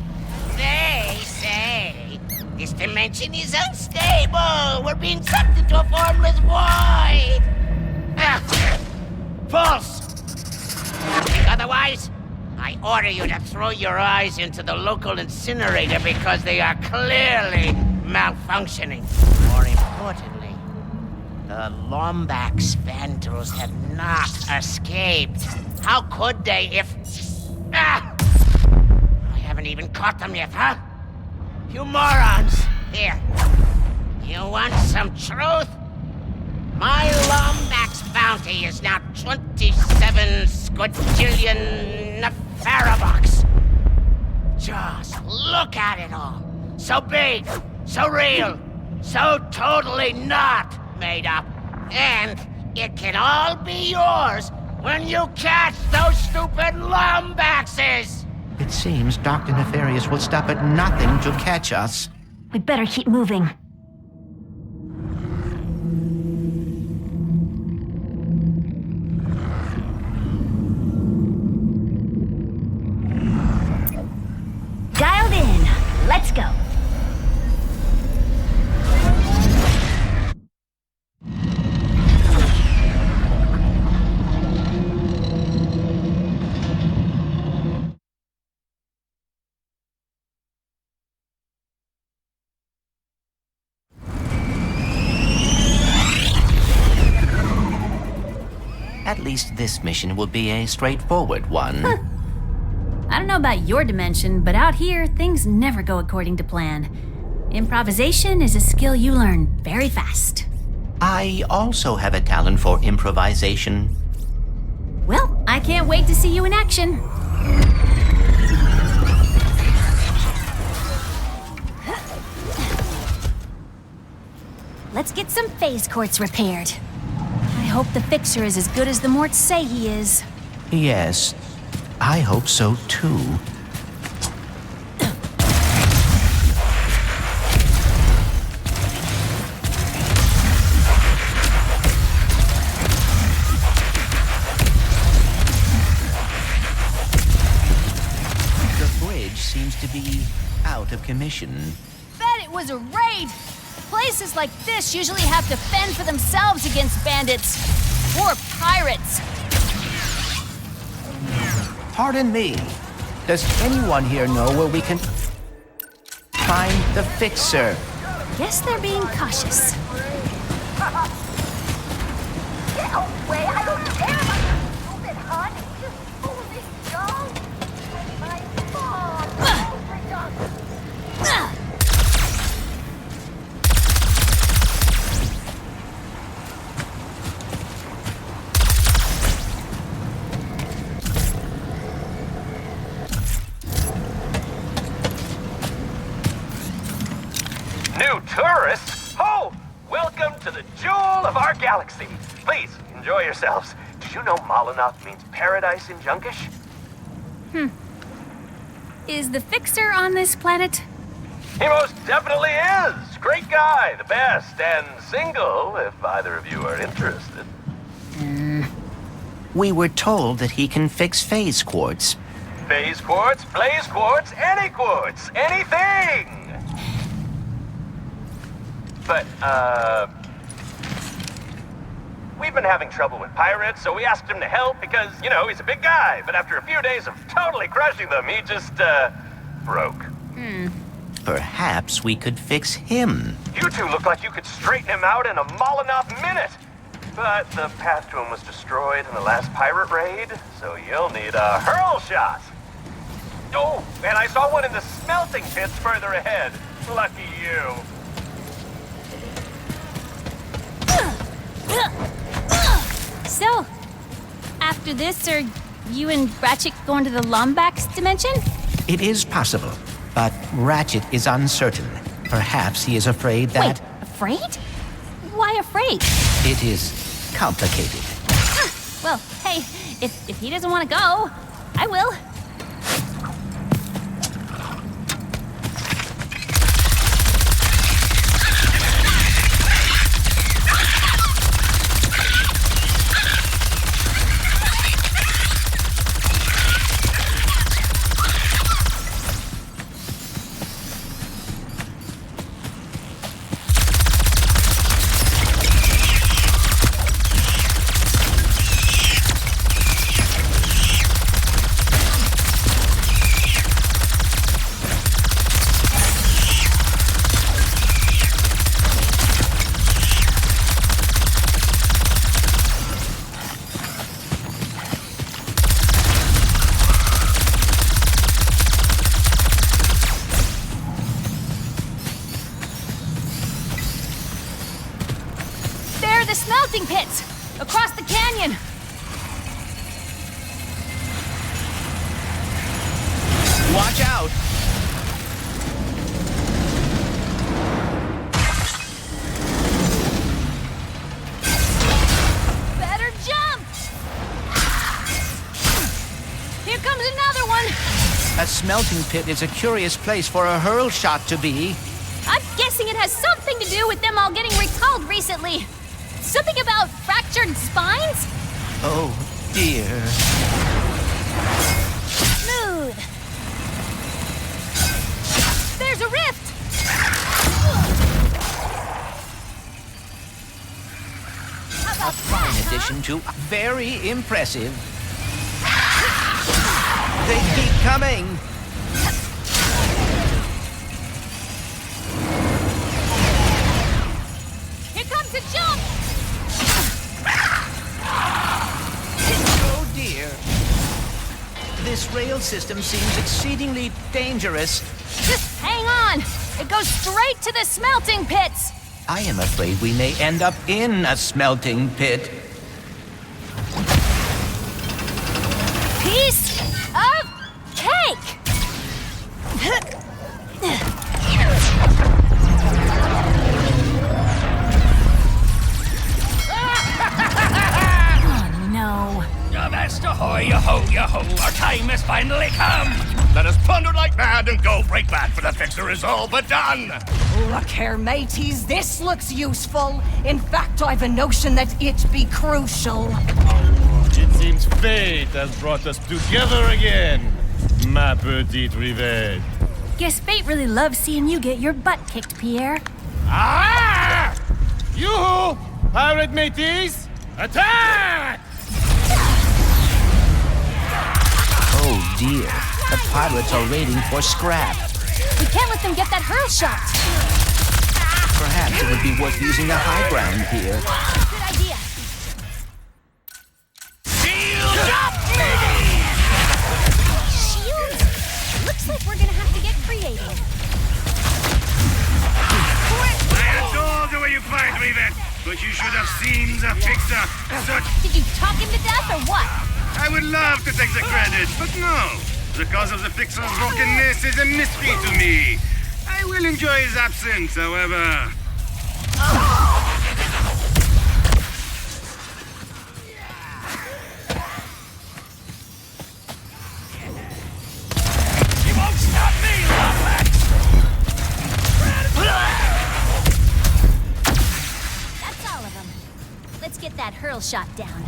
They say this dimension is unstable. We're being sucked into a formless void. False. Think otherwise? I order you to throw your eyes into the local incinerator because they are clearly malfunctioning. More importantly, the Lombax Vandals have not escaped. How could they if... I haven't even caught them yet, huh? You morons! Here. You want some truth? My Lombax bounty is now 27 squadrillion Farabucks. Just look at it all. So big, so real, so totally not made up. And it can all be yours when you catch those stupid Lombaxes! It seems Dr. Nefarious will stop at nothing to catch us. We better keep moving. Dialed in. Let's go. At least this mission will be a straightforward one. I don't know about your dimension, but out here, things never go according to plan. Improvisation is a skill you learn very fast. I also have a talent for improvisation. Well, I can't wait to see you in action. Let's get some phase quartz repaired. I hope the fixer is as good as the Morts say he is. Yes, I hope so too. The bridge seems to be out of commission. Bet it was a raid! Places like this usually have to fend for themselves against bandits. Or pirates. Pardon me. Does anyone here know where we can find the fixer? Guess they're being cautious. Get away! I don't care about your stupid hunt! You foolish dog! My mom! New tourists? Oh, welcome to the jewel of our galaxy. Please, enjoy yourselves. Did you know Molinoth means paradise in Junkish? Is the fixer on this planet? He most definitely is. Great guy, the best, and single, if either of you are interested. We were told that he can fix phase quartz. Phase quartz, blaze quartz, any quartz, anything! But, we've been having trouble with pirates, so we asked him to help because, you know, he's a big guy. But after a few days of totally crushing them, he just, broke. Perhaps we could fix him. You two look like you could straighten him out in a Molinoth minute. But the path to him was destroyed in the last pirate raid, so you'll need a hurl shot. Oh, and I saw one in the smelting pits further ahead. Lucky you. So, after this, are you and Ratchet going to the Lombax dimension? It is possible, but Ratchet is uncertain. Perhaps he is afraid that... Wait, afraid? Why afraid? It is complicated. Well, hey, if he doesn't want to go, I will. The smelting pits! Across the canyon! Watch out! A smelting pit is a curious place for a hurl shot to be. I'm guessing it has something to do with them all getting recalled recently. Something about fractured spines? Oh, dear. Smooth. There's a rift! A fine addition to very impressive. They keep coming. Here comes a jump! Oh dear. This rail system seems exceedingly dangerous. Just hang on! It goes straight to the smelting pits! I am afraid we may end up in a smelting pit. Piece of cake! Oh no. Best ahoy, yo-ho, yo-ho, our time has finally come! Let us plunder like mad and go break bad, for the fixer is all but done! Look here, mateys, this looks useful. In fact, I've a notion that it be crucial. It seems fate has brought us together again, ma petite rivette. Guess fate really loves seeing you get your butt kicked, Pierre. Ah! Yoo-hoo! Pirate mateys, attack! Oh dear. The pirates are raiding for scrap. We can't let them get that hurl shot. Perhaps it would be worth using the high ground here. Good idea. Shield up, Shields? Looks like we're gonna have to get creative. I adore the way you fight, Rivette, but you should have seen the fixer. Did you talk him to death or what? I would love to take the credit, but no. The cause of the fixer's drunkenness is a mystery to me. I will enjoy his absence, however. You won't stop me, Lombax! That's all of them. Let's get that hurl shot down.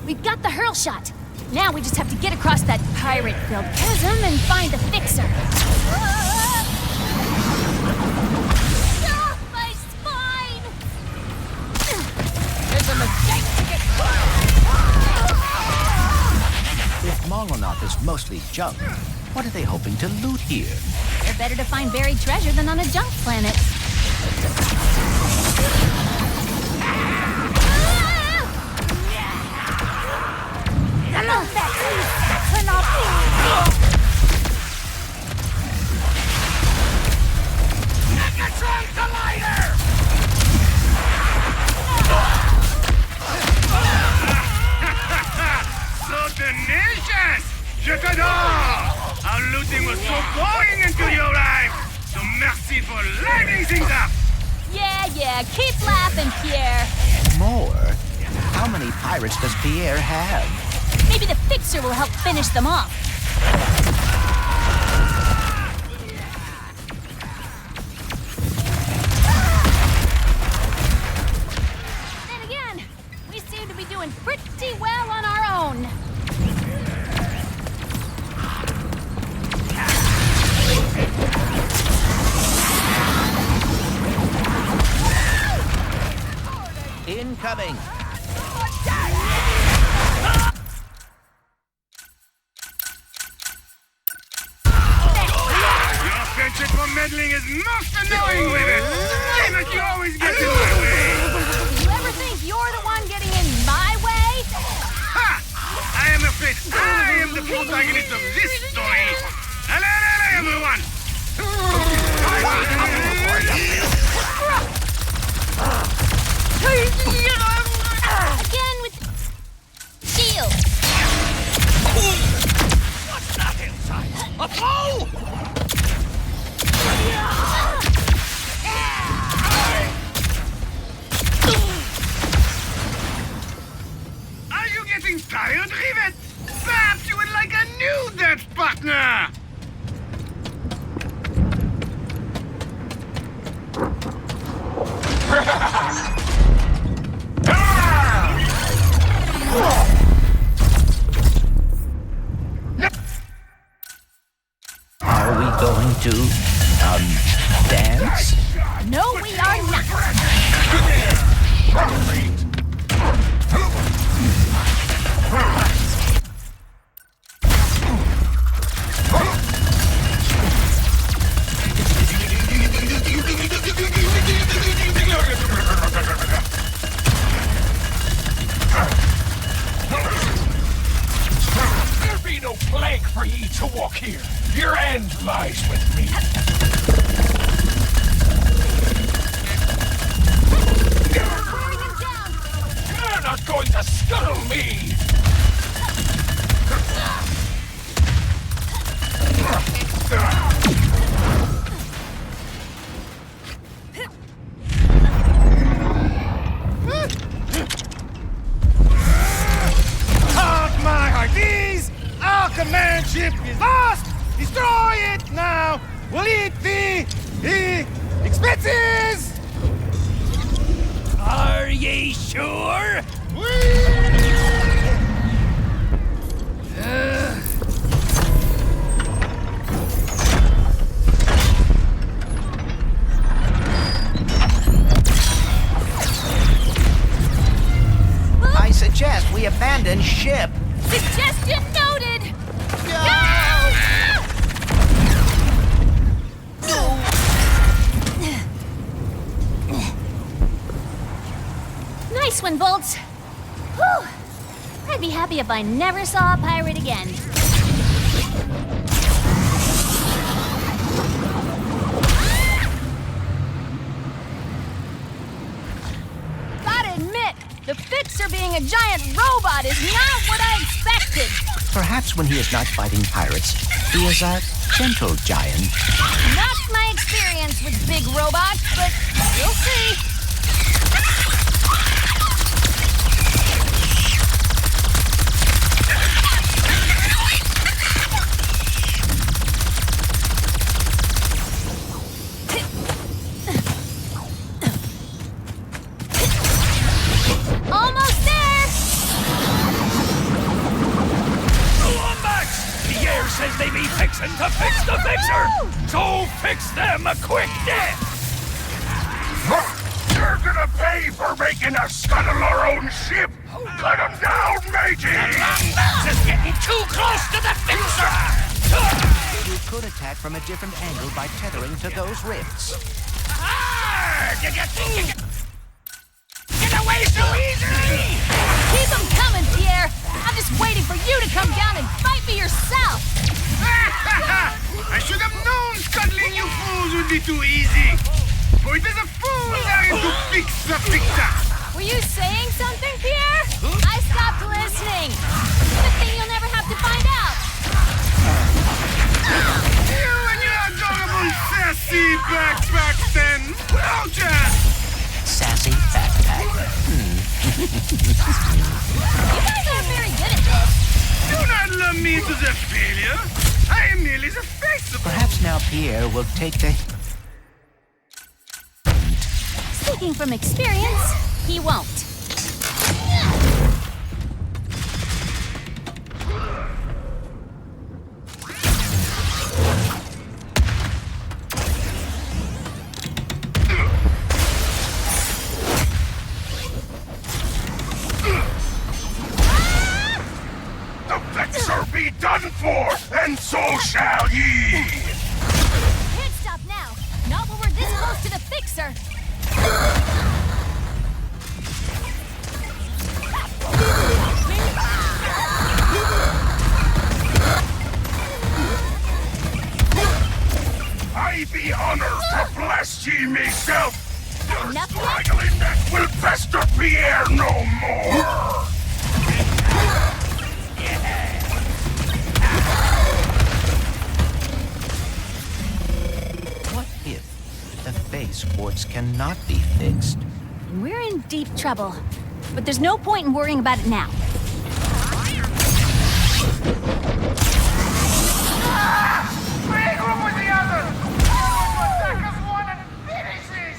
We've got the hurl shot. Now we just have to get across that pirate-filled chasm and find the fixer. Ah, my spine! There's a mistake to get If Molonoth is mostly junk, what are they hoping to loot here? They're better to find buried treasure than on a junk planet. Megatron Collider! So tenacious! Je t'adore! Our looting was so boring until you arrived! So merci for livening things up! Yeah, keep laughing, Pierre. More? How many pirates does Pierre have? Maybe the fixer will help finish them off. Then again, we seem to be doing pretty well on our own. Incoming! Your penchant for meddling is most annoying with it! Damn it, you always get in my way! You ever think you're the one getting in my way? Ha! I am afraid I am the protagonist of this story! Hello, everyone! Again with shield. What's that inside? A foe? going to, dance? No, we are not. There be no plank for ye to walk here. Your end lies with me. You're not going to scuttle me! Halt my hearties! Our command ship is lost! Destroy it now! We'll eat the expenses! Are ye sure? I suggest we abandon ship. Suggestion noted! Nice one, Bolts. Whew. I'd be happy if I never saw a pirate again. Gotta admit, the Fixer being a giant robot is not what I expected. Perhaps when he is not fighting pirates, he is a gentle giant. Not my experience with big robots, but we'll see. Almost there! Wombats! Pierre says they be fixin' to fix the Fixer! So fix them a quick death! You're gonna pay for making us scuttle our own ship! Cut him down, matey! The Wombats is getting too close to the Fixer! We could attack from a different angle by tethering to those rifts. Get away so easily! Keep them coming, Pierre! I'm just waiting for you to come down and fight me yourself! I should have known scuttling you fools would be too easy. For it is a fool trying to fix the Fixer. Were you saying something, Pierre? I stopped listening. Good thing you'll never have to find out. You and your adorable sassy backpack then. No chance. Sassy backpack. You guys aren't very good at this. Do not lump me into the failure. I am merely the face of... Perhaps now Pierre will take the... Speaking from experience, he won't. The Fixer be done for, and so shall ye! Can't stop now. Not when we're this close to the Fixer. I be honored to bless ye myself! Your Enough yet? straggling neck will pester Pierre no more! What if the face quartz cannot be fixed? We're in deep trouble. But there's no point in worrying about it now. Regroup with the others! Attack us one and finishes!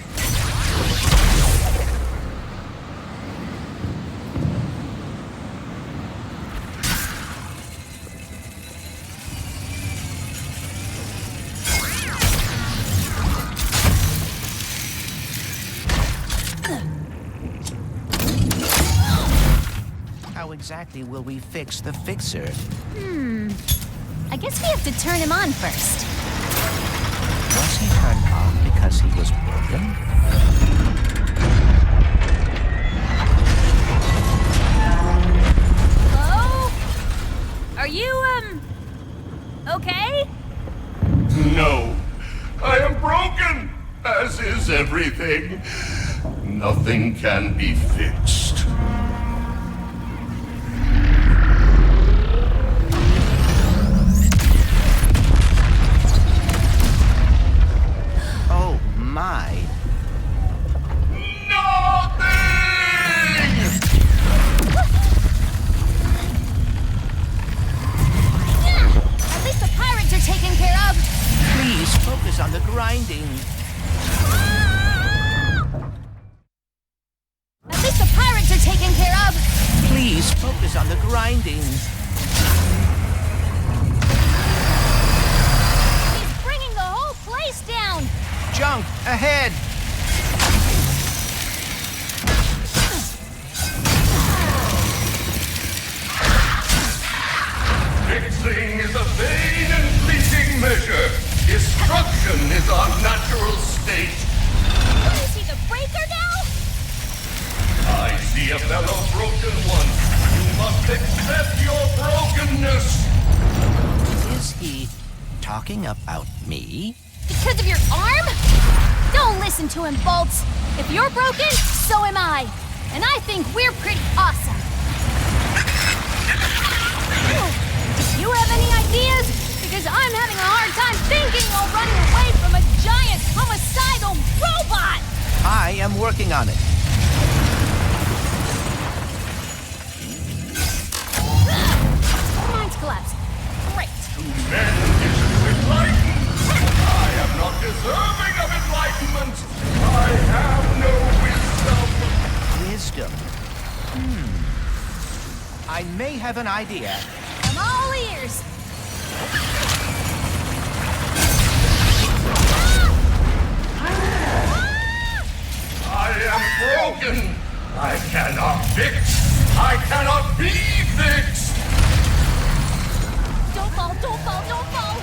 exactly will we fix the fixer? I guess we have to turn him on first. Was he turned on because he was broken? Hello? Are you, okay? No. I am broken, as is everything. Nothing can be fixed. Oh, my. At least the pirates are taken care of. Please focus on the grinding. At least the pirates are taken care of. Please focus on the grinding. He's bringing the whole place down. Junk ahead. Fixing is a vain and fleeting measure. Destruction is our natural state. Do you see the breaker now? I see a fellow broken one. You must accept your brokenness. Is he talking about me? Because of your arm? Don't listen to him, Bolts. If you're broken, so am I. And I think we're pretty awesome. Do you have any ideas? Because I'm having a hard time thinking while running away from a giant homicidal robot! I am working on it. Mine's collapsed. Great. Men is to enlighten. I am not deserving of enlightenment. I have no wisdom. Wisdom. I may have an idea. I'm all ears. I am broken. I cannot fix. I cannot be fixed. Don't fall, don't fall, don't fall.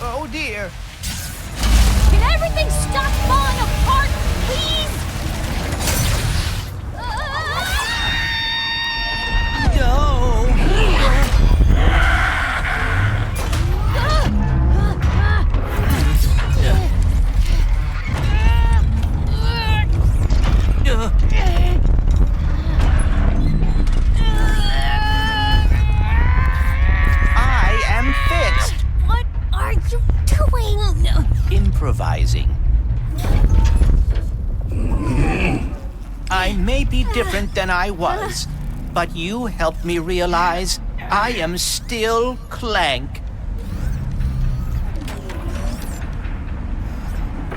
Oh dear. Can everything stop falling apart, please? I am fixed. What are you doing? Improvising. I may be different than I was, but you helped me realize I am still Clank.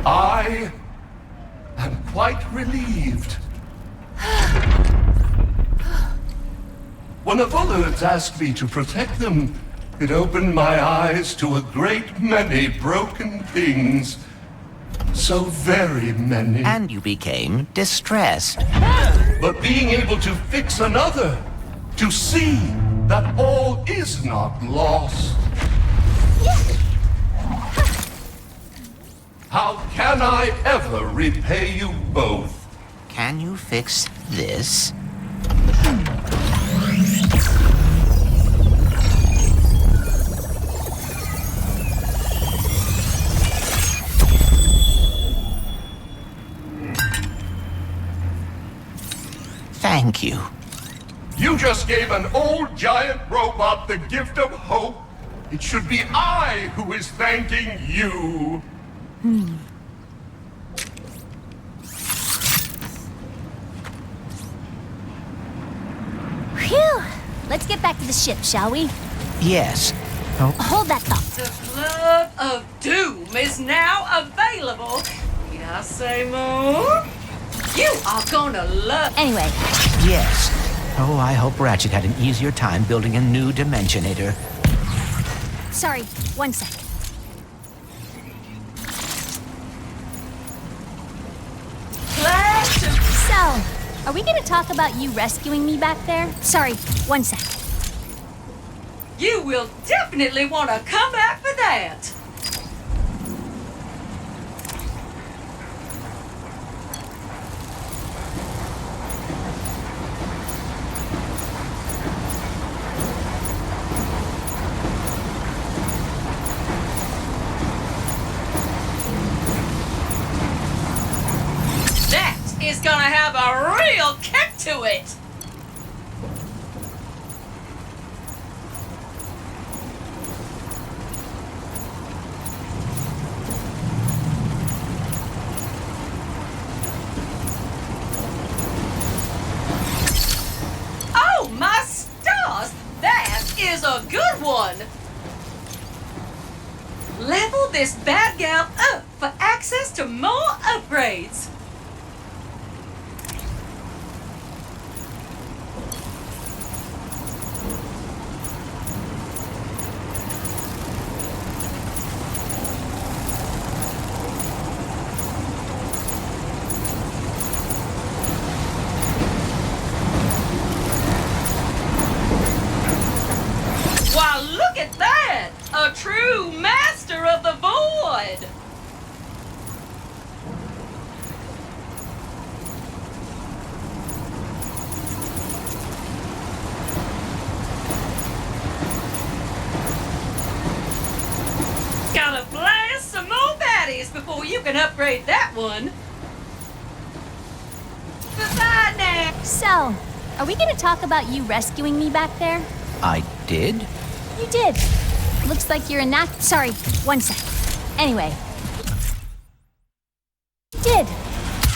I am quite relieved. When the Bullards asked me to protect them, it opened my eyes to a great many broken things. So very many. And you became distressed. But being able to fix another, to see that all is not lost. How can I ever repay you both? Can you fix this? Thank you. You just gave an old giant robot the gift of hope. It should be I who is thanking you. Phew! Let's get back to the ship, shall we? Yes. Oh. Hold that thought. The Club of Doom is now available. Need I say more? You are gonna love. Anyway. Yes. Oh, I hope Ratchet had an easier time building a new Dimensionator. Sorry, 1 second. Are we gonna talk about you rescuing me back there? Sorry, one sec. You will definitely want to come back for that. That is gonna have a real kick to it. Oh, my stars! That is a good one! Level this bad gal up for access to more upgrades. Why, look at that! A true master of the void! Gotta blast some more baddies before you can upgrade that one. Beside now. So, are we gonna talk about you rescuing me back there? I did? You did. Looks like you're a Sorry, one sec. Anyway. You did.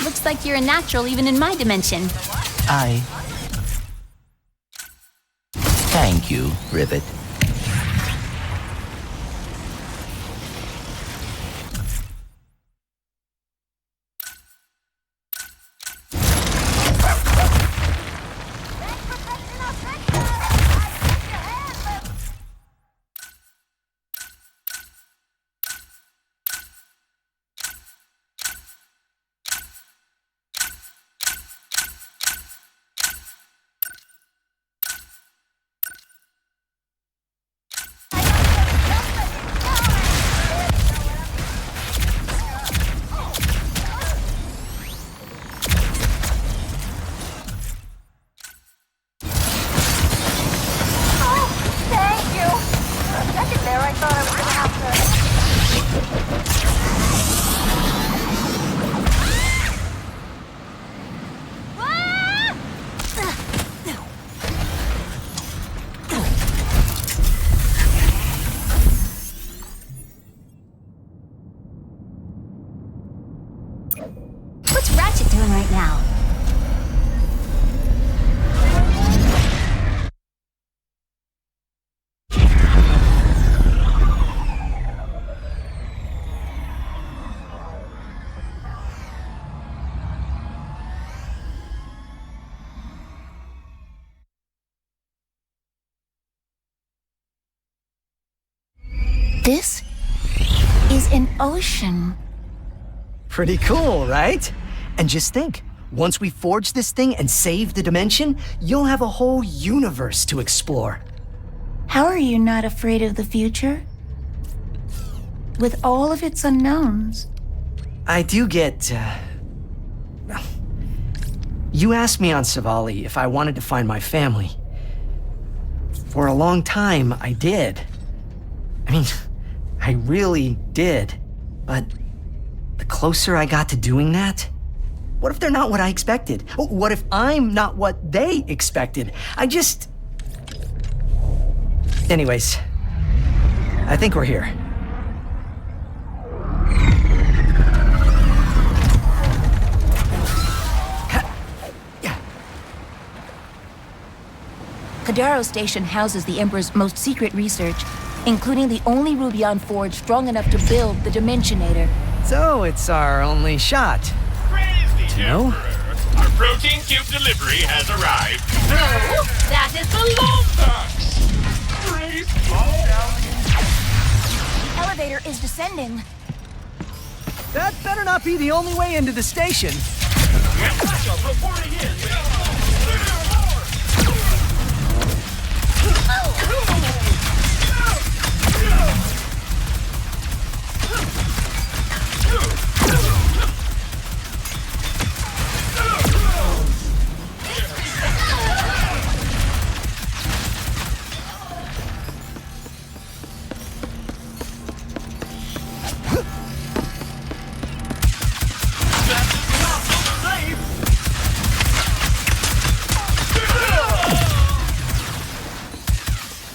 Looks like you're a natural even in my dimension. Thank you, Rivet. What's Ratchet doing right now? This is an ocean. Pretty cool, right? And just think, once we forge this thing and save the dimension, you'll have a whole universe to explore. How are you not afraid of the future? With all of its unknowns. I do get, well, you asked me on Savali if I wanted to find my family. For a long time, I did. I mean, I really did. But the closer I got to doing that, what if they're not what I expected? What if I'm not what they expected? Anyways, I think we're here. Kadaro Station houses the Emperor's most secret research, including the only Rubion forge strong enough to build the Dimensionator. So it's our only shot. No? Our protein cube delivery has arrived. No, that is the Lombax! The elevator is descending. That better not be the only way into the station. Backup reporting in.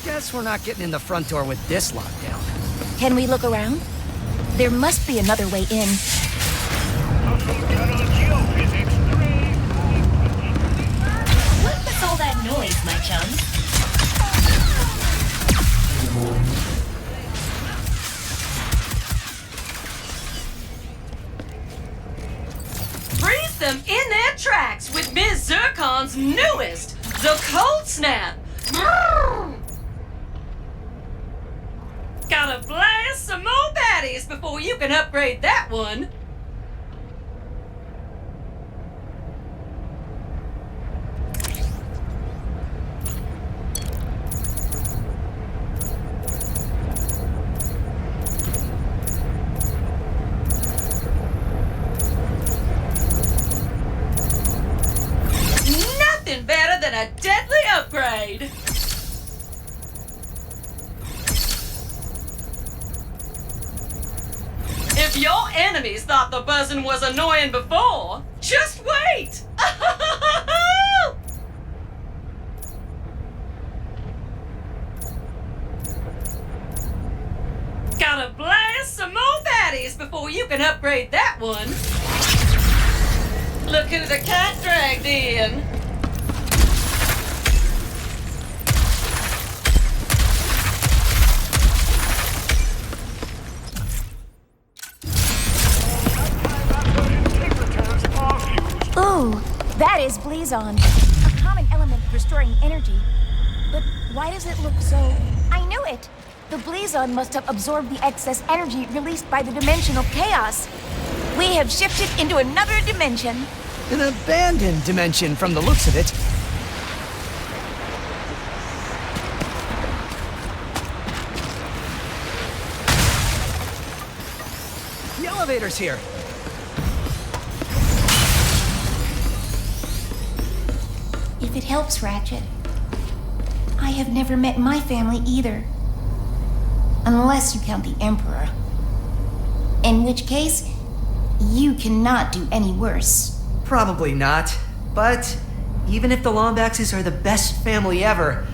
Guess we're not getting in the front door with this lockdown. Can we look around? There must be another way in. What's all that noise, my chum? Freeze them in their tracks with Ms. Zircon's newest, the Cold Snap. Brrr! Gotta blast some more baddies before you can upgrade that one. Nothing better than a deadly upgrade. If your enemies thought the buzzing was annoying before, just wait! Gotta blast some more baddies before you can upgrade that one. Look who the cat dragged in. Ooh, that is Blazon, a common element for storing energy. But why does it look so... I knew it! The Blazon must have absorbed the excess energy released by the dimensional chaos. We have shifted into another dimension. An abandoned dimension from the looks of it. The elevator's here. If it helps, Ratchet, I have never met my family either. Unless you count the Emperor. In which case, you cannot do any worse. Probably not. But even if the Lombaxes are the best family ever,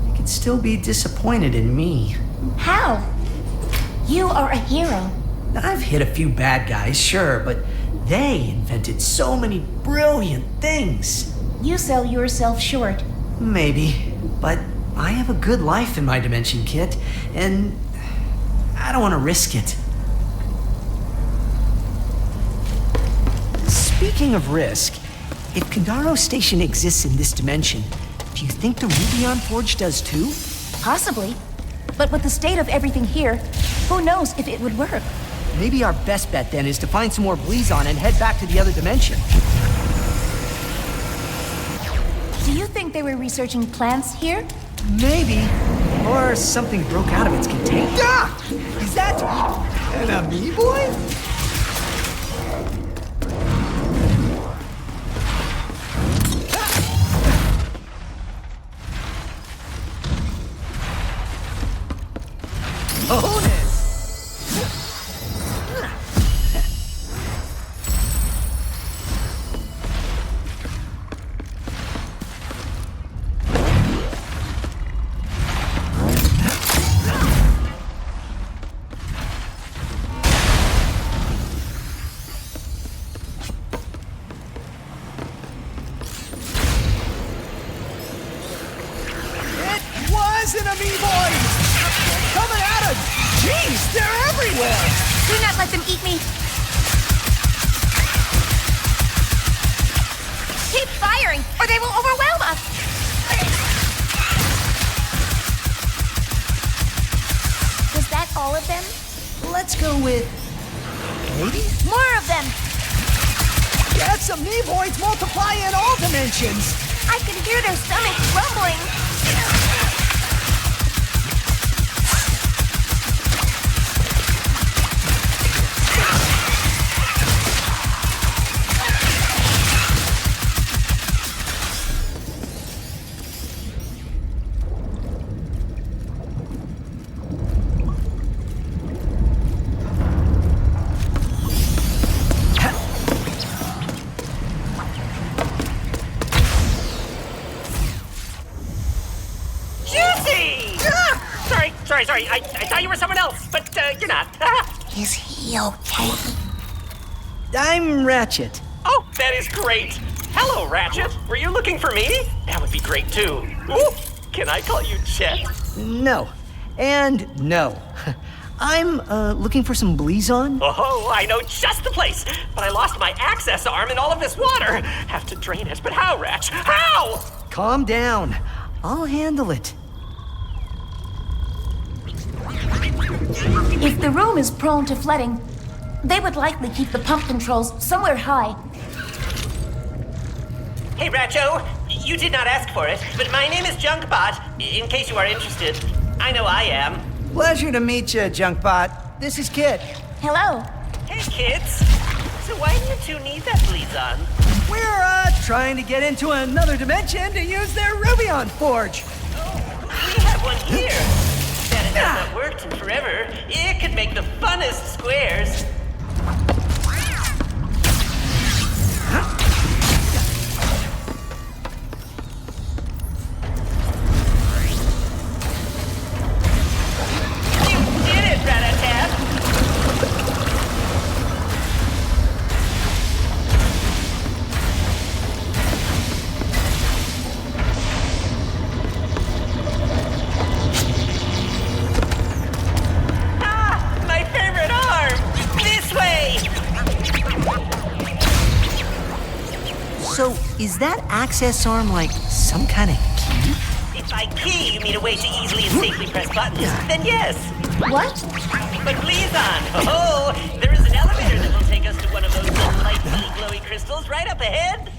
they could still be disappointed in me. How? You are a hero. I've hit a few bad guys, sure, but they invented so many brilliant things. You sell yourself short. Maybe, but I have a good life in my dimension, Kit, and I don't want to risk it. Speaking of risk, if Kandaro Station exists in this dimension, do you think the Rubion Forge does too? Possibly. But with the state of everything here, who knows if it would work? Maybe our best bet then is to find some more Blazon and head back to the other dimension. Do you think they were researching plants here? Maybe. Or something broke out of its container. Ah! Is that an amoeboid? An amoeboid! Coming at us! Jeez, they're everywhere! Do not let them eat me! Keep firing, or they will overwhelm us! Was that all of them? Let's go with... maybe? More of them! bet some Nevoids multiply in all dimensions. I can hear their stomachs rumbling. Sorry. I thought you were someone else, but you're not. Is he okay? I'm Ratchet. Oh, that is great. Hello, Ratchet. Were you looking for me? That would be great, too. Ooh, can I call you Chet? No. And no. I'm looking for some Blizon. Oh, I know just the place. But I lost my access arm in all of this water. Have to drain it, but how, Ratch? How? Calm down. I'll handle it. If the room is prone to flooding, they would likely keep the pump controls somewhere high. Hey, Ratcho, you did not ask for it, but my name is Junkbot, in case you are interested. I know I am. Pleasure to meet you, Junkbot. This is Kit. Hello. Hey, kids. So why do you two need that Blizon? We're, trying to get into another dimension to use their Rubion Forge. We have one here. That it has not worked in forever. It could make the funnest squares. You did it, Rat-a-tat! So, is that access arm like some kind of key? If by key you mean a way to easily and safely press buttons, then yes. What? But Blizon, oh, there is an elevator that will take us to one of those delightfully glowy crystals right up ahead.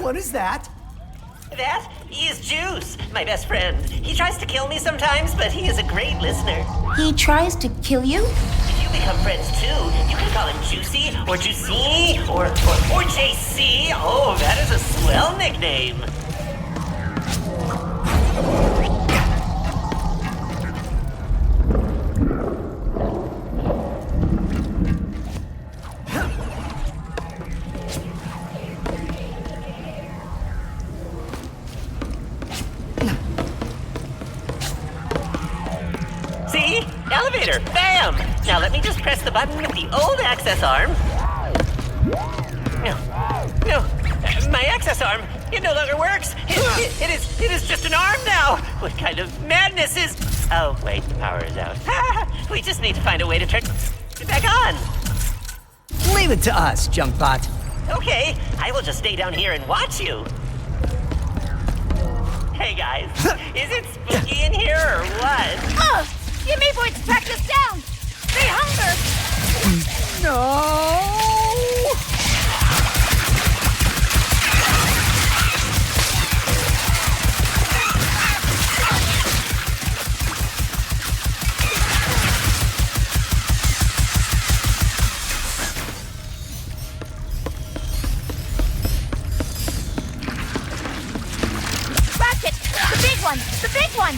What is that? That is Juice, my best friend. He tries to kill me sometimes, but he is a great listener. He tries to kill you? If you become friends too, you can call him Juicy, or Juicy, or JC. Oh, that is a swell nickname. See? Elevator! Bam! Now let me just press the button with the old access arm. No. My access arm, it no longer works. It is just an arm now. What kind of madness is... Oh, wait, the power is out. We just need to find a way to turn it back on. Leave it to us, Junkbot. Okay, I will just stay down here and watch you. Hey, guys. Is it spooky in here or what? You Nevoids tracked us down! They hunger! No! Ratchet! The big one! The big one!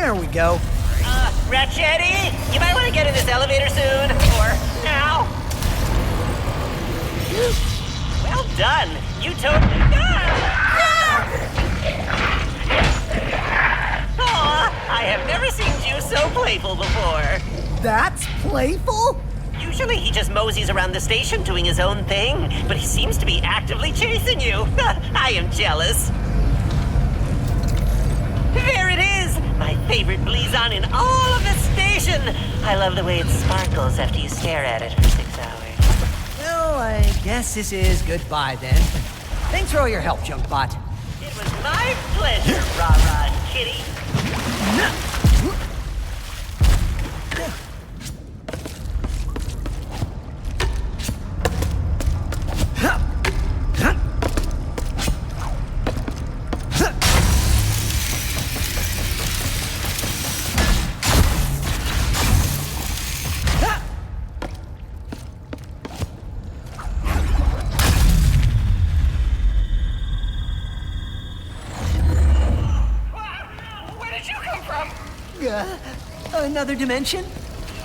There we go. Ratchetti, you might want to get in this elevator soon, or now. Well done. You totally. Aw, I have never seen you so playful before. That's playful? Usually he just moseys around the station doing his own thing, but he seems to be actively chasing you. I am jealous. There it is! My favorite Blizon in all of the station! I love the way it sparkles after you stare at it for 6 hours. Well, I guess this is goodbye then. Thanks for all your help, Junkbot. It was my pleasure, rah-rah kitty. Another dimension?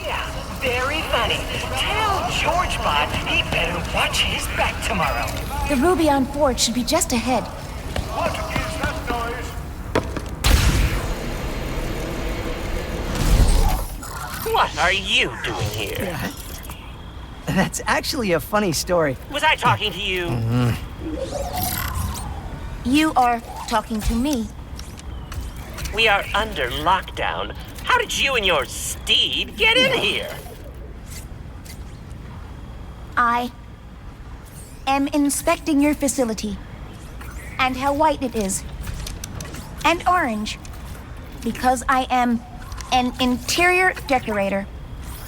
Yeah, very funny. Tell GeorgeBot he better watch his back tomorrow. The Rubion Forge should be just ahead. What is that noise? What are you doing here? That's actually a funny story. Was I talking to you? You are talking to me. We are under lockdown. How did you and your steed get in here? I am inspecting your facility and how white it is and orange because I am an interior decorator,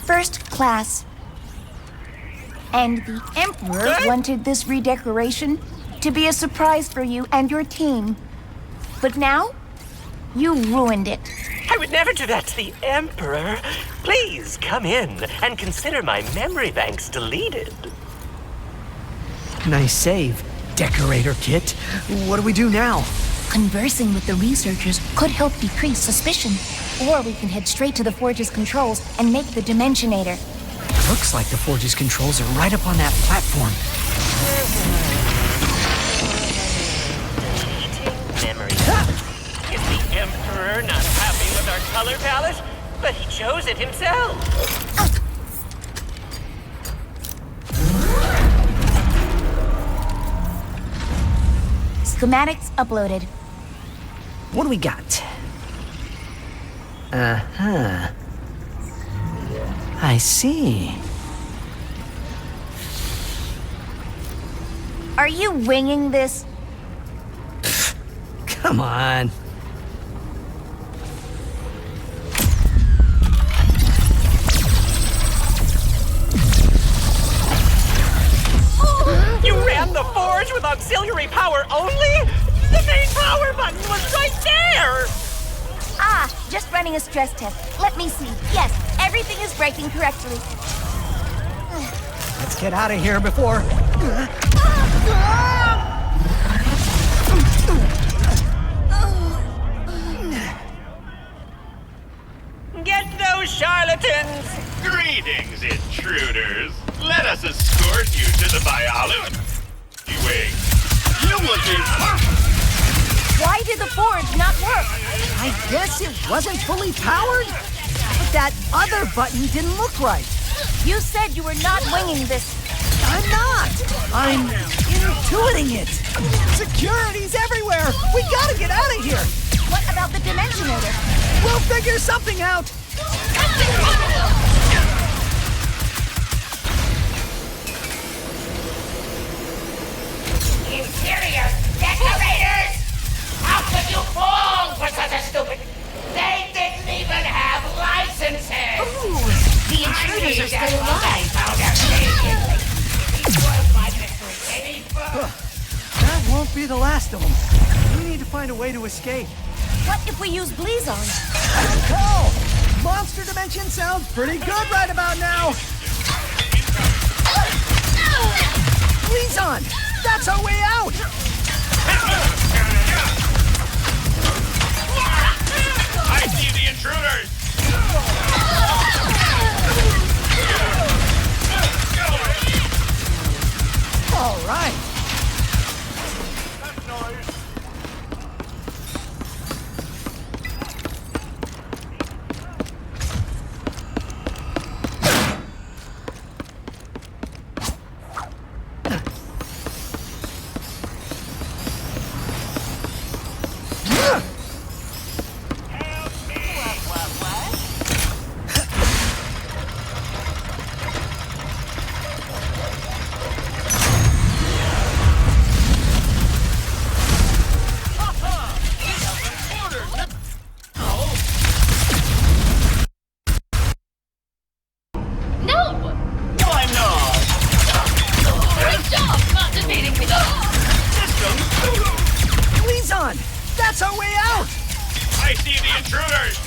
first class. And the Emperor wanted this redecoration to be a surprise for you and your team. But now, you ruined it. I would never do that to the Emperor. Please come in and consider my memory banks deleted. Nice save, Decorator Kit. What do we do now? Conversing with the researchers could help decrease suspicion. Or we can head straight to the Forge's controls and make the Dimensionator. Looks like the Forge's controls are right up on that platform. Memory. Is the Emperor not happy with our color palette? But he chose it himself. Schematics uploaded. What do we got? Uh-huh. I see. Are you winging this? Come on. You ran the forge with auxiliary power only? The main power button was right there! Ah, just running a stress test. Let me see. Yes, everything is breaking correctly. Let's get out of here before... Get those charlatans! Greetings, intruders. Let us escort you to the biology wing. You will be perfect. Why did the forge not work? I guess it wasn't fully powered? But that other button didn't look right. You said you were not winging this. I'm not! I'm intuiting it! Security's everywhere! We gotta get out of here! What about the Dimensionator? We'll figure something out! Interior decorators! How could you fall for such a stupid... They didn't even have licenses! Ooh, the intruders are still alive. That won't be the last of them. We need to find a way to escape. What if we use Blizon? Good call! Monster Dimension sounds pretty good right about now! Blizon! That's our way out! I see the intruder! on! That's our way out! I see the intruders!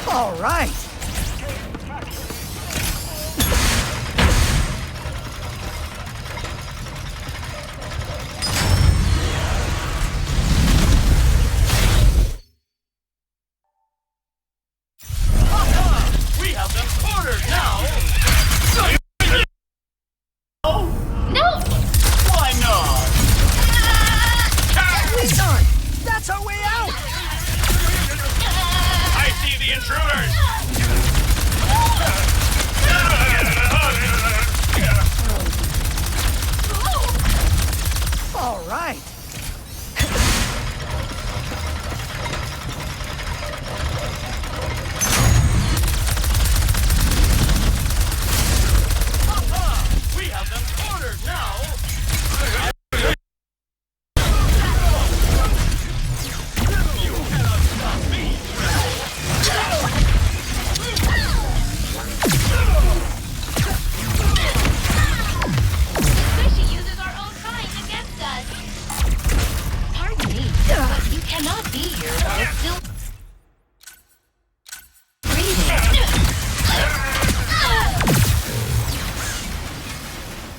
All right! We have them cornered now! No! Why not? Blizon! That's our way out! I see the intruders! All right! We have them cornered now! You cannot stop me! She uses our own kind against us. Pardon me, but you cannot be here while still breathing.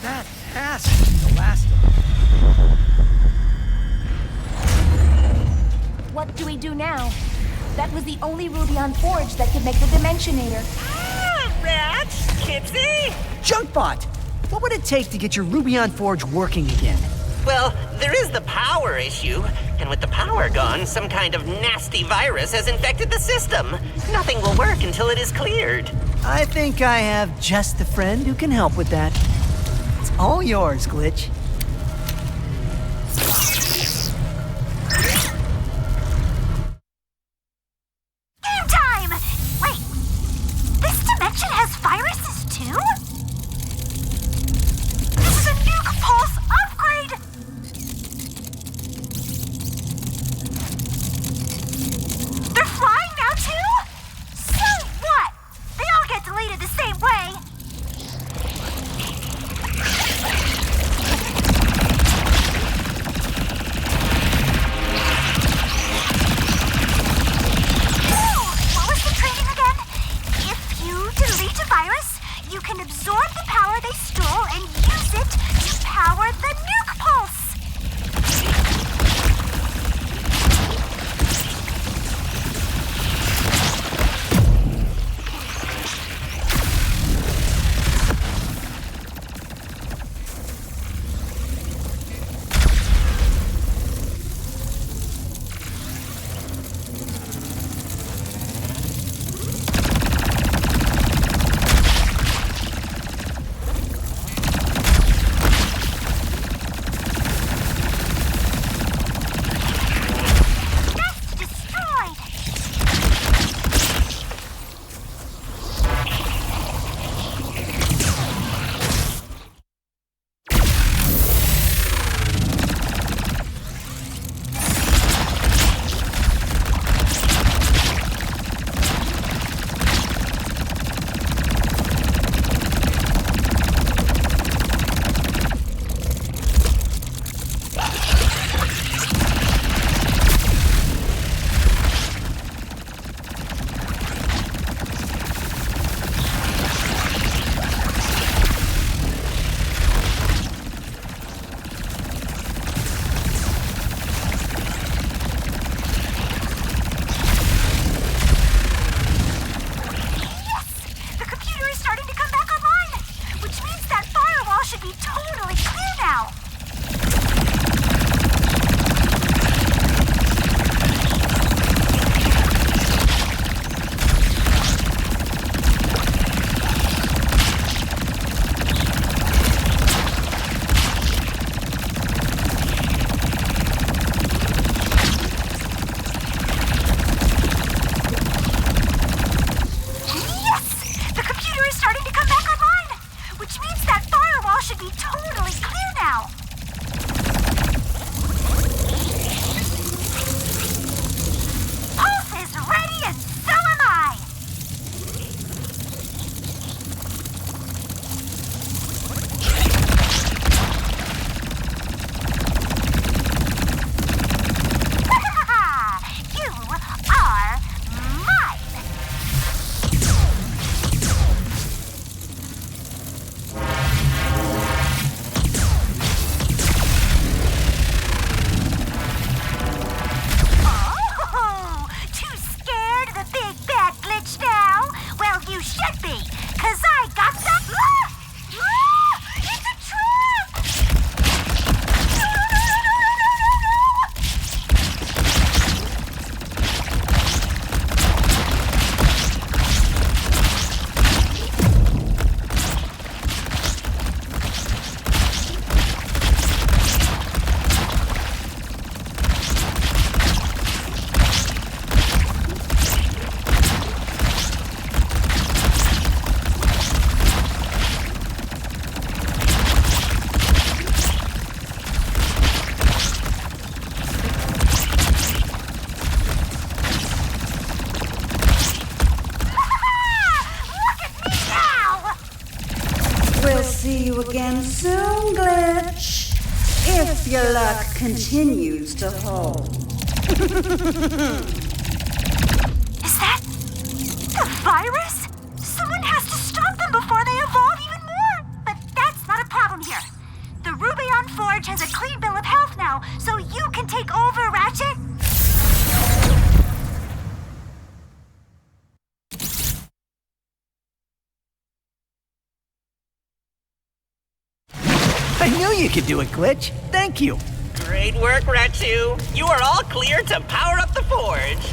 That has to be the last of them. What do we do now? That was the only ruby on Forge that could make the Dimensionator. Rat, Kitsy? Junkbot! What would it take to get your Ruby on Forge working again? Well, there is the power issue. And with the power gone, some kind of nasty virus has infected the system. Nothing will work until it is cleared. I think I have just the friend who can help with that. It's all yours, Glitch. Game time! Wait, this dimension has viruses too? This is a nuke pulse upgrade! They're flying now too? So what? They all get deleted the same way. again soon, Glitch. If your luck continues to hold. Is that the virus? Someone has to stop them before they evolve even more. But that's not a problem here. The Rubion Forge has a clean bill of health now, so you can take over, Ratchet. I knew you could do it, Glitch. Thank you. Great work, Ratchu. You are all clear to power up the forge.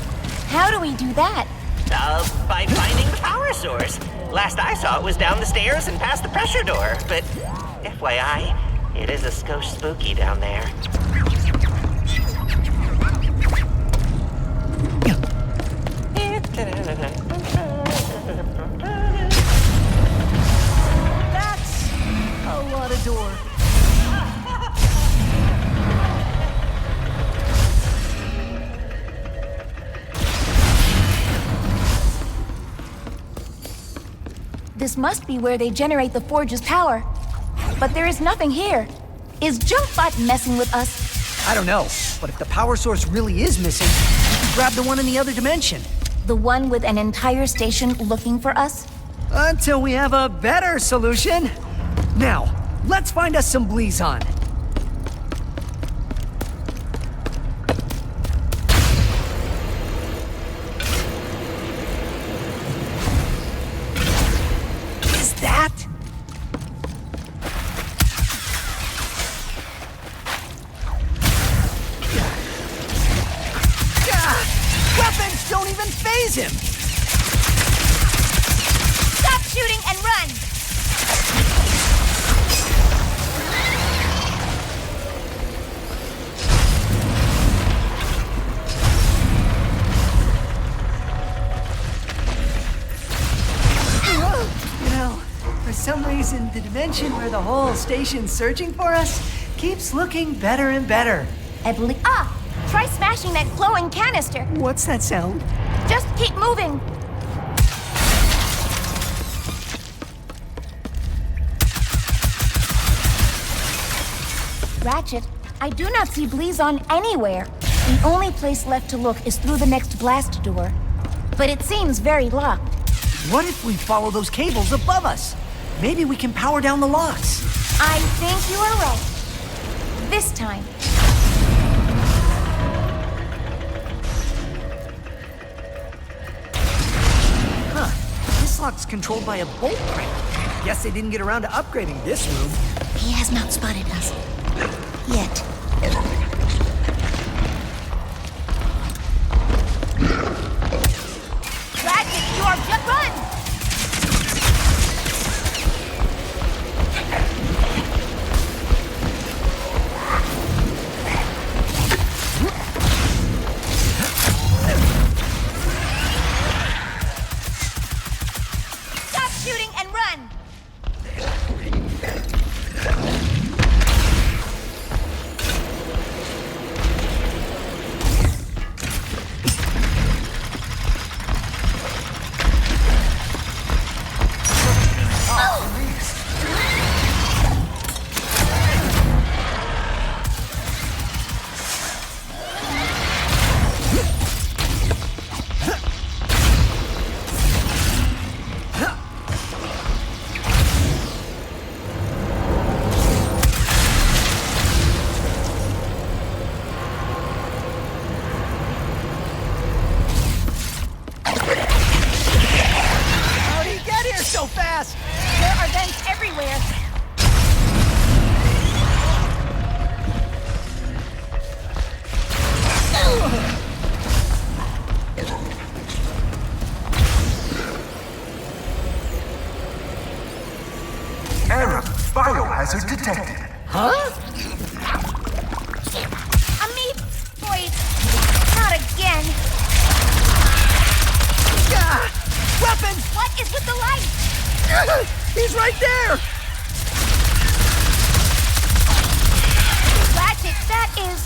How do we do that? By finding the power source. Last I saw it was down the stairs and past the pressure door, but FYI, it is a skosh spooky down there. That's a lot of door. This must be where they generate the forge's power. But there is nothing here. Is Jumpbot messing with us? I don't know, but if the power source really is missing, we can grab the one in the other dimension. The one with an entire station looking for us? Until we have a better solution. Now, let's find us some Blizon. Is that? Weapons don't even faze him! Stop shooting and run! You know, for some reason, the dimension where the whole station's searching for us keeps looking better and better. Try smashing that glowing canister. What's that sound? Just keep moving. Ratchet, I do not see Blizon anywhere. The only place left to look is through the next blast door. But it seems very locked. What if we follow those cables above us? Maybe we can power down the locks. I think you are right. This time. This lock's controlled by a bolt crank. Guess they didn't get around to upgrading this room. He has not spotted us. Yet. Ratchet, you are just run! Stop shooting and run! How'd he get here so fast? There are vents everywhere. Error. Biohazard detected. Huh? Wait, not again. Weapon! What is with the light? He's right there! Ratchet, that is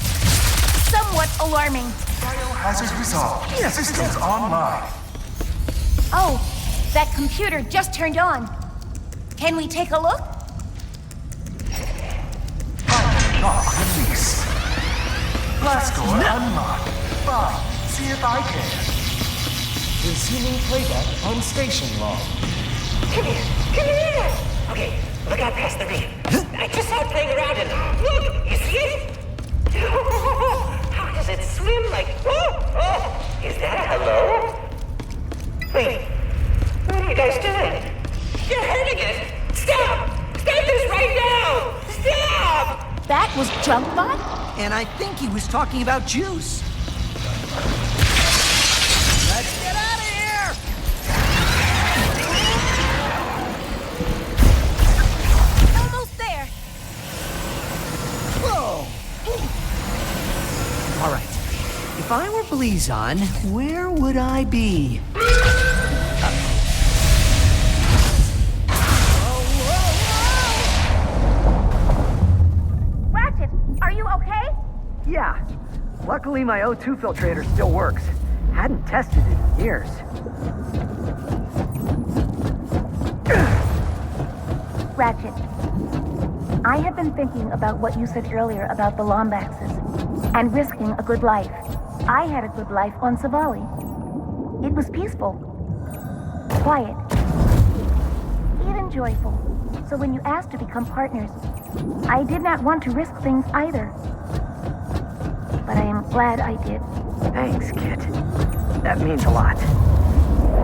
somewhat alarming. Biohazard resolved. Systems online. Oh, that computer just turned on. Can we take a look? release. Blast door unlocked. Bob, see if I can. Resuming playback on station log. Come here! Come here! Okay, look out past the reef. I just saw it playing around and look! You see it? How does it swim like... Oh! Is that a hello? Wait, what are you guys doing? You're hurting it! Stop! Stop this right now! Stop! That was Junkbot? And I think he was talking about juice. Let's get out of here! Almost there. Whoa! All right. If I were Blizon, where would I be? Ratchet, are you okay? Yeah. Luckily, my O2 filtrator still works. Hadn't tested it in years. Ratchet, I have been thinking about what you said earlier about the Lombaxes and risking a good life. I had a good life on Savali. It was peaceful, quiet, even joyful. So when you asked to become partners, I did not want to risk things either. But I am glad I did. Thanks, Kit. That means a lot.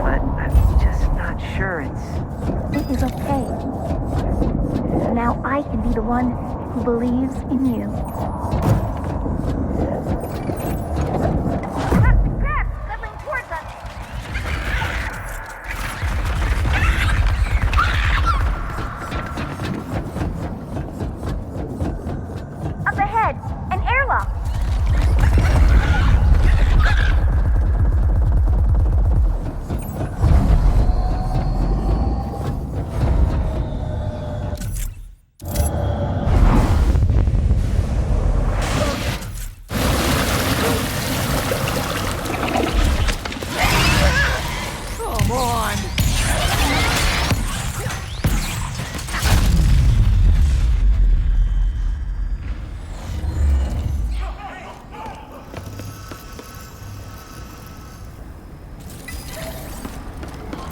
But I'm just not sure It is okay. Now I can be the one who believes in you. Crap! Settling towards us! Up ahead! An airlock! Come on!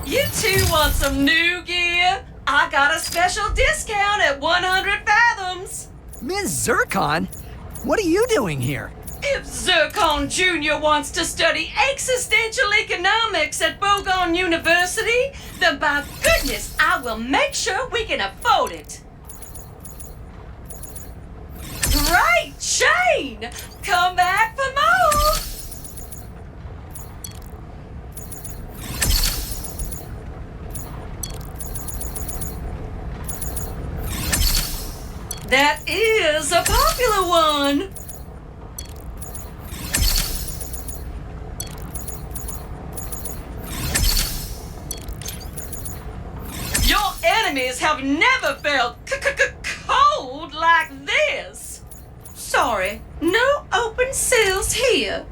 You two want some new gear? I got a special discount at 100 fathoms. Ms. Zircon? What are you doing here? If Zircon Jr. wants to study existential economics at Bogon University, then by goodness, I will make sure we can afford it. Great chain! Come back for more! That is a popular one! Your enemies have never felt cold like this! Sorry, no open sales here.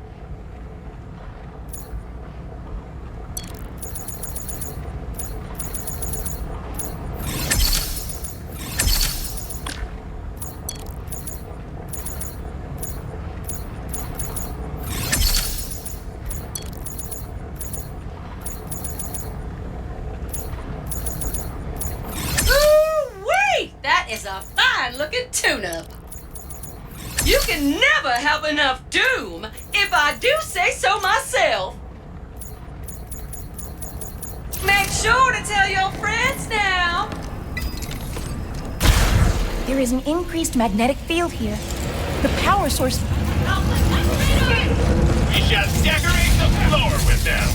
That is a fine-looking tune-up. You can never have enough doom, if I do say so myself. Make sure to tell your friends now. There is an increased magnetic field here. The power source... We shall decorate the floor with them.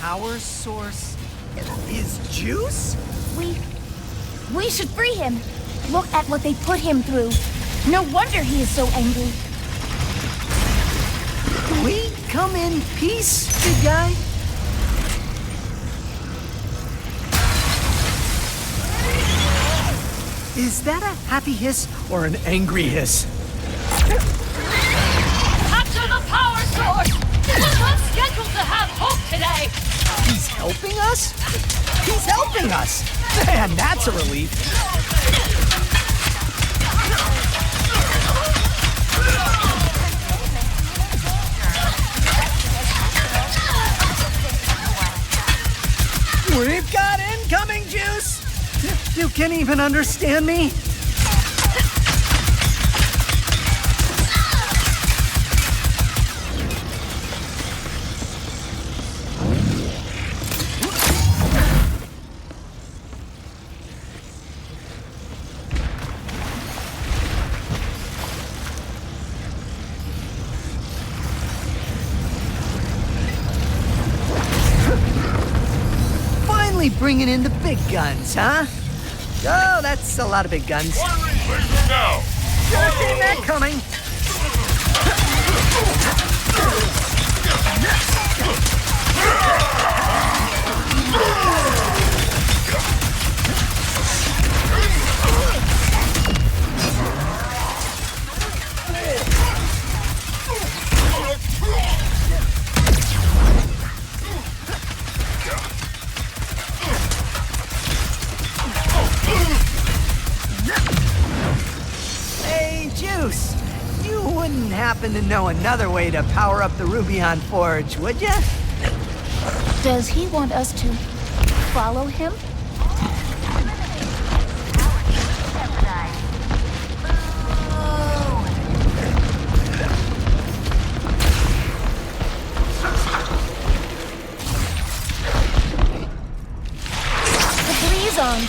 power source is juice? We should free him. Look at what they put him through. No wonder he is so angry. We come in peace, big guy? Is that a happy hiss or an angry hiss? Capture the power source! This was not scheduled to have hope today! He's helping us? He's helping us! Man, that's a relief. We've got incoming juice! You can't even understand me? Finally bringing in the big guns, huh? Oh, that's a lot of big guns. Now! Should have seen that coming. Hey, Juice, you wouldn't happen to know another way to power up the Rubion Forge, would ya? Does he want us to follow him? The Blizon.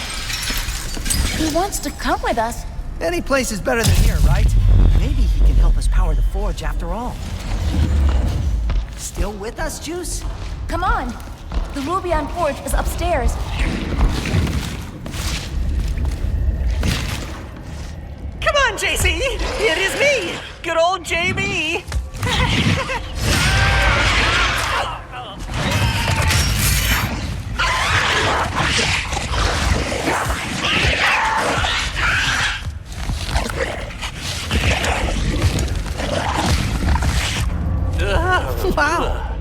He wants to come with us. Any place is better than here, right? Maybe he can help us power the forge after all. Still with us, Juice? Come on. The Rubion Forge is upstairs. Come on, JC! It is me! Good old JB! Wow!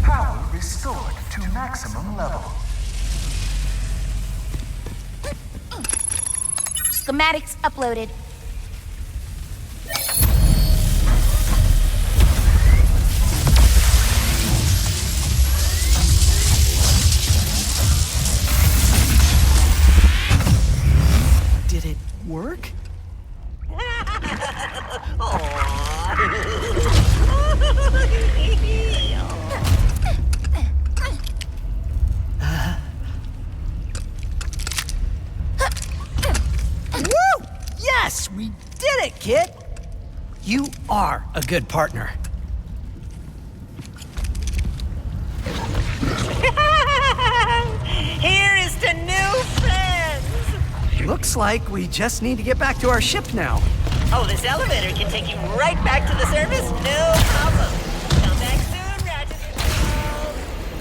Power restored to maximum level. Schematics uploaded. Did it work? Woo! Yes, we did it, kid! You are a good partner. Here is to new friends! Looks like we just need to get back to our ship now. Oh, this elevator can take you right back to the surface? No problem. Come back soon, Ratchet.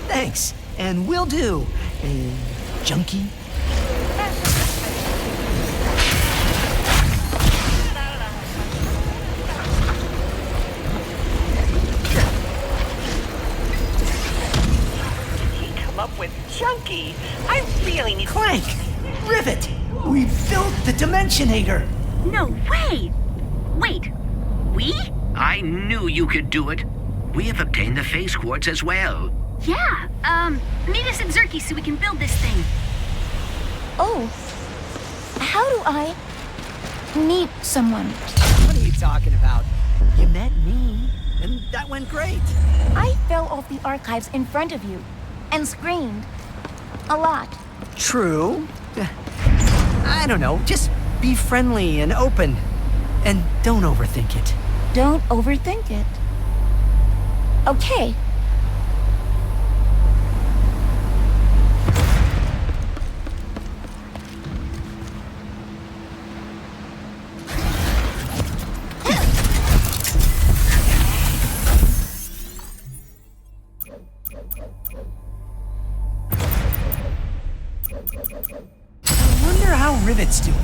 Thanks, and will do. Junkie? Come up with Junkie. I really need Clank! Rivet! We built the Dimensionator! No way! Wait, we? I knew you could do it. We have obtained the phase quartz as well. Yeah, meet us at Zerky so we can build this thing. Oh. How do I meet someone? What are you talking about? You met me, and that went great. I fell off the archives in front of you and screamed a lot. True. I don't know, just be friendly and open. And don't overthink it. Don't overthink it. Okay. I wonder how Rivet's doing.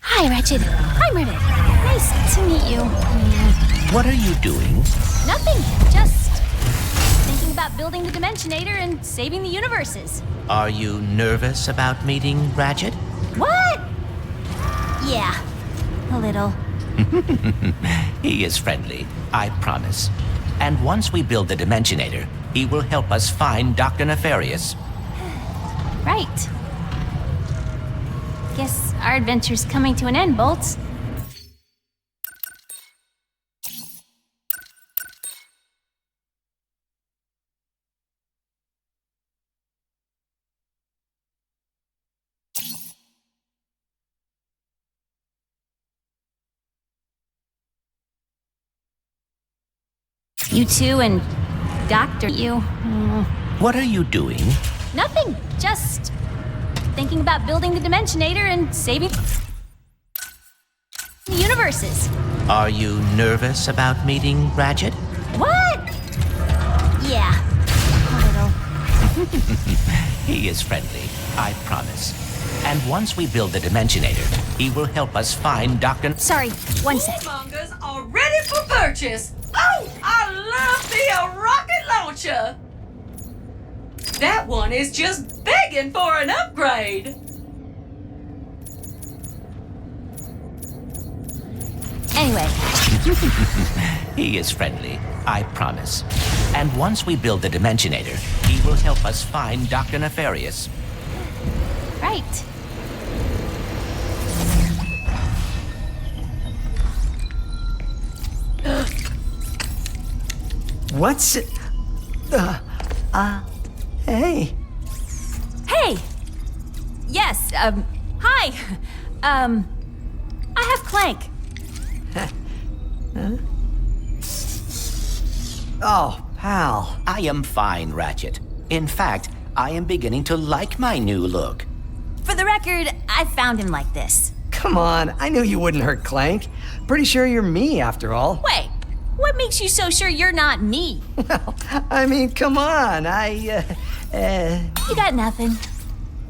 Hi, Ratchet. I'm Rivet. Nice to meet you. What are you doing? Nothing. Just thinking about building the Dimensionator and saving the universes. Are you nervous about meeting Ratchet? What? Yeah, a little. He is friendly, I promise. And once we build the Dimensionator, he will help us find Dr. Nefarious. Right. Guess our adventure's coming to an end, Bolts. You two and Doctor, you. What are you doing? Nothing. Just thinking about building the Dimensionator and saving the universes. Are you nervous about meeting Ratchet? What? Yeah, a little. He is friendly, I promise. And once we build the Dimensionator, he will help us find Dr. Sorry, one sec. Warmongers are ready for purchase. Oh, I love the rocket launcher. That one is just begging for an upgrade. Anyway. He is friendly, I promise. And once we build the Dimensionator, he will help us find Dr. Nefarious. Right. What's it? Hey. Hey! Yes, hi. I have Clank. Huh? Oh, pal. I am fine, Ratchet. In fact, I am beginning to like my new look. For the record, I found him like this. Come on, I knew you wouldn't hurt Clank. Pretty sure you're me, after all. Wait, what makes you so sure you're not me? Well, I mean, come on, You got nothing.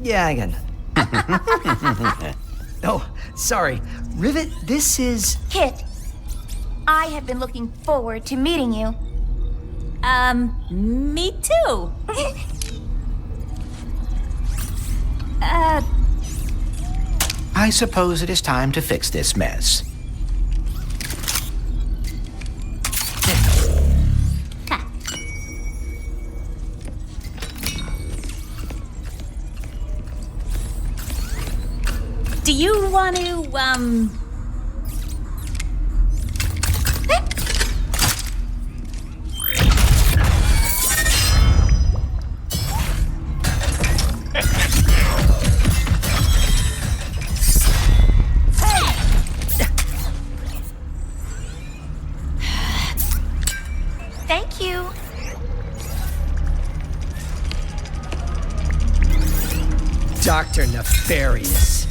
Yeah, I got nothing. Oh, sorry. Rivet, this is... Kit, I have been looking forward to meeting you. Me too. I suppose it is time to fix this mess. Do you want to, Thank you. Dr. Nefarious.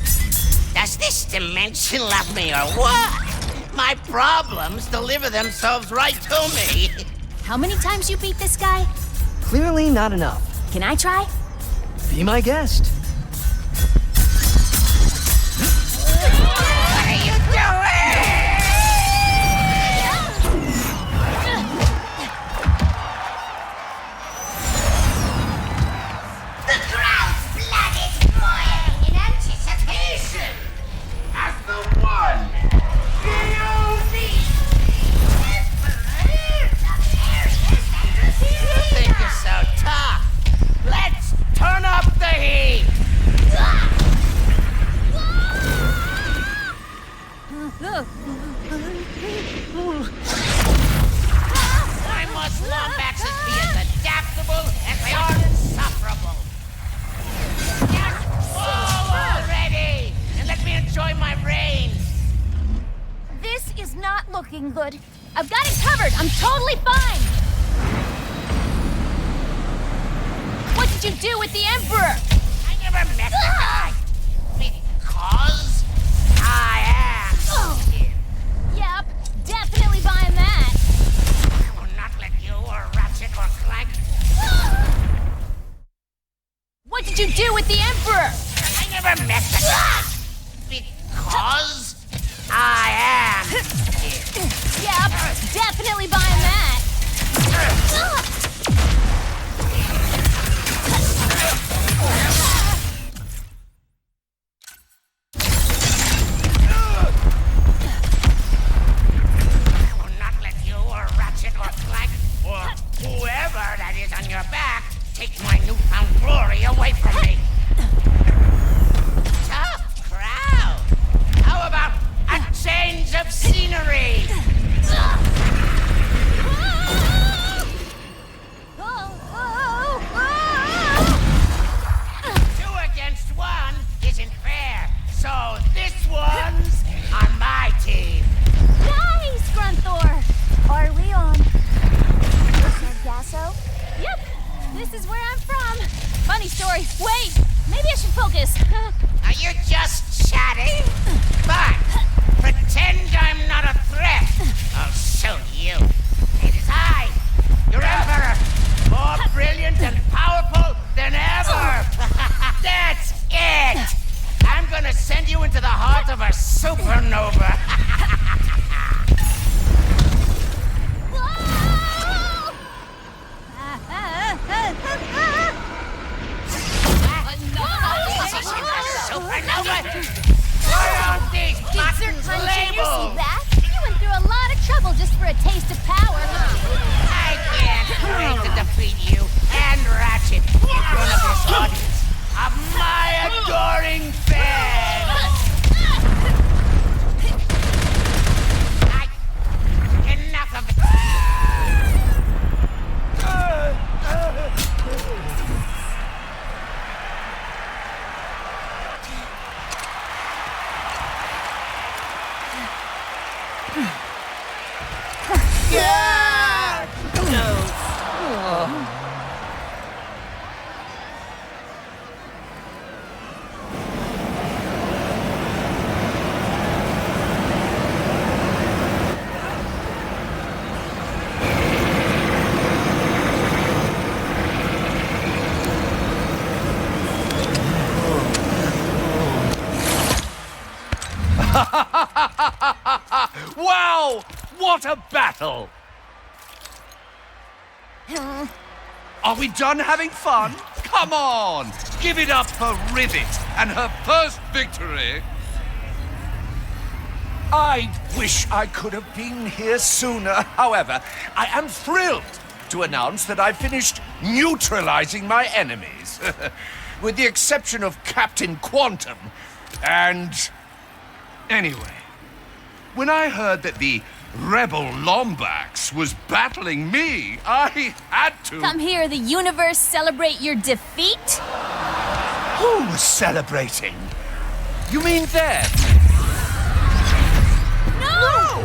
Does this dimension love me or what? My problems deliver themselves right to me. How many times you beat this guy? Clearly not enough. Can I try? Be my guest. What are you doing? The crowd's blood is boiling in anticipation as the one, the only, You think you're so tough? I'm good. I've got it covered. I'm totally fine. What did you do with the Emperor? I never met the guy. Because I am him. Yep, definitely buying that. I will not let you or Ratchet or Clank. What did you do with the Emperor? I never met the guy. Because I am him. Yep, definitely buying that. Whoever that is on your back, take my newfound glory away from me. Tough crowd. How about a change of scenery? 2 against 1 isn't fair, so this one's on my team. Nice, Grunthor! Are we on Sargasso? Yep, this is where I'm from. Funny story. Wait, maybe I should focus. Are you just chatting? Fine. Pretend I'm not a threat. I'll show you. It is I, your Emperor, more brilliant and powerful than ever. That's it. I'm gonna send you into the heart of a supernova. Why aren't these buttons labeled? You see that? You went through a lot of trouble just for a taste of power. I can't wait to defeat you and Ratchet in front of this audience of my adoring fans. Enough of it. Wow! What a battle! Are we done having fun? Come on! Give it up for Rivet and her first victory! I wish I could have been here sooner. However, I am thrilled to announce that I finished neutralizing my enemies. With the exception of Captain Quantum and... Anyway, when I heard that the Rebel Lombax was battling me, I had to... Come hear the universe celebrate your defeat? Who was celebrating? You mean them? No!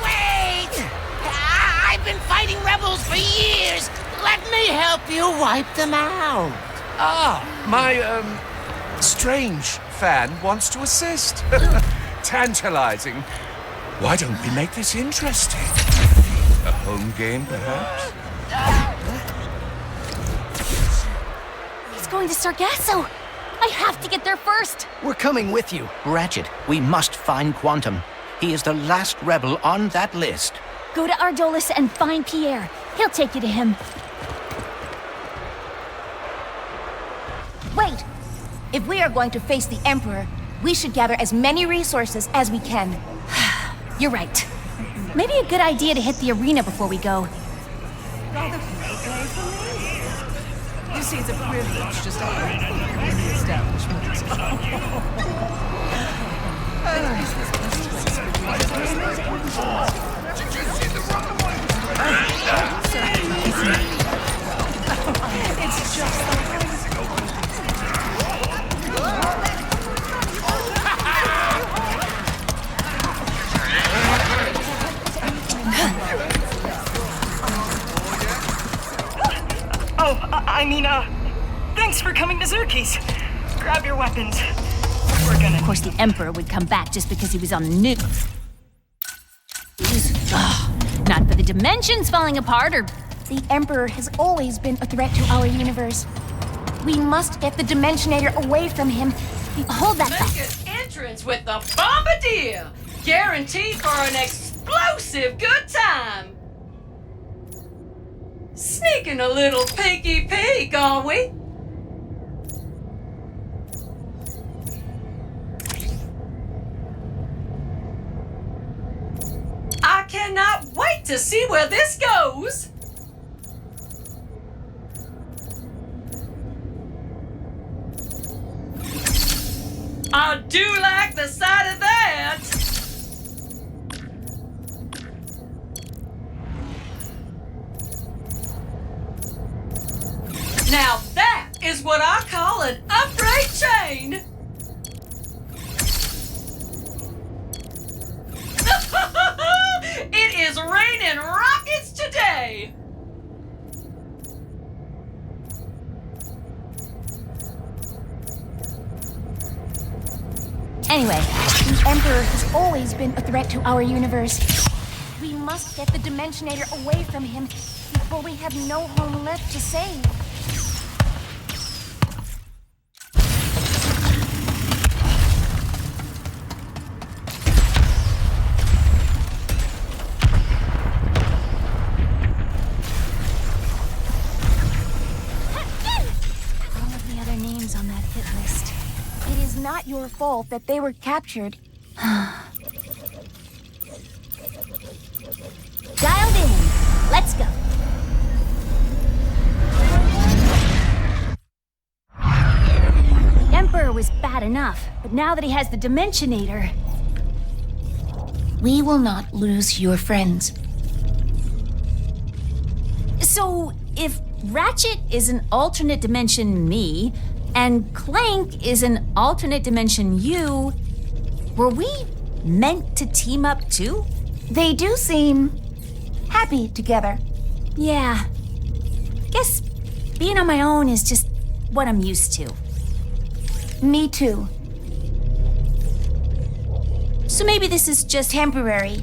Wait! I've been fighting rebels for years. Let me help you wipe them out. Ah, my, strange fan wants to assist. Tantalizing. Why don't we make this interesting? A home game, perhaps? He's going to Sargasso. I have to get there first. We're coming with you. Ratchet, we must find Quantum. He is the last rebel on that list. Go to Ardolis and find Pierre. He'll take you to him. Wait! If we are going to face the Emperor, we should gather as many resources as we can. You're right. Maybe a good idea to hit the arena before we go. You see, it's a privilege just to have in the establishment. It's just Thanks for coming to Zerkie's. Grab your weapons. Of course, the Emperor would come back just because he was on the news. Not for the dimensions falling apart or... The Emperor has always been a threat to our universe. We must get the Dimensionator away from him. Hold that thought. Make an entrance with the Bombardier! Guaranteed for an explosive good time! Sneaking a little peeky peek, are we? I cannot wait to see where this goes! I do like the sight of that! Now that is what I call an upgrade chain! It is raining rockets today! Anyway, the Emperor has always been a threat to our universe. We must get the Dimensionator away from him before we have no home left to save. All of the other names on that hit list. It is not your fault that they were captured. Dialed in. Let's go. The Emperor was bad enough, but now that he has the Dimensionator... We will not lose your friends. So, if Ratchet is an alternate dimension me, and Clank is an alternate dimension you, were we meant to team up too? They do seem happy together. Yeah. Guess being on my own is just what I'm used to. Me too. So maybe this is just temporary.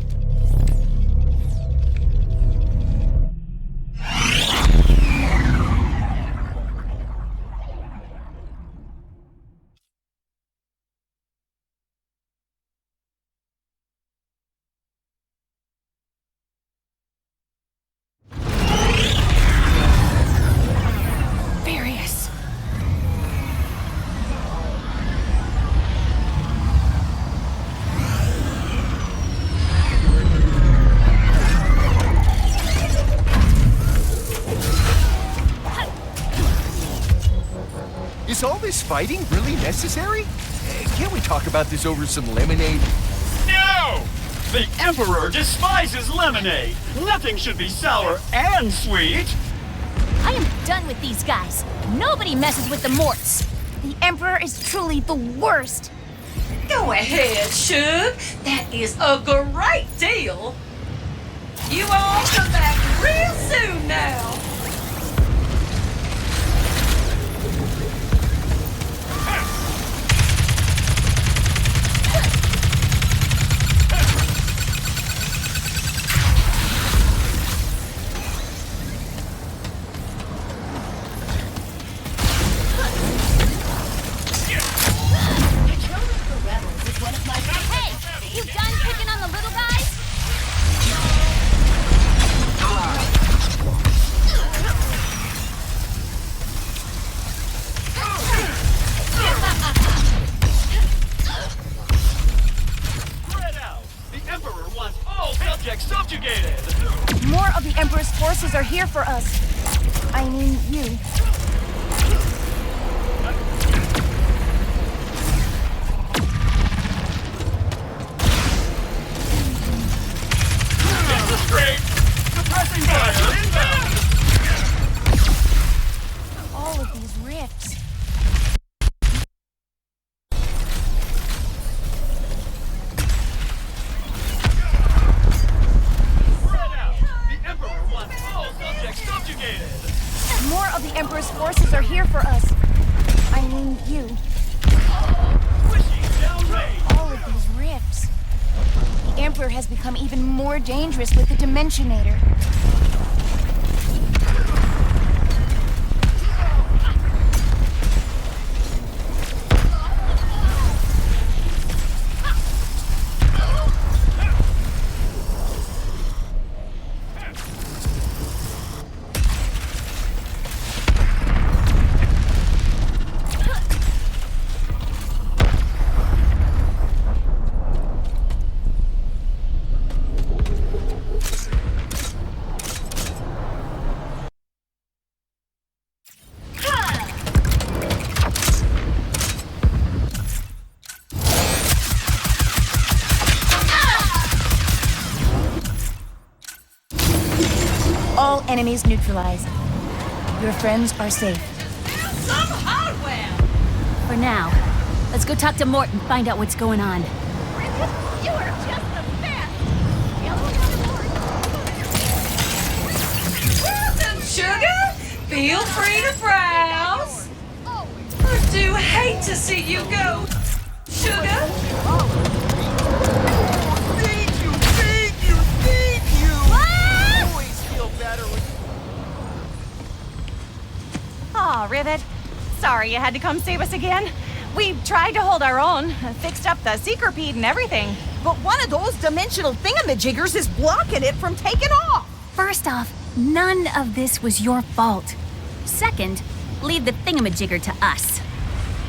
Is all this fighting really necessary? Can't we talk about this over some lemonade? No! The Emperor despises lemonade! Nothing should be sour and sweet! I am done with these guys. Nobody messes with the Morts. The Emperor is truly the worst. Go ahead, Shug. That is a great deal. You all come back real soon now. You done picking on the little guys? Spread out! The Emperor wants all subjects subjugated! More of the Emperor's forces are here for us. I mean, you. Great! Suppressing fire inbound! All of these rifts. Spread out! The Emperor wants all subjects subjugated! More of the Emperor's forces are here for us. I mean, you. All of these rifts. The Emperor has become even more dangerous with the Dimensionator. All enemies neutralized. Your friends are safe. Some hardware! For now, let's go talk to Mort and find out what's going on. You are just the best! Welcome, Sugar! Feel free to browse. I do hate to see you go, Sugar. Aw, Rivet. Sorry you had to come save us again. We tried to hold our own, fixed up the secret-peed and everything. But one of those dimensional thingamajiggers is blocking it from taking off! First off, none of this was your fault. Second, leave the thingamajigger to us.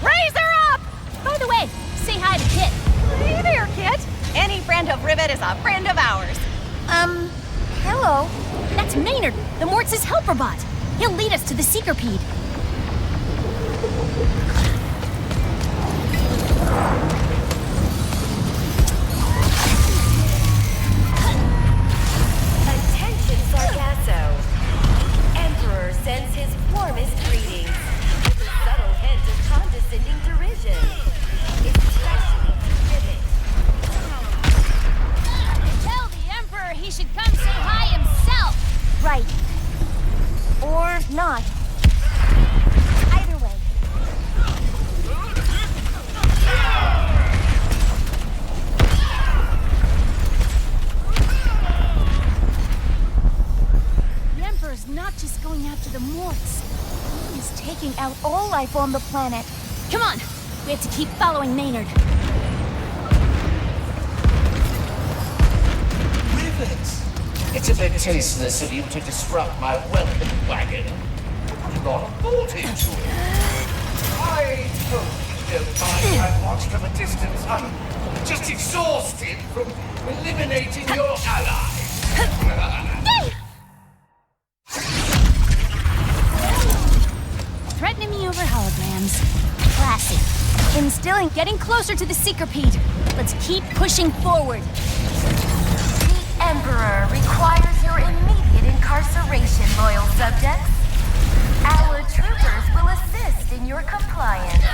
Raise her up! By the way, say hi to Kit. Hey there, Kit. Any friend of Rivet is a friend of ours. Hello. That's Maynard, the Morts' helper bot. He'll lead us to the Seekerpede. Attention, Sargasso. Emperor sends his warmest greetings with a subtle hint of condescending derision. Especially to Rivet. Tell the Emperor he should come say hi himself. Right. Or not. Either way. The Emperor's not just going after the Morts. He's taking out all life on the planet. Come on, we have to keep following Maynard. Rivets! It's a bit tasteless of you to disrupt my welcome wagon. Put a lot of thought into it. I hope you don't mind I watch from a distance. I'm just exhausted from eliminating your allies. Threatening me over holograms. Classy. Instilling getting closer to the Seekerpede. Let's keep pushing forward. Emperor requires your immediate incarceration, loyal subjects. Our troopers will assist in your compliance.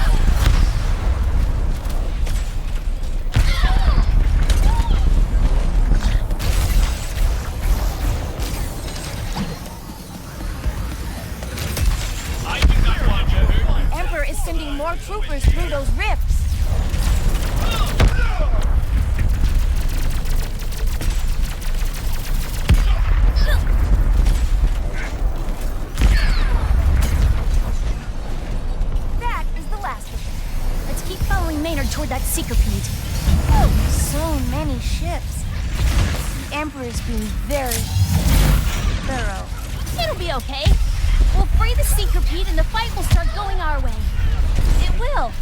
Emperor is sending more troopers through those rifts. Maynard toward that Seekerpede. So many ships. The Emperor's being very thorough. It'll be okay. We'll free the Seekerpede and the fight will start going our way. It will.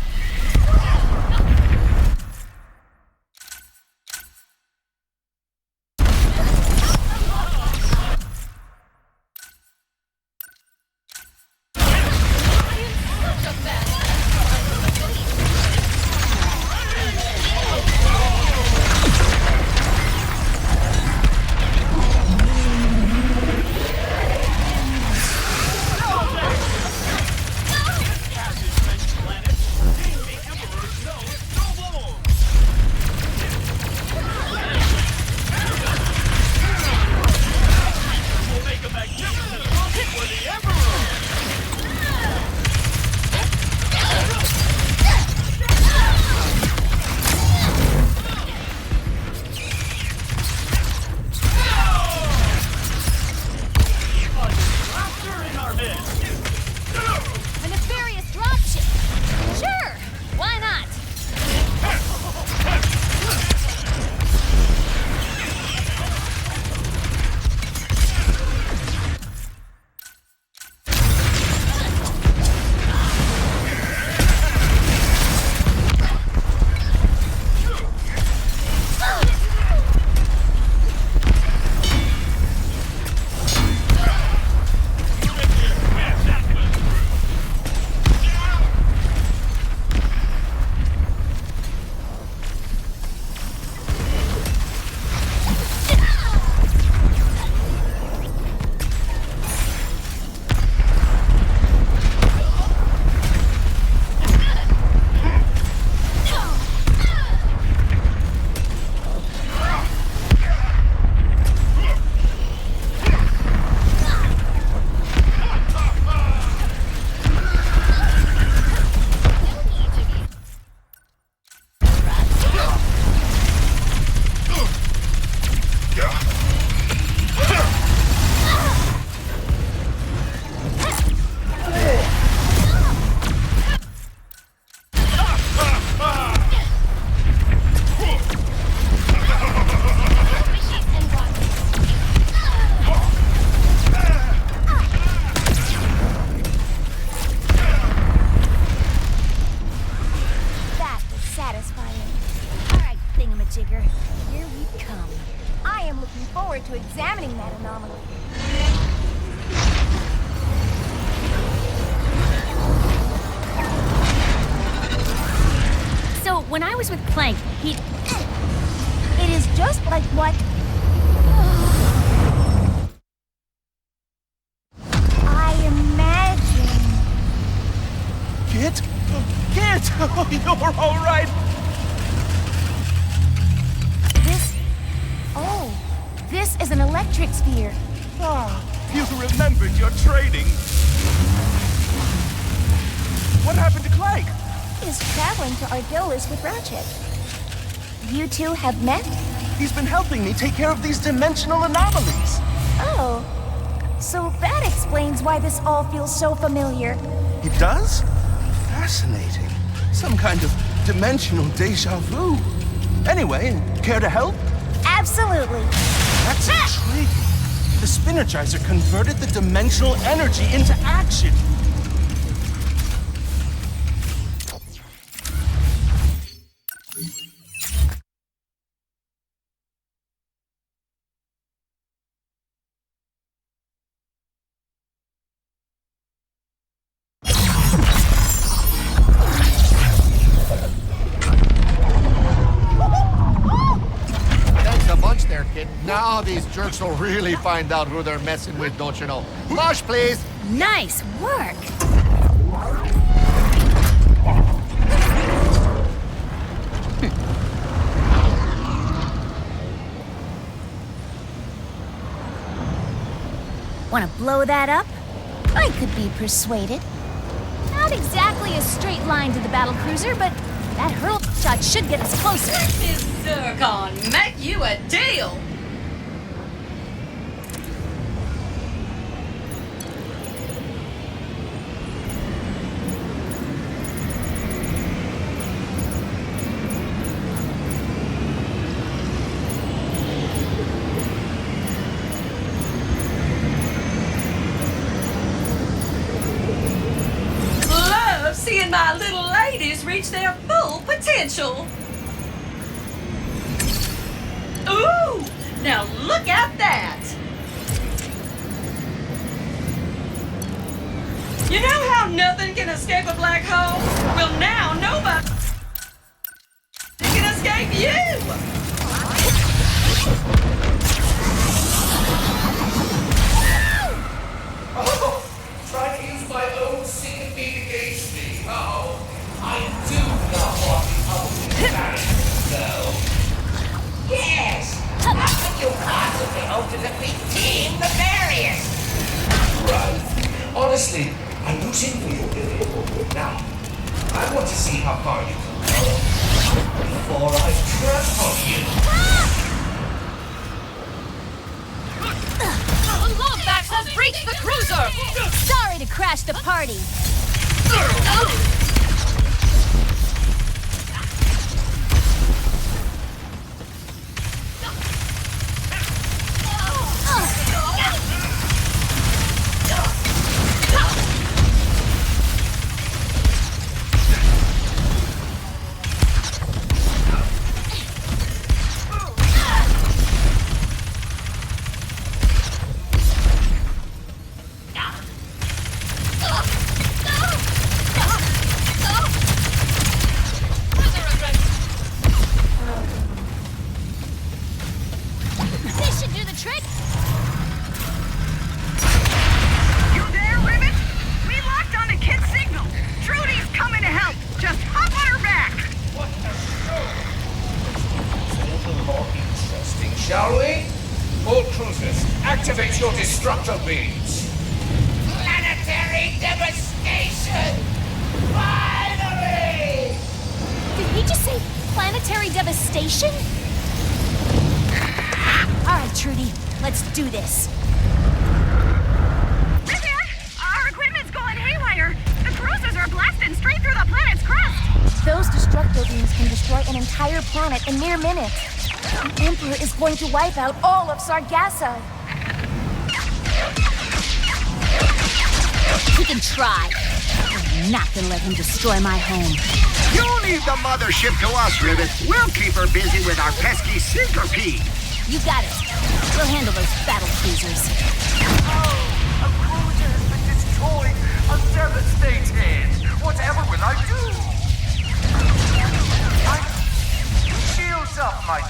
with Clank. He... It is just like what... I imagine. Kit? Kit! You're all right! This is an electric sphere. Ah, you remembered your training. What happened to Clank? He's traveling to Argolis with Ratchet. You two have met? He's been helping me take care of these dimensional anomalies. Oh, so that explains why this all feels so familiar. It does? Fascinating. Some kind of dimensional deja vu. Anyway, care to help? Absolutely. That's intriguing. The Spinergizer converted the dimensional energy into action. Now these jerks will really find out who they're messing with, don't you know? Mosh, please! Nice work! Want to blow that up? I could be persuaded. Not exactly a straight line to the battlecruiser, but that hurl shot should get us closer. This Zircon, make you a deal! Seeing my little ladies reach their full potential. Ooh! Now look at that! You know how nothing can escape a black hole? Well, now nobody can escape you! Oh, try to use my own secret beat against me. Oh, I do not want the ultimate battle, though. Yes! How could you possibly hope to defeat Team Nefarious? Right. Honestly, I'm losing for you. Now, I want to see how far you can go before I trample you. The Lombax has breached the cruiser! Sorry to crash the party. Shall we? All cruisers, activate your destructor beams. Planetary devastation! Finally! Did he just say planetary devastation? All right, Trudy, let's do this. Our equipment's going haywire. The cruisers are blasting straight through the planet's crust. Those destructo beams can destroy an entire planet in mere minutes. The Emperor is going to wipe out all of Sargasso. He can try. I'm not gonna let him destroy my home. You leave the mothership to us, Rivet. We'll keep her busy with our pesky Syncopede. You got it. We'll handle those battle cruisers. Oh, a cruiser has been destroyed. I'm devastated. Whatever will I do?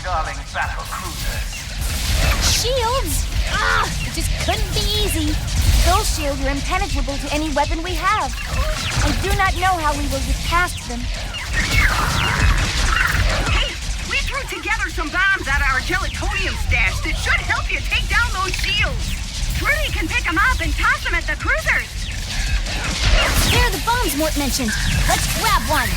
darling battle cruisers. Shields? Ah, it just couldn't be easy. Those shields are impenetrable to any weapon we have. I do not know how we will get past them. Hey, we threw together some bombs out of our gelatonium stash that should help you take down those shields. Trudy can pick them up and toss them at the cruisers. There are the bombs Mort mentioned. Let's grab one.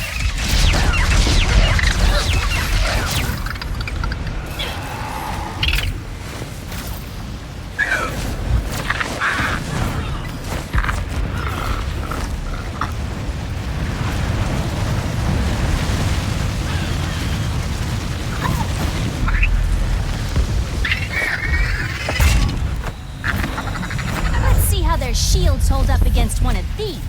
Let's see how their shields hold up against one of these.